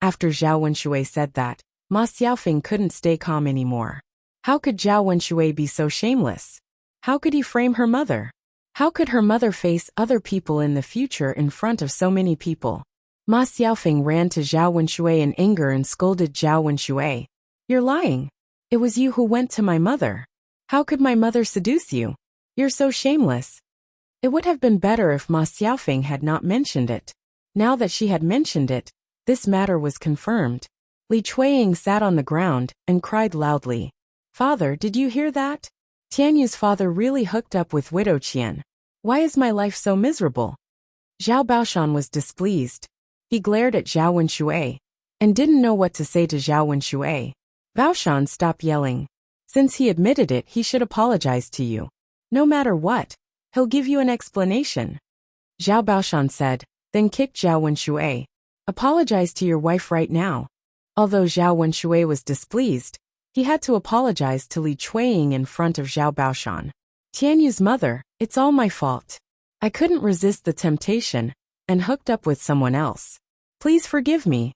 After Zhao Wenshui said that, Ma Xiaofing couldn't stay calm anymore. How could Zhao Wenshui be so shameless? How could he frame her mother? How could her mother face other people in the future in front of so many people? Ma Xiaofing ran to Zhao Wenshui in anger and scolded Zhao Wenshui. "You're lying. It was you who went to my mother. How could my mother seduce you? You're so shameless." It would have been better if Ma Xiaofing had not mentioned it. Now that she had mentioned it, this matter was confirmed. Li Chuiying sat on the ground and cried loudly. "Father, did you hear that? Tianyu's father really hooked up with Widow Qian. Why is my life so miserable?" Zhao Baoshan was displeased. He glared at Zhao Wenshui and didn't know what to say to Zhao Wenshui. "Baoshan, stop yelling. Since he admitted it, he should apologize to you. No matter what, he'll give you an explanation." Zhao Baoshan said, then kicked Zhao Wenshui. "Apologize to your wife right now." Although Zhao Wenshui was displeased, he had to apologize to Li Chuiying in front of Zhao Baoshan. "Tianyu's mother, it's all my fault. I couldn't resist the temptation and hooked up with someone else. Please forgive me."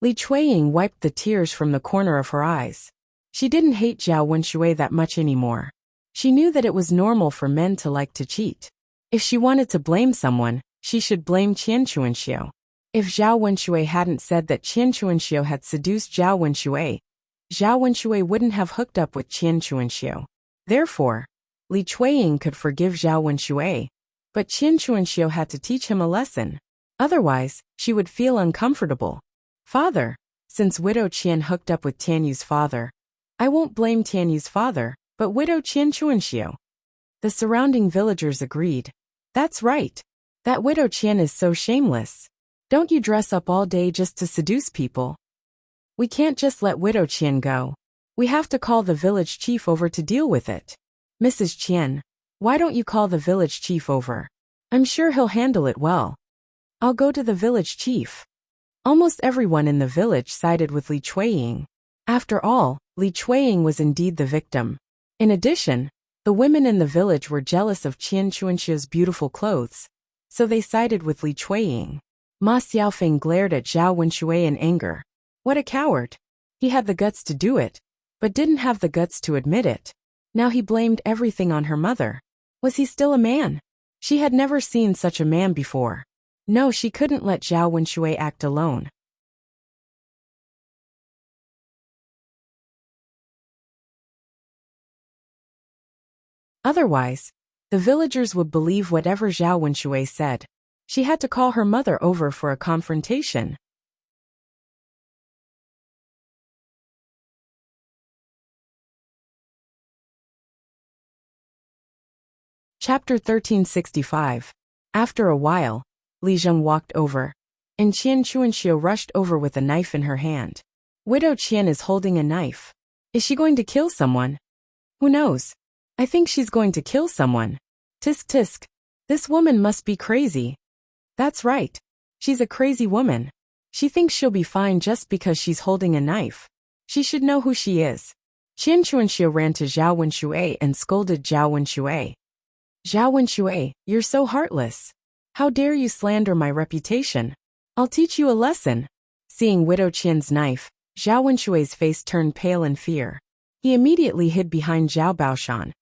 Li Chuiying wiped the tears from the corner of her eyes. She didn't hate Zhao Wenshui that much anymore. She knew that it was normal for men to like to cheat. If she wanted to blame someone, she should blame Qian Chuanxiu. If Zhao Wenshui hadn't said that Qian Chuanxiu had seduced Zhao Wenshui, Zhao Wenshui wouldn't have hooked up with Qian Chuanxiu. Therefore, Li Chuiying could forgive Zhao Wenshui, but Qian Chuanxiu had to teach him a lesson. Otherwise, she would feel uncomfortable. "Father, since Widow Qian hooked up with Tianyu's father, I won't blame Tianyu's father, but Widow Qian Chuanxiu." The surrounding villagers agreed. "That's right. That Widow Qian is so shameless. Don't you dress up all day just to seduce people? We can't just let Widow Qian go. We have to call the village chief over to deal with it. Mrs. Qian, why don't you call the village chief over? I'm sure he'll handle it well." "I'll go to the village chief." Almost everyone in the village sided with Li Chuiying. After all, Li Chuiying was indeed the victim. In addition, The women in the village were jealous of Qian Chuanxia's beautiful clothes, so they sided with Li Chuiying. Ma Xiaofeng glared at Zhao Wenshui in anger. What a coward! He had the guts to do it, but didn't have the guts to admit it. Now he blamed everything on her mother. Was he still a man? She had never seen such a man before. No, she couldn't let Zhao Wenshui act alone. Otherwise, the villagers would believe whatever Zhao Wenshui said. She had to call her mother over for a confrontation. Chapter 1365. After a while, Li Zheng walked over, and Qian Chuanxiu rushed over with a knife in her hand. Widow Qian is holding a knife. Is she going to kill someone? Who knows? I think she's going to kill someone. Tisk tisk. This woman must be crazy. That's right. She's a crazy woman. She thinks she'll be fine just because she's holding a knife. She should know who she is. Qian Chuanxiu ran to Zhao Wenshui and scolded Zhao Wenshui. Zhao Wenshui, you're so heartless. How dare you slander my reputation? I'll teach you a lesson. Seeing Widow Qian's knife, Zhao Wenshui's face turned pale in fear. He immediately hid behind Zhao Baoshan,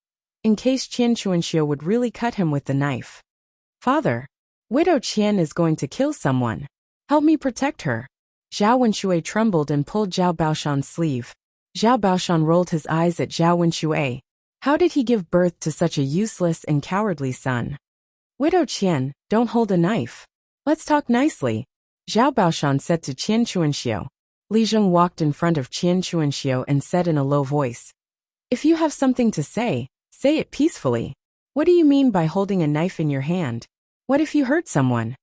in case Qian Chuanxiu would really cut him with the knife. Father, Widow Qian is going to kill someone. Help me protect her. Zhao Wenshui trembled and pulled Zhao Baoshan's sleeve. Zhao Baoshan rolled his eyes at Zhao Wenshui. How did he give birth to such a useless and cowardly son? Widow Qian, don't hold a knife. Let's talk nicely, Zhao Baoshan said to Qian Chuanxiu. Li Zheng walked in front of Qian Chuanxiu and said in a low voice, if you have something to say it peacefully. What do you mean by holding a knife in your hand? What if you hurt someone?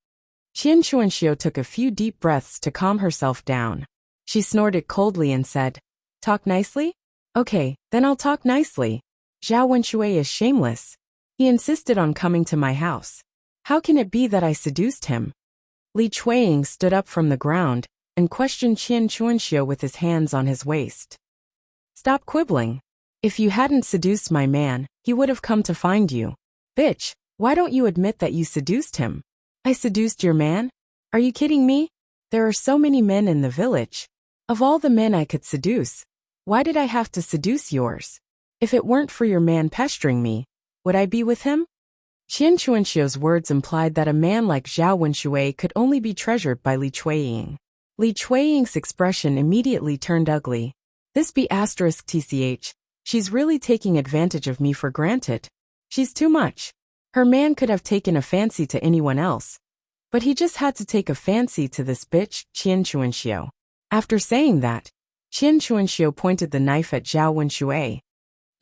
Qian Chuanxiu took a few deep breaths to calm herself down. She snorted coldly and said, talk nicely? Okay, then I'll talk nicely. Zhao Wenshui is shameless. He insisted on coming to my house. How can it be that I seduced him? Li Chuiying stood up from the ground and questioned Qian Chuanxiu with his hands on his waist. Stop quibbling. If you hadn't seduced my man, he would have come to find you. Bitch, why don't you admit that you seduced him? I seduced your man? Are you kidding me? There are so many men in the village. Of all the men I could seduce, why did I have to seduce yours? If it weren't for your man pestering me, would I be with him? Qian Chuanxiu's words implied that a man like Zhao Wenshui could only be treasured by Li Chuiying. Li Chuiying's expression immediately turned ugly. This be *tch. She's really taking advantage of me for granted. She's too much. Her man could have taken a fancy to anyone else, but he just had to take a fancy to this bitch, Qian Chuanxiu. After saying that, Qian Chuanxiu pointed the knife at Zhao Wenshui.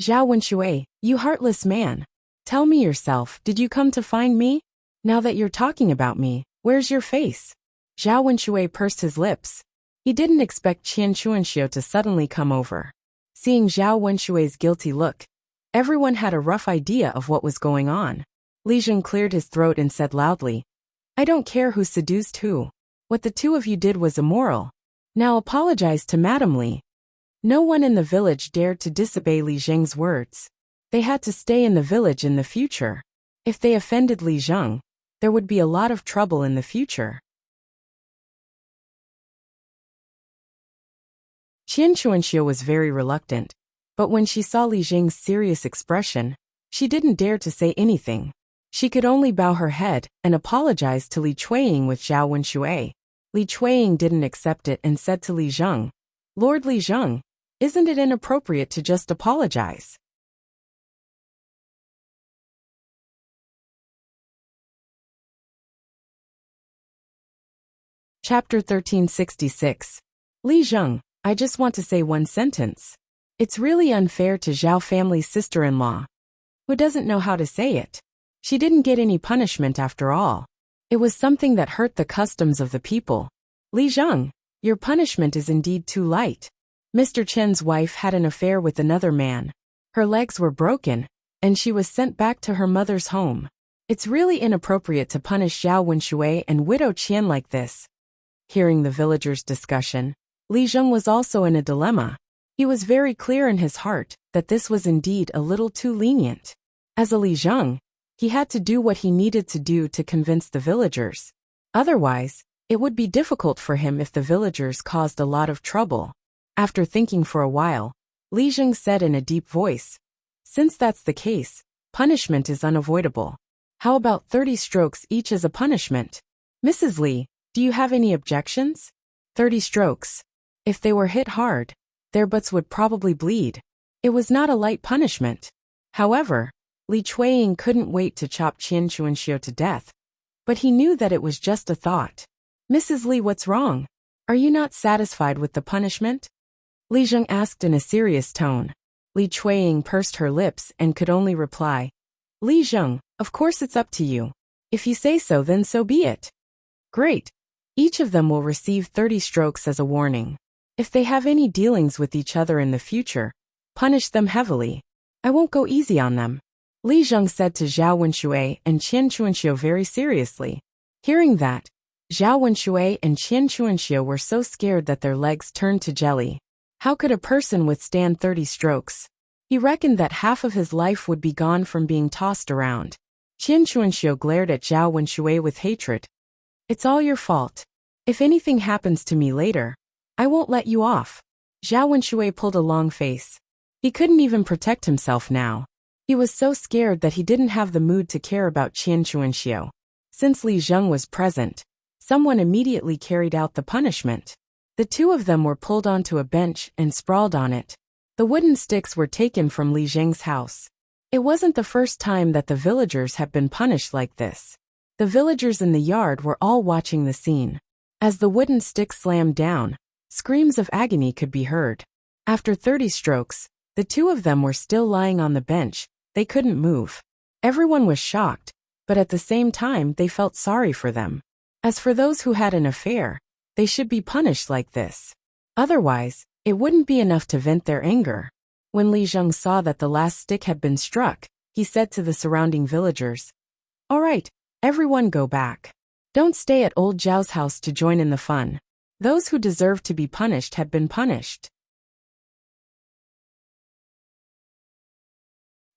Zhao Wenshui, you heartless man. Tell me yourself, did you come to find me? Now that you're talking about me, where's your face? Zhao Wenshui pursed his lips. He didn't expect Qian Chuanxiu to suddenly come over. Seeing Zhao Wenshui's guilty look, everyone had a rough idea of what was going on. Li Zheng cleared his throat and said loudly, I don't care who seduced who. What the two of you did was immoral. Now apologize to Madam Li. No one in the village dared to disobey Li Zheng's words. They had to stay in the village in the future. If they offended Li Zheng, there would be a lot of trouble in the future. Qian Chuanxiu was very reluctant, but when she saw Li Zheng's serious expression, she didn't dare to say anything. She could only bow her head and apologize to Li Chuiying with Zhao Wenshui. Li Chuiying didn't accept it and said to Li Zheng, Lord Li Zheng, isn't it inappropriate to just apologize? Chapter 1366. Li Zheng, I just want to say one sentence. It's really unfair to Zhao family's sister-in-law, who doesn't know how to say it. She didn't get any punishment after all. It was something that hurt the customs of the people. Li Zheng, your punishment is indeed too light. Mr. Chen's wife had an affair with another man. Her legs were broken, and she was sent back to her mother's home. It's really inappropriate to punish Zhao Wenshui and Widow Qian like this. Hearing the villagers' discussion, Li Zheng was also in a dilemma. He was very clear in his heart that this was indeed a little too lenient. As a Li Zheng, he had to do what he needed to do to convince the villagers. Otherwise, it would be difficult for him if the villagers caused a lot of trouble. After thinking for a while, Li Zheng said in a deep voice, "Since that's the case, punishment is unavoidable. How about 30 strokes each as a punishment? Mrs. Li, do you have any objections?" 30 strokes. If they were hit hard, their butts would probably bleed. It was not a light punishment. However, Li Chuiying couldn't wait to chop Qian Chuanxiu to death. But he knew that it was just a thought. "Mrs. Li, what's wrong? Are you not satisfied with the punishment?" Li Zheng asked in a serious tone. Li Chuiying pursed her lips and could only reply, "Li Zheng, of course it's up to you. If you say so, then so be it." "Great. Each of them will receive 30 strokes as a warning. If they have any dealings with each other in the future, punish them heavily. I won't go easy on them," Li Zheng said to Zhao Wenshui and Qian Chuanxiu very seriously. Hearing that, Zhao Wenshui and Qian Chuanxiu were so scared that their legs turned to jelly. How could a person withstand 30 strokes? He reckoned that half of his life would be gone from being tossed around. Qian Chuanxiu glared at Zhao Wenshui with hatred. "It's all your fault. If anything happens to me later, I won't let you off." Zhao Wenshui pulled a long face. He couldn't even protect himself now. He was so scared that he didn't have the mood to care about Qian Chuanxiu. Since Li Zheng was present, someone immediately carried out the punishment. The two of them were pulled onto a bench and sprawled on it. The wooden sticks were taken from Li Zheng's house. It wasn't the first time that the villagers had been punished like this. The villagers in the yard were all watching the scene. As the wooden sticks slammed down, screams of agony could be heard. After 30 strokes, the two of them were still lying on the bench. They couldn't move. Everyone was shocked, but at the same time they felt sorry for them. As for those who had an affair, they should be punished like this. Otherwise, it wouldn't be enough to vent their anger. When Li Zheng saw that the last stick had been struck, he said to the surrounding villagers, "All right, everyone go back. Don't stay at old Zhao's house to join in the fun. Those who deserved to be punished had been punished."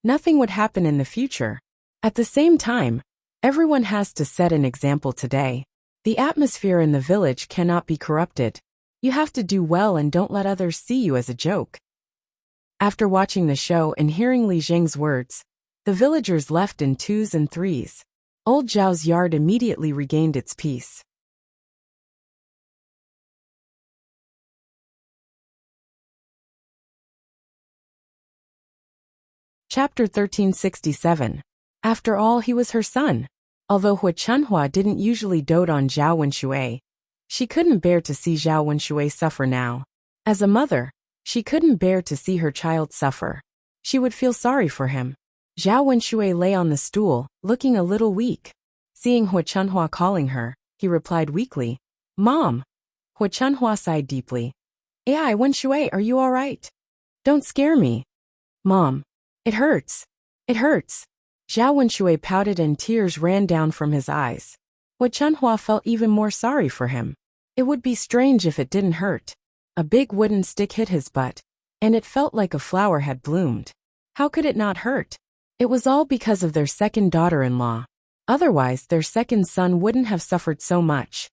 Nothing would happen in the future. At the same time, everyone has to set an example today. The atmosphere in the village cannot be corrupted. You have to do well and don't let others see you as a joke. After watching the show and hearing Li Zheng's words, the villagers left in 2s and 3s. Old Zhao's yard immediately regained its peace. Chapter 1367. After all, he was her son. Although Hua Chunhua didn't usually dote on Zhao Wenshui, she couldn't bear to see Zhao Wenshui suffer now. As a mother, she couldn't bear to see her child suffer. She would feel sorry for him. Zhao Wenshui lay on the stool, looking a little weak. Seeing Hua Chunhua calling her, he replied weakly, "Mom." Hua Chunhua sighed deeply. "Ai, Wenshui, are you all right? Don't scare me." "Mom. It hurts. It hurts." Zhao Wenshui pouted and tears ran down from his eyes. Hua Chunhua felt even more sorry for him. It would be strange if it didn't hurt. A big wooden stick hit his butt, and it felt like a flower had bloomed. How could it not hurt? It was all because of their second daughter-in-law. Otherwise, their second son wouldn't have suffered so much.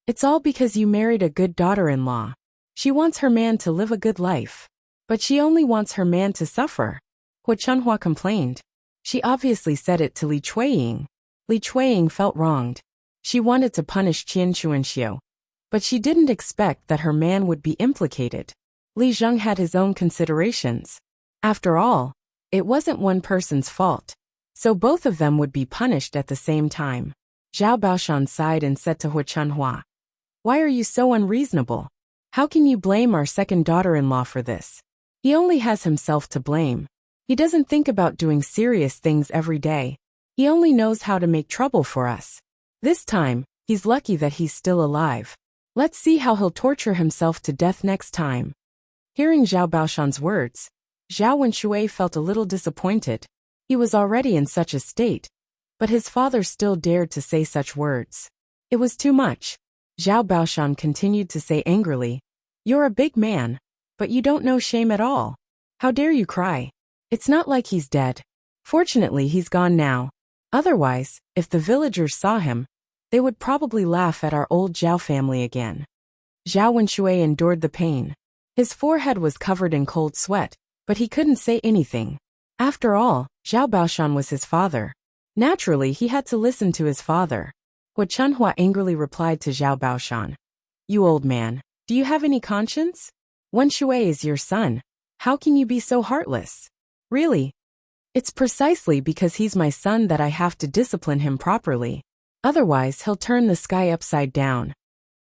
"It's all because you married a good daughter-in-law. She wants her man to live a good life. But she only wants her man to suffer," Hua Chunhua complained. She obviously said it to Li Chuiying. Li Chuiying felt wronged. She wanted to punish Qian Chuanxiu, but she didn't expect that her man would be implicated. Li Zheng had his own considerations. After all, it wasn't one person's fault, so both of them would be punished at the same time. Zhao Baoshan sighed and said to Hua Chunhua, "Why are you so unreasonable? How can you blame our second daughter-in-law for this? He only has himself to blame. He doesn't think about doing serious things every day. He only knows how to make trouble for us. This time, he's lucky that he's still alive. Let's see how he'll torture himself to death next time." Hearing Zhao Baoshan's words, Zhao Wenshui felt a little disappointed. He was already in such a state, but his father still dared to say such words. It was too much. Zhao Baoshan continued to say angrily, "You're a big man. But you don't know shame at all. How dare you cry? It's not like he's dead. Fortunately, he's gone now. Otherwise, if the villagers saw him, they would probably laugh at our old Zhao family again. Zhao Wenshui endured the pain. His forehead was covered in cold sweat, but he couldn't say anything. After all, Zhao Baoshan was his father. Naturally, he had to listen to his father. Hua Chunhua angrily replied to Zhao Baoshan. You old man, do you have any conscience? Wenshui is your son. How can you be so heartless? Really? It's precisely because he's my son that I have to discipline him properly. Otherwise, he'll turn the sky upside down.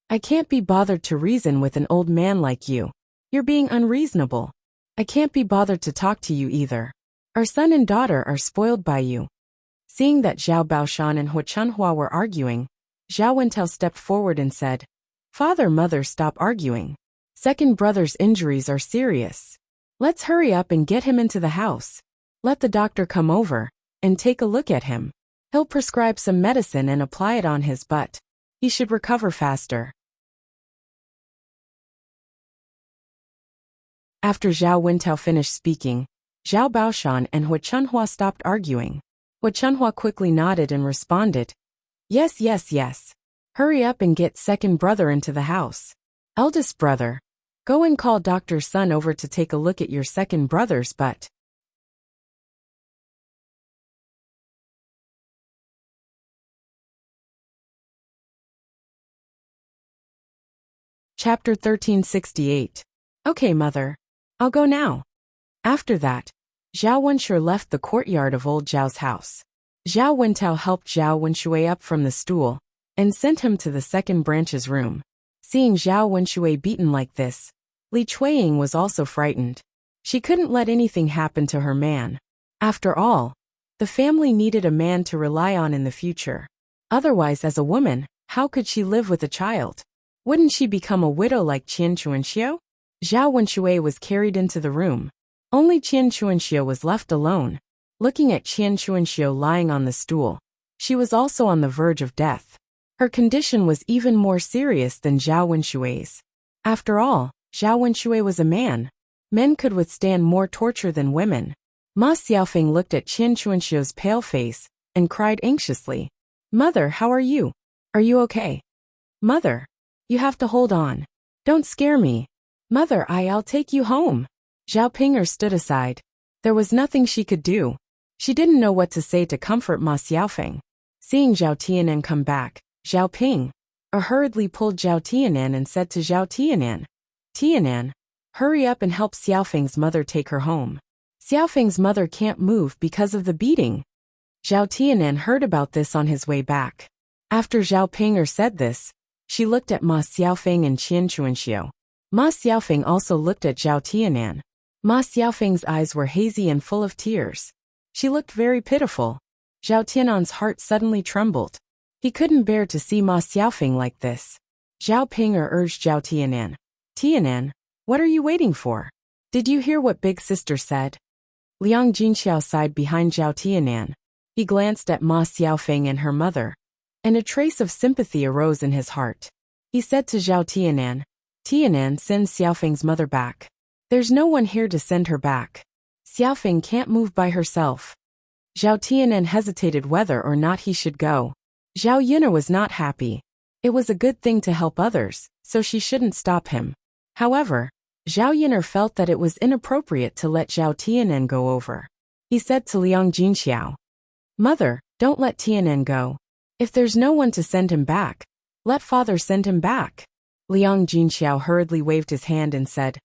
I can't be bothered to reason with an old man like you. You're being unreasonable. I can't be bothered to talk to you either. Our son and daughter are spoiled by you. Seeing that Zhao Baoshan and Hua Chunhua were arguing, Zhao Wentel stepped forward and said, Father, mother, stop arguing. Second brother's injuries are serious. Let's hurry up and get him into the house. Let the doctor come over and take a look at him. He'll prescribe some medicine and apply it on his butt. He should recover faster. After Zhao Wentel finished speaking, Zhao Baoshan and Hua Chunhua stopped arguing. Hua Chunhua quickly nodded and responded, Yes, yes, yes. Hurry up and get second brother into the house. Eldest brother, go and call Dr. Sun over to take a look at your second brother's butt. Chapter 1368. Okay, mother. I'll go now. After that, Zhao Wenshi left the courtyard of old Zhao's house. Zhao Wentao helped Zhao Wenshui up from the stool and sent him to the second branch's room. Seeing Zhao Wenshui beaten like this, Li Chuiying was also frightened. She couldn't let anything happen to her man. After all, the family needed a man to rely on in the future. Otherwise, as a woman, how could she live with a child? Wouldn't she become a widow like Qian Chuanxiu? Zhao Wenshui was carried into the room. Only Qian Chuanxiu was left alone. Looking at Qian Chuanxiu lying on the stool, she was also on the verge of death. Her condition was even more serious than Zhao Wenshui's. After all, Zhao Wenshui was a man. Men could withstand more torture than women. Ma Xiaofeng looked at Qian Chuanxiu's pale face and cried anxiously, Mother, how are you? Are you okay? Mother, you have to hold on. Don't scare me. Mother, I'll take you home. Zhao Ping'er stood aside. There was nothing she could do. She didn't know what to say to comfort Ma Xiaofeng. Seeing Zhao Tianan come back, Zhao Ping hurriedly pulled Zhao Tianan and said to Zhao Tianan, Tianan, hurry up and help Xiaofeng's mother take her home. Xiaofeng's mother can't move because of the beating. Zhao Tianan heard about this on his way back. After Zhao Ping'er said this, she looked at Ma Xiaofeng and Qian Chuanxiu. Ma Xiaofeng also looked at Zhao Tianan. Ma Xiaofeng's eyes were hazy and full of tears. She looked very pitiful. Zhao Tianan's heart suddenly trembled. He couldn't bear to see Ma Xiaofeng like this. Zhao Ping'er urged Zhao Tianan. Tianan, what are you waiting for? Did you hear what big sister said? Liang Jinxiao sighed behind Zhao Tianan. He glanced at Ma Xiaofeng and her mother, and a trace of sympathy arose in his heart. He said to Zhao Tianan, Tianan, send Xiaofeng's mother back. There's no one here to send her back. Xiaofeng can't move by herself. Zhao Tianan hesitated whether or not he should go. Zhao Yun'er was not happy. It was a good thing to help others, so she shouldn't stop him. However, Zhao Yun'er felt that it was inappropriate to let Zhao Tianan go over. He said to Liang Jinxiao, Mother, don't let Tianan go. If there's no one to send him back, let father send him back. Liang Jinxiao hurriedly waved his hand and said,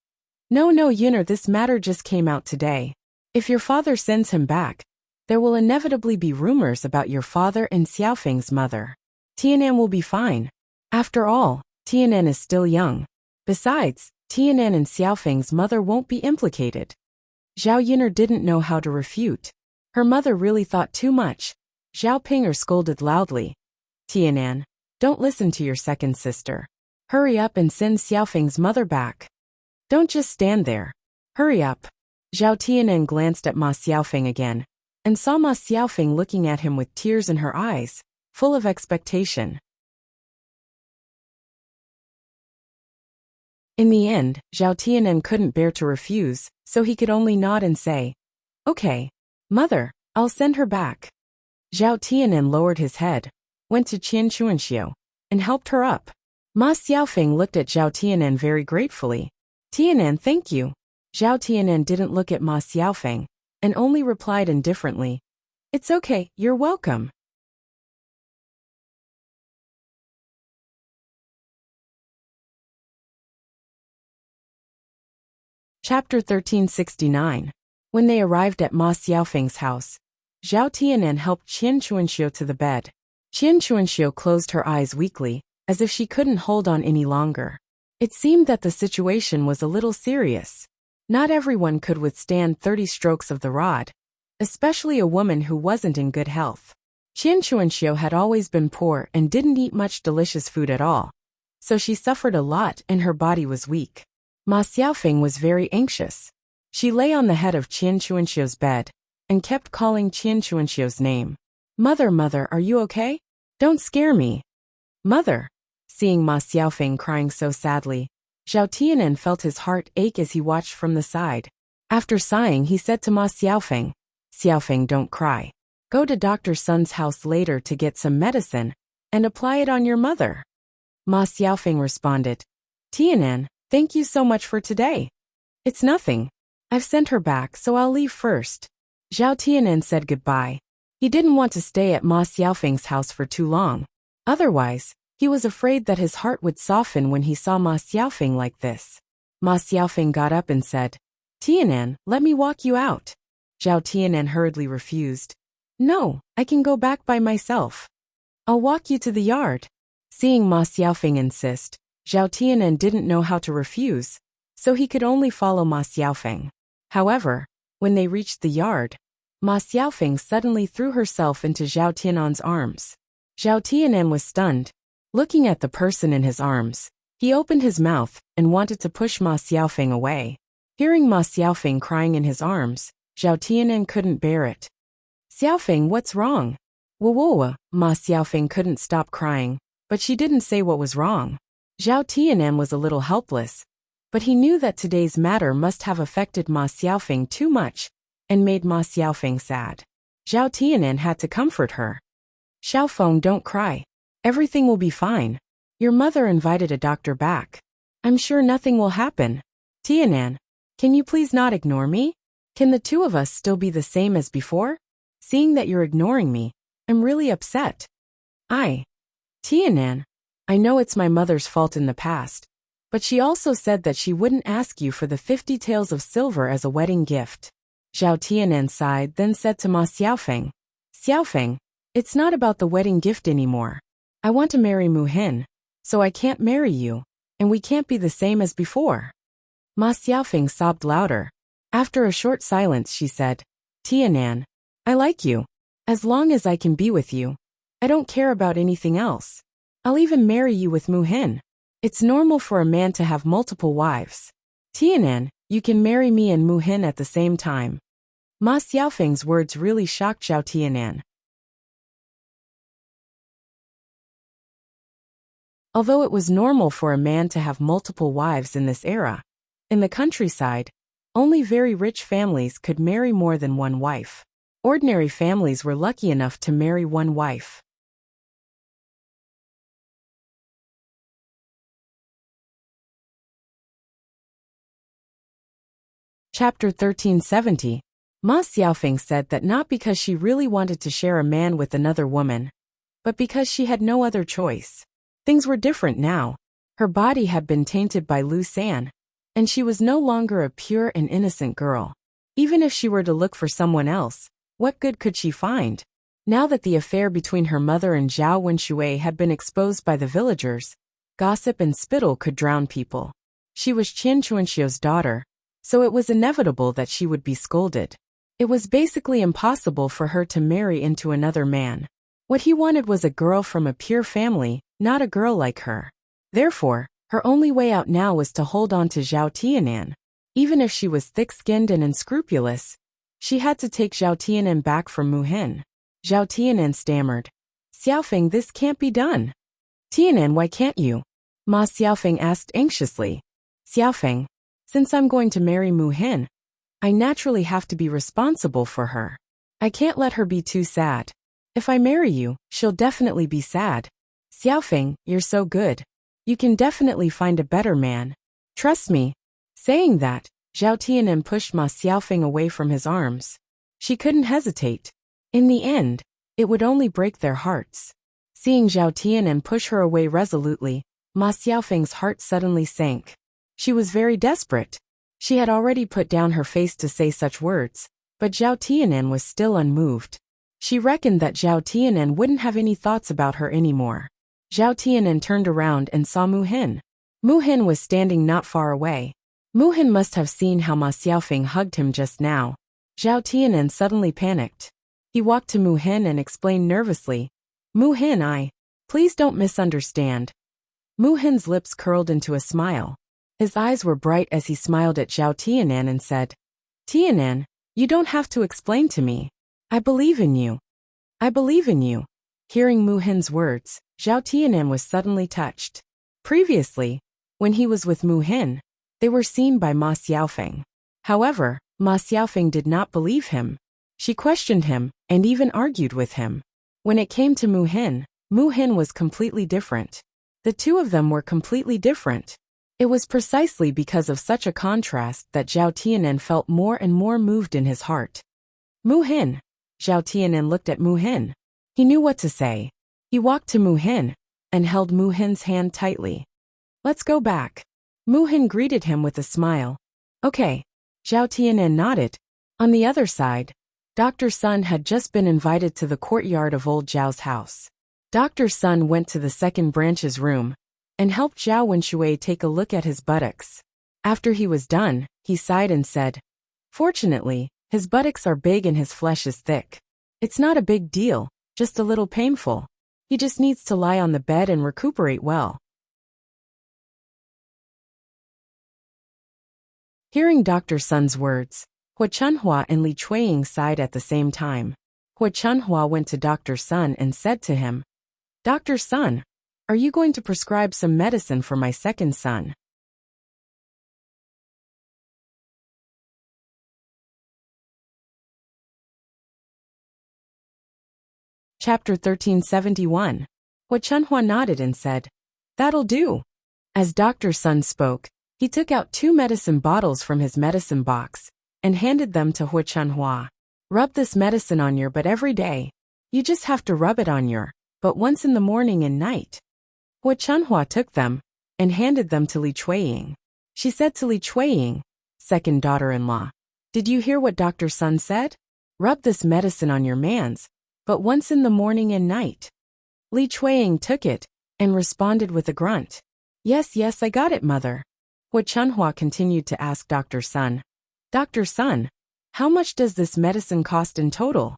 No, Yun'er, this matter just came out today. If your father sends him back, there will inevitably be rumors about your father and Xiaofeng's mother. Tianan will be fine. After all, Tianan is still young. Besides, Tianan and Xiaofeng's mother won't be implicated. Zhao Yun'er didn't know how to refute. Her mother really thought too much. Zhao Ping'er scolded loudly. Tianan, don't listen to your second sister. Hurry up and send Xiaofeng's mother back. Don't just stand there. Hurry up. Zhao Tianan glanced at Ma Xiaofeng again, and saw Ma Xiaofeng looking at him with tears in her eyes, full of expectation. In the end, Zhao Tianen couldn't bear to refuse, so he could only nod and say, "Okay, mother, I'll send her back." Zhao Tianen lowered his head, went to Qian Chuanxiu, and helped her up. Ma Xiaofeng looked at Zhao Tianen very gratefully. "Tianen, thank you." Zhao Tianen didn't look at Ma Xiaofeng, and only replied indifferently, "It's okay, you're welcome." Chapter 1369. When they arrived at Ma Xiaofeng's house, Zhao Tianen helped Qian Chuanxiu to the bed. Qian Chuanxiu closed her eyes weakly, as if she couldn't hold on any longer. It seemed that the situation was a little serious. Not everyone could withstand 30 strokes of the rod, especially a woman who wasn't in good health. Qian Chuanxiu had always been poor and didn't eat much delicious food at all, so she suffered a lot and her body was weak. Ma Xiaofeng was very anxious. She lay on the head of Qian Chuanxiu's bed and kept calling Qian Chuanxiu's name. "Mother, mother, are you okay? Don't scare me." "Mother." Seeing Ma Xiaofeng crying so sadly, Zhao Tianen felt his heart ache as he watched from the side. After sighing, he said to Ma Xiaofeng, "Xiaofeng, don't cry. Go to Dr. Sun's house later to get some medicine and apply it on your mother." Ma Xiaofeng responded, "Tianen, thank you so much for today. It's nothing. I've sent her back, so I'll leave first." Zhao Tianen said goodbye. He didn't want to stay at Ma Xiaofeng's house for too long. Otherwise, he was afraid that his heart would soften when he saw Ma Xiaofeng like this. Ma Xiaofeng got up and said, "Tianen, let me walk you out." Zhao Tianen hurriedly refused. "No, I can go back by myself. I'll walk you to the yard." Seeing Ma Xiaofeng insist, Zhao Tianen didn't know how to refuse, so he could only follow Ma Xiaofeng. However, when they reached the yard, Ma Xiaofeng suddenly threw herself into Zhao Tianen's arms. Zhao Tianen was stunned. Looking at the person in his arms, he opened his mouth and wanted to push Ma Xiaofeng away. Hearing Ma Xiaofeng crying in his arms, Zhao Tianen couldn't bear it. "Xiaofeng, what's wrong?" "Whoa, Ma Xiaofeng couldn't stop crying, but she didn't say what was wrong. Zhao Tianen was a little helpless, but he knew that today's matter must have affected Ma Xiaofeng too much and made Ma Xiaofeng sad. Zhao Tianen had to comfort her. "Xiaofeng, don't cry. Everything will be fine. Your mother invited a doctor back. I'm sure nothing will happen. Tianen, can you please not ignore me? Can the two of us still be the same as before? Seeing that you're ignoring me, I'm really upset." Tianen, I know it's my mother's fault in the past, but she also said that she wouldn't ask you for the 50 taels of silver as a wedding gift." Zhao Tianen sighed, then said to Ma Xiaofeng, "Xiaofeng, it's not about the wedding gift anymore. I want to marry Mu Hin, so I can't marry you, and we can't be the same as before." Ma Xiaofeng sobbed louder. After a short silence, she said, "Tianen, I like you. As long as I can be with you, I don't care about anything else. I'll even marry you with Mu Hin. It's normal for a man to have multiple wives. Tianen, you can marry me and Mu Hin at the same time." Ma Xiaofeng's words really shocked Zhao Tianen. Although it was normal for a man to have multiple wives in this era, in the countryside, only very rich families could marry more than one wife. Ordinary families were lucky enough to marry one wife. Chapter 1370. Ma Xiaofeng said that not because she really wanted to share a man with another woman, but because she had no other choice. Things were different now. Her body had been tainted by Lu San, and she was no longer a pure and innocent girl. Even if she were to look for someone else, what good could she find? Now that the affair between her mother and Zhao Wenshui had been exposed by the villagers, gossip and spittle could drown people. She was Qian Chuanxiu's daughter, so it was inevitable that she would be scolded. It was basically impossible for her to marry into another man. What he wanted was a girl from a pure family, not a girl like her. Therefore, her only way out now was to hold on to Zhao Tianen. Even if she was thick-skinned and unscrupulous, she had to take Zhao Tianen back from Mu Hin. Zhao Tianen stammered, "Xiaofeng, this can't be done." "Tianen, why can't you?" Ma Xiaofeng asked anxiously. Xiaofeng, since I'm going to marry Mu Hin, I naturally have to be responsible for her. I can't let her be too sad. If I marry you, she'll definitely be sad. Xiaofeng, you're so good. You can definitely find a better man. Trust me. Saying that, Zhao Tianan pushed Ma Xiaofeng away from his arms. She couldn't hesitate. In the end, it would only break their hearts. Seeing Zhao Tianan push her away resolutely, Ma Xiaofeng's heart suddenly sank. She was very desperate. She had already put down her face to say such words, but Zhao Tianan was still unmoved. She reckoned that Zhao Tianan wouldn't have any thoughts about her anymore. Zhao Tianan turned around and saw Mu Hin. Mu Hin was standing not far away. Mu Hin must have seen how Ma Xiaofeng hugged him just now. Zhao Tianan suddenly panicked. He walked to Mu Hin and explained nervously, Mu Hin, please don't misunderstand. Mu Hin's lips curled into a smile. His eyes were bright as he smiled at Zhao Tianan and said, Tianan, you don't have to explain to me. I believe in you. I believe in you. Hearing Mu Hin's words, Zhao Tianan was suddenly touched. Previously, when he was with Mu Hin, they were seen by Ma Xiaofeng. However, Ma Xiaofeng did not believe him. She questioned him and even argued with him. When it came to Mu Hin was completely different. The two of them were completely different. It was precisely because of such a contrast that Zhao Tianan felt more and more moved in his heart. Mu Hin. Zhao Tianan looked at Mu Hin. He knew what to say. He walked to Mu Hin and held Mu Hin's hand tightly. Let's go back. Mu Hin greeted him with a smile. Okay. Zhao Tianan nodded. On the other side, Dr. Sun had just been invited to the courtyard of old Zhao's house. Dr. Sun went to the second branch's room and helped Zhao Wenshui take a look at his buttocks. After he was done, he sighed and said, Fortunately, his buttocks are big and his flesh is thick. It's not a big deal, just a little painful. He just needs to lie on the bed and recuperate well. Hearing Dr. Sun's words, Hua Chunhua and Li Chuiying sighed at the same time. Hua Chunhua went to Dr. Sun and said to him, Dr. Sun, are you going to prescribe some medicine for my second son? Chapter 1371. Hua Chunhua nodded and said, That'll do. As Dr. Sun spoke, he took out 2 medicine bottles from his medicine box and handed them to Hua Chunhua. Rub this medicine on your butt every day. You just have to rub it on your butt once in the morning and night. Hua Chunhua took them and handed them to Li Chuiying. She said to Li Chuiying, second daughter-in-law, Did you hear what Dr. Sun said? Rub this medicine on your man's but once in the morning and night. Li Chuiying took it and responded with a grunt. Yes, I got it, mother. Hua Chunhua continued to ask Dr. Sun, Dr. Sun, how much does this medicine cost in total?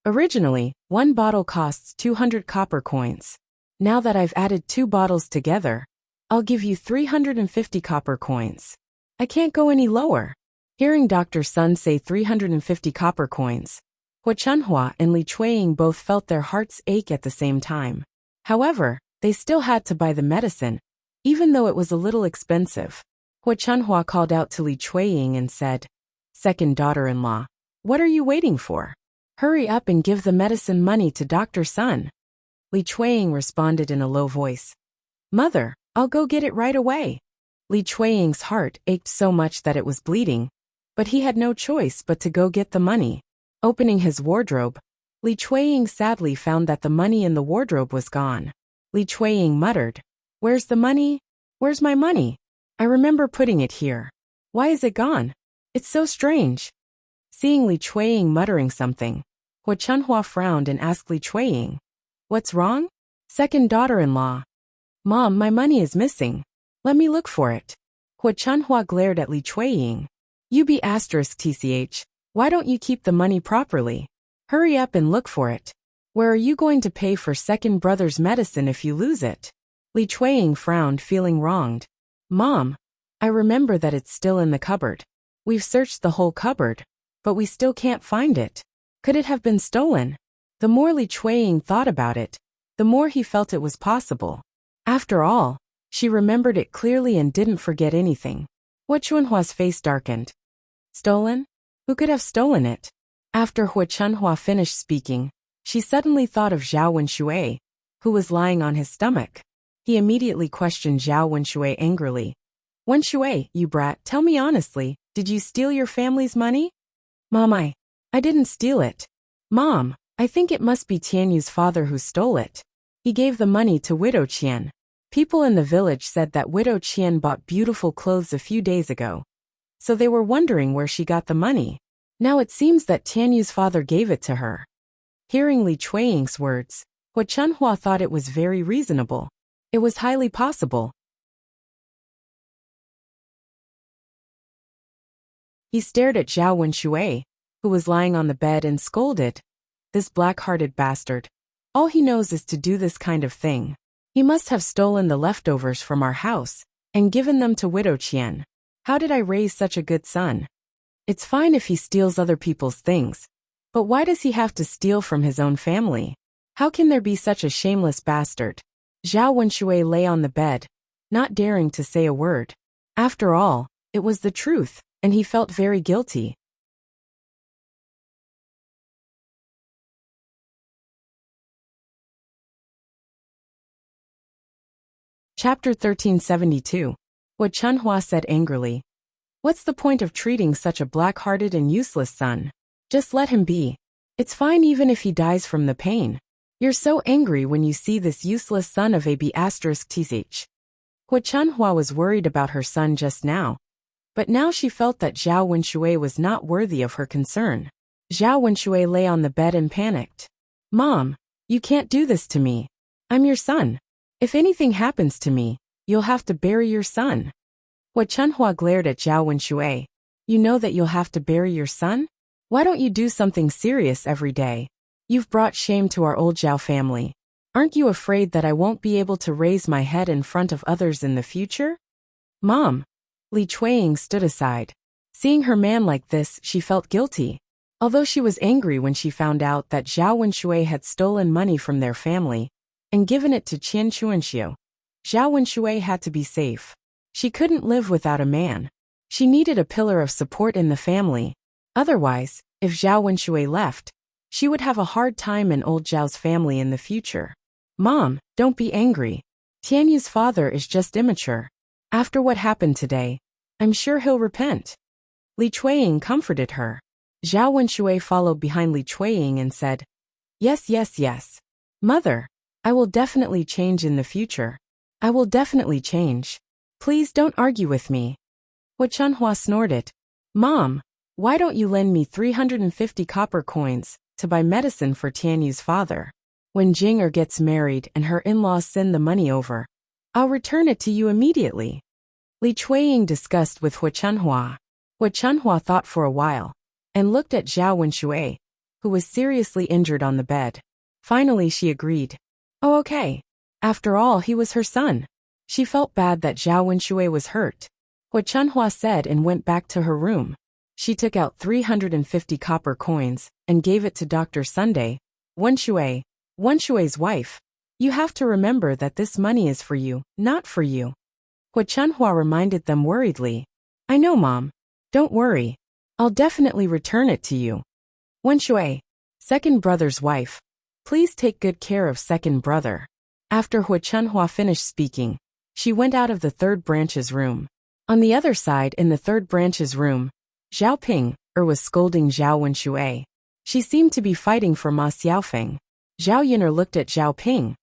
Originally, 1 bottle costs 200 copper coins. Now that I've added 2 bottles together, I'll give you 350 copper coins. I can't go any lower. Hearing Dr. Sun say 350 copper coins, Hua Chunhua and Li Chuiying both felt their hearts ache at the same time. However, they still had to buy the medicine, even though it was a little expensive. Hua Chunhua called out to Li Chuiying and said, Second daughter-in-law, what are you waiting for? Hurry up and give the medicine money to Dr. Sun. Li Chuiying responded in a low voice. Mother, I'll go get it right away. Li Chuiying's heart ached so much that it was bleeding, but he had no choice but to go get the money. Opening his wardrobe, Li Chuiying sadly found that the money in the wardrobe was gone. Li Chuiying muttered, Where's the money? Where's my money? I remember putting it here. Why is it gone? It's so strange. Seeing Li Chuiying muttering something, Hua Chunhua frowned and asked Li Chuiying, What's wrong? Second daughter-in-law. Mom, my money is missing. Let me look for it. Hua Chunhua glared at Li Chuiying. You be *tch. Why don't you keep the money properly? Hurry up and look for it. Where are you going to pay for second brother's medicine if you lose it? Li Chuiying frowned, feeling wronged. Mom, I remember that it's still in the cupboard. We've searched the whole cupboard, but we still can't find it. Could it have been stolen? The more Li Chuiying thought about it, the more he felt it was possible. After all, She remembered it clearly and didn't forget anything. Hua Chunhua's face darkened. Stolen? Who could have stolen it? After Hua Chunhua finished speaking, she suddenly thought of Zhao Wenshui, who was lying on his stomach. He immediately questioned Zhao Wenshui angrily. Wenshui, you brat, tell me honestly, did you steal your family's money? Mom, I didn't steal it. Mom, I think it must be Tianyu's father who stole it. He gave the money to Widow Qian. People in the village said that Widow Qian bought beautiful clothes a few days ago. So they were wondering where she got the money. Now it seems that Tianyu's father gave it to her. Hearing Li Chuiying's words, Hua Chunhua thought it was very reasonable. It was highly possible. He stared at Zhao Wenshui, who was lying on the bed, and scolded. This black-hearted bastard. All he knows is to do this kind of thing. He must have stolen the leftovers from our house and given them to Widow Qian. How did I raise such a good son? It's fine if he steals other people's things, but why does he have to steal from his own family? How can there be such a shameless bastard? Zhao Wenshui lay on the bed, not daring to say a word. After all, it was the truth, and he felt very guilty. Chapter 1372. Hua Chunhua said angrily. What's the point of treating such a black-hearted and useless son? Just let him be. It's fine even if he dies from the pain. You're so angry when you see this useless son of *th. Hua Chunhua was worried about her son just now. But now she felt that Zhao Wenshui was not worthy of her concern. Zhao Wenshui lay on the bed and panicked. Mom, you can't do this to me. I'm your son. If anything happens to me, you'll have to bury your son. Hua Chunhua glared at Zhao Wenshui. You know that you'll have to bury your son? Why don't you do something serious every day? You've brought shame to our old Zhao family. Aren't you afraid that I won't be able to raise my head in front of others in the future? Mom. Li Chuiying stood aside. Seeing her man like this, she felt guilty. Although she was angry when she found out that Zhao Wenshui had stolen money from their family and given it to Qian Chuanxiu, Zhao Wenshui had to be safe. She couldn't live without a man. She needed a pillar of support in the family. Otherwise, if Zhao Wenshui left, she would have a hard time in old Zhao's family in the future. Mom, don't be angry. Tianyu's father is just immature. After what happened today, I'm sure he'll repent. Li Chuiying comforted her. Zhao Wenshui followed behind Li Chuiying and said, Yes, yes, yes. Mother, I will definitely change in the future. I will definitely change. Please don't argue with me. Hua Chunhua snorted. Mom, why don't you lend me 350 copper coins to buy medicine for Tianyu's father? When Jing'er gets married and her in-laws send the money over, I'll return it to you immediately. Li Chuiying discussed with Hua Chunhua. Hua Chunhua thought for a while and looked at Zhao Wenshui, who was seriously injured on the bed. Finally she agreed. Oh, okay. After all, he was her son. She felt bad that Zhao Wenshui was hurt. Hua Chunhua said and went back to her room. She took out 350 copper coins and gave it to Dr. Sunday, Wenshui's wife. You have to remember that this money is for you, not for you. Hua Chunhua reminded them worriedly. I know, Mom. Don't worry. I'll definitely return it to you. Wenshui, second brother's wife. Please take good care of second brother. After Hua Chunhua finished speaking, she went out of the third branch's room. On the other side in the third branch's room, Zhao Ping was scolding Zhao Wenshui. She seemed to be fighting for Ma Xiaofeng. Zhao Yin'er looked at Zhao Ping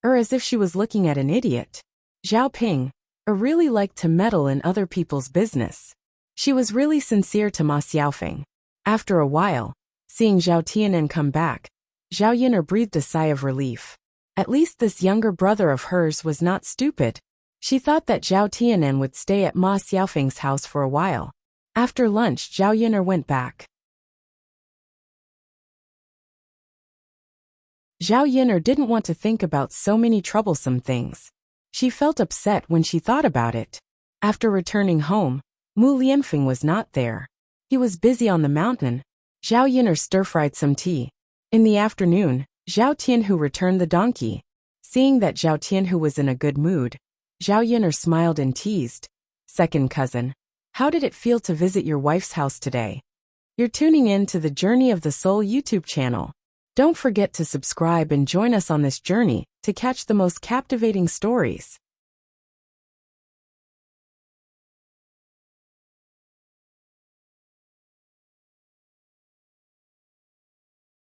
as if she was looking at an idiot. Zhao Ping really liked to meddle in other people's business. She was really sincere to Ma Xiaofeng. After a while, seeing Zhao Tianen come back, Zhao Yin'er breathed a sigh of relief. At least this younger brother of hers was not stupid. She thought that Zhao Tianen would stay at Ma Xiaofeng's house for a while. After lunch, Zhao Yin'er went back. Zhao Yin'er didn't want to think about so many troublesome things. She felt upset when she thought about it. After returning home, Mu Lianfeng was not there. He was busy on the mountain. Zhao Yin'er stir-fried some tea. In the afternoon, Zhao Tianhu returned the donkey. Seeing that Zhao Tianhu was in a good mood, Zhao Yun'er smiled and teased. Second cousin, how did it feel to visit your wife's house today? You're tuning in to the Journey of the Soul YouTube channel. Don't forget to subscribe and join us on this journey to catch the most captivating stories.